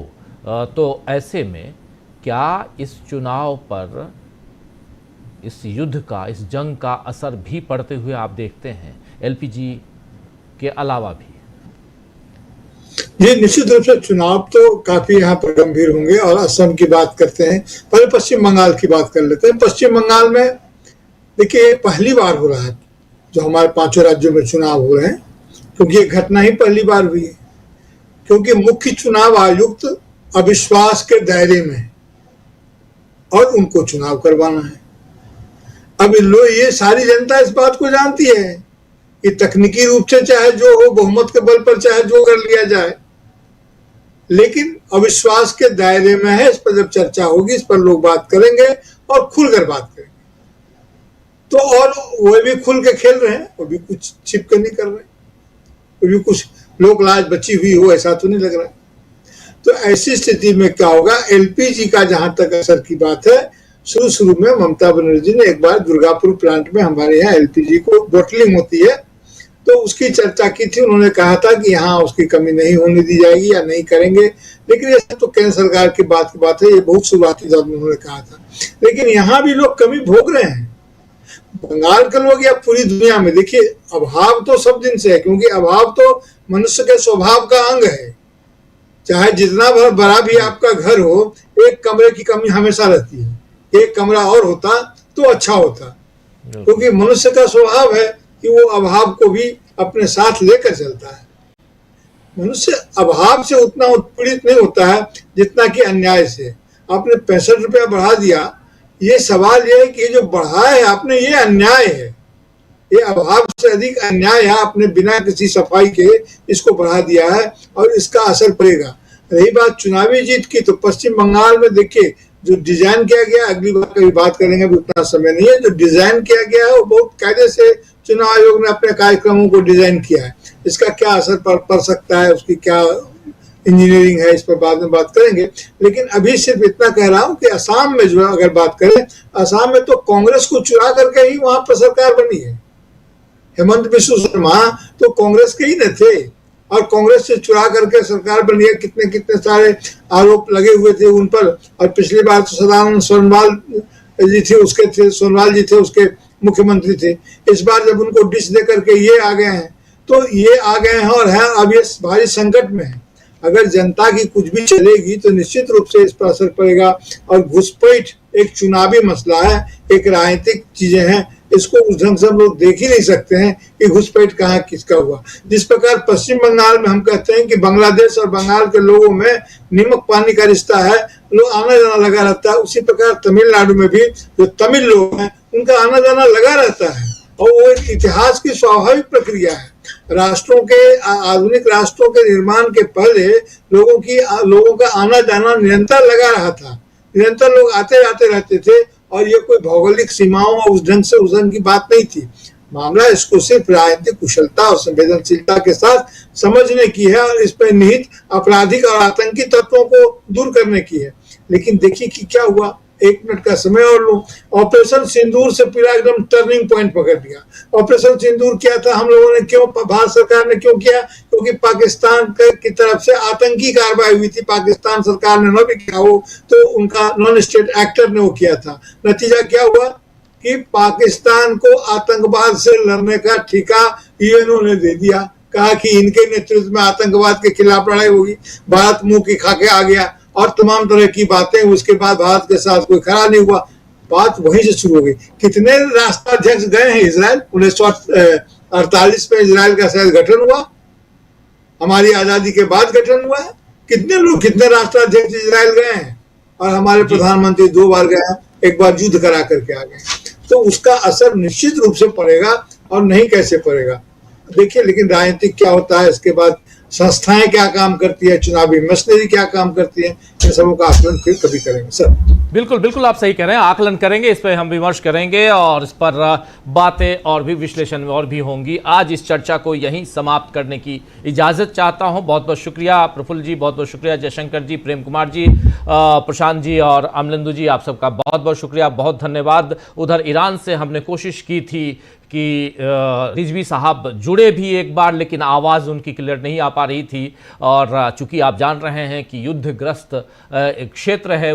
तो ऐसे में क्या इस चुनाव पर, इस युद्ध का, इस जंग का असर भी पड़ते हुए आप देखते हैं LPG के अलावा भी? ये निश्चित रूप से चुनाव तो काफी यहाँ पर गंभीर होंगे, और असम की बात करते हैं, पहले पश्चिम बंगाल की बात कर लेते हैं। पश्चिम बंगाल में देखिए पहली बार हो रहा है जो हमारे 5 राज्यों में चुनाव हो रहे हैं, क्योंकि ये घटना ही पहली बार हुई है, क्योंकि मुख्य चुनाव आयुक्त अविश्वास के दायरे में है और उनको चुनाव करवाना है। अब ये सारी जनता इस बात को जानती है कि तकनीकी रूप से चाहे जो हो, बहुमत के बल पर चाहे जो कर लिया जाए, लेकिन अविश्वास के दायरे में है। इस पर जब चर्चा होगी, इस पर लोग बात करेंगे और खुलकर बात करेंगे। तो और वो भी खुल के खेल रहे हैं, वो भी कुछ छिप के नहीं कर रहे, वो भी कुछ लोक लाज बची हुई हो ऐसा तो नहीं लग रहा है। तो ऐसी स्थिति में क्या होगा, एलपीजी का जहां तक असर की बात है, शुरू में ममता बनर्जी ने एक बार दुर्गापुर प्लांट में हमारे यहाँ एलपीजी को बोटलिंग होती है तो उसकी चर्चा की थी। उन्होंने कहा था कि यहाँ उसकी कमी नहीं होने दी जाएगी या नहीं करेंगे, लेकिन ये तो केंद्र सरकार की बात है, ये बहुत शुरुआती दौर में उन्होंने कहा था। लेकिन यहाँ भी लोग कमी भोग रहे हैं, बंगाल के लोग या पूरी दुनिया में। देखिए, अभाव तो सब दिन से है, क्योंकि अभाव तो मनुष्य के स्वभाव का अंग है। चाहे जितना बड़ा भी आपका घर हो, एक कमरे की कमी हमेशा रहती है, एक कमरा और होता तो अच्छा होता, क्योंकि मनुष्य का स्वभाव है कि वो अभाव को भी अपने साथ लेकर चलता है। मनुष्य अभाव से उतना उत्पीड़ित नहीं होता है जितना कि अन्याय से। आपने 65 रुपया बढ़ा दिया, ये सवाल ये है कि ये जो बढ़ा है आपने, ये अन्याय है, ये अभाव से अधिक अन्याय है। आपने बिना किसी सफाई के इसको बढ़ा दिया है और इसका असर पड़ेगा। रही बात चुनावी जीत की, तो पश्चिम बंगाल में देखिए जो डिजाइन किया गया, अगली बार कभी बात करेंगे, अभी उतना समय नहीं है, जो डिजाइन किया गया है वो बहुत कायदे से चुनाव आयोग ने अपने कार्यक्रमों को डिजाइन किया है। इसका क्या असर पड़ सकता है, उसकी क्या इंजीनियरिंग है, इस पर बाद में बात करेंगे। लेकिन अभी सिर्फ इतना कह रहा हूं कि असम में जो अगर बात करें, असम में तो कांग्रेस को चुरा करके ही वहां पर सरकार बनी है। हेमंत बिस्व शर्मा तो कांग्रेस के ही न थे और कांग्रेस से चुरा करके सरकार बनी है। कितने कितने सारे आरोप लगे हुए थे उन पर। और पिछली बार तो सदानंद सोनवाल जी थे, उसके मुख्यमंत्री थे। इस बार जब उनको डिश दे करके ये आ गए हैं, तो ये आ गए हैं और हैं अब ये भारी संकट में है। अगर जनता की कुछ भी चलेगी तो निश्चित रूप से इस पर असर पड़ेगा। और घुसपैठ एक चुनावी मसला है, एक राजनीतिक चीजें हैं, इसको उस ढंग से हम लोग देख ही नहीं सकते हैं कि घुसपैठ कहाँ किसका हुआ। जिस प्रकार पश्चिम बंगाल में हम कहते हैं कि बांग्लादेश और बंगाल के लोगों में नमक पानी का रिश्ता है, लोग आना जाना लगा रहता है, उसी प्रकार तमिलनाडु में भी जो तमिल लोग हैं उनका आना जाना लगा रहता है। और वो एक इतिहास की स्वाभाविक प्रक्रिया है। राष्ट्रों के, आधुनिक राष्ट्रों के निर्माण के पहले लोगों का आना जाना निरंतर लगा रहा था, निरंतर लोग आते जाते रहते थे और ये कोई भौगोलिक सीमाओं और उस ढंग की बात नहीं थी। मामला इसको सिर्फ राजनीतिक कुशलता और संवेदनशीलता के साथ समझने की है और इस पर निहित आपराधिक और आतंकी तत्वों को दूर करने की है। लेकिन देखिए कि क्या हुआ, 1 मिनट का समय और लो। ऑपरेशन सिंदूर से पूरा एकदम टर्निंग पॉइंट पकड़ लिया। ऑपरेशन सिंदूर क्या था, हम लोगों ने क्यों, भारत सरकार ने क्यों किया? क्योंकि पाकिस्तान की तरफ से आतंकी कार्रवाई हुई थी। पाकिस्तान सरकार ने न भी किया हो तो उनका नॉन स्टेट एक्टर ने वो किया था। नतीजा क्या हुआ कि पाकिस्तान को आतंकवाद से लड़ने का ठेका यूएनओ ने दे दिया। कहा कि इनके नेतृत्व में आतंकवाद के खिलाफ लड़ाई होगी। भारत मुंह की खाके आ गया और तमाम तरह की बातें। उसके बाद भारत के साथ कोई खड़ा नहीं हुआ, बात वहीं से शुरू हो गई। कितने राष्ट्राध्यक्ष गए हैं इजराइल? 1948 में इजराइल का शायद गठन हुआ, हमारी आजादी के बाद गठन हुआ है। कितने लोग, कितने राष्ट्राध्यक्ष इजराइल गए हैं? और हमारे प्रधानमंत्री 2 बार गए हैं, एक बार युद्ध करा करके आ गए। तो उसका असर निश्चित रूप से पड़ेगा और नहीं कैसे पड़ेगा देखिए। लेकिन राजनीतिक क्या होता है, इसके बाद संस्थाएं क्या काम करती है, चुनावी मशीनरी क्या काम करती है, इन सबों का आकलन फिर कभी करेंगे सर। बिल्कुल आप सही कह रहे हैं, आकलन करेंगे, इस पर हम विमर्श करेंगे और इस पर बातें और भी विश्लेषण और भी होंगी। आज इस चर्चा को यहीं समाप्त करने की इजाज़त चाहता हूं। बहुत बहुत शुक्रिया प्रफुल्ल जी, बहुत बहुत शुक्रिया जयशंकर जी, प्रेम कुमार जी, प्रशांत जी और अमलेंदु जी, आप सबका बहुत बहुत शुक्रिया, बहुत धन्यवाद। उधर ईरान से हमने कोशिश की थी कि रिजवी साहब जुड़े भी एक बार, लेकिन आवाज़ उनकी क्लियर नहीं आ पा रही थी। और चूंकि आप जान रहे हैं कि युद्धग्रस्त क्षेत्र है,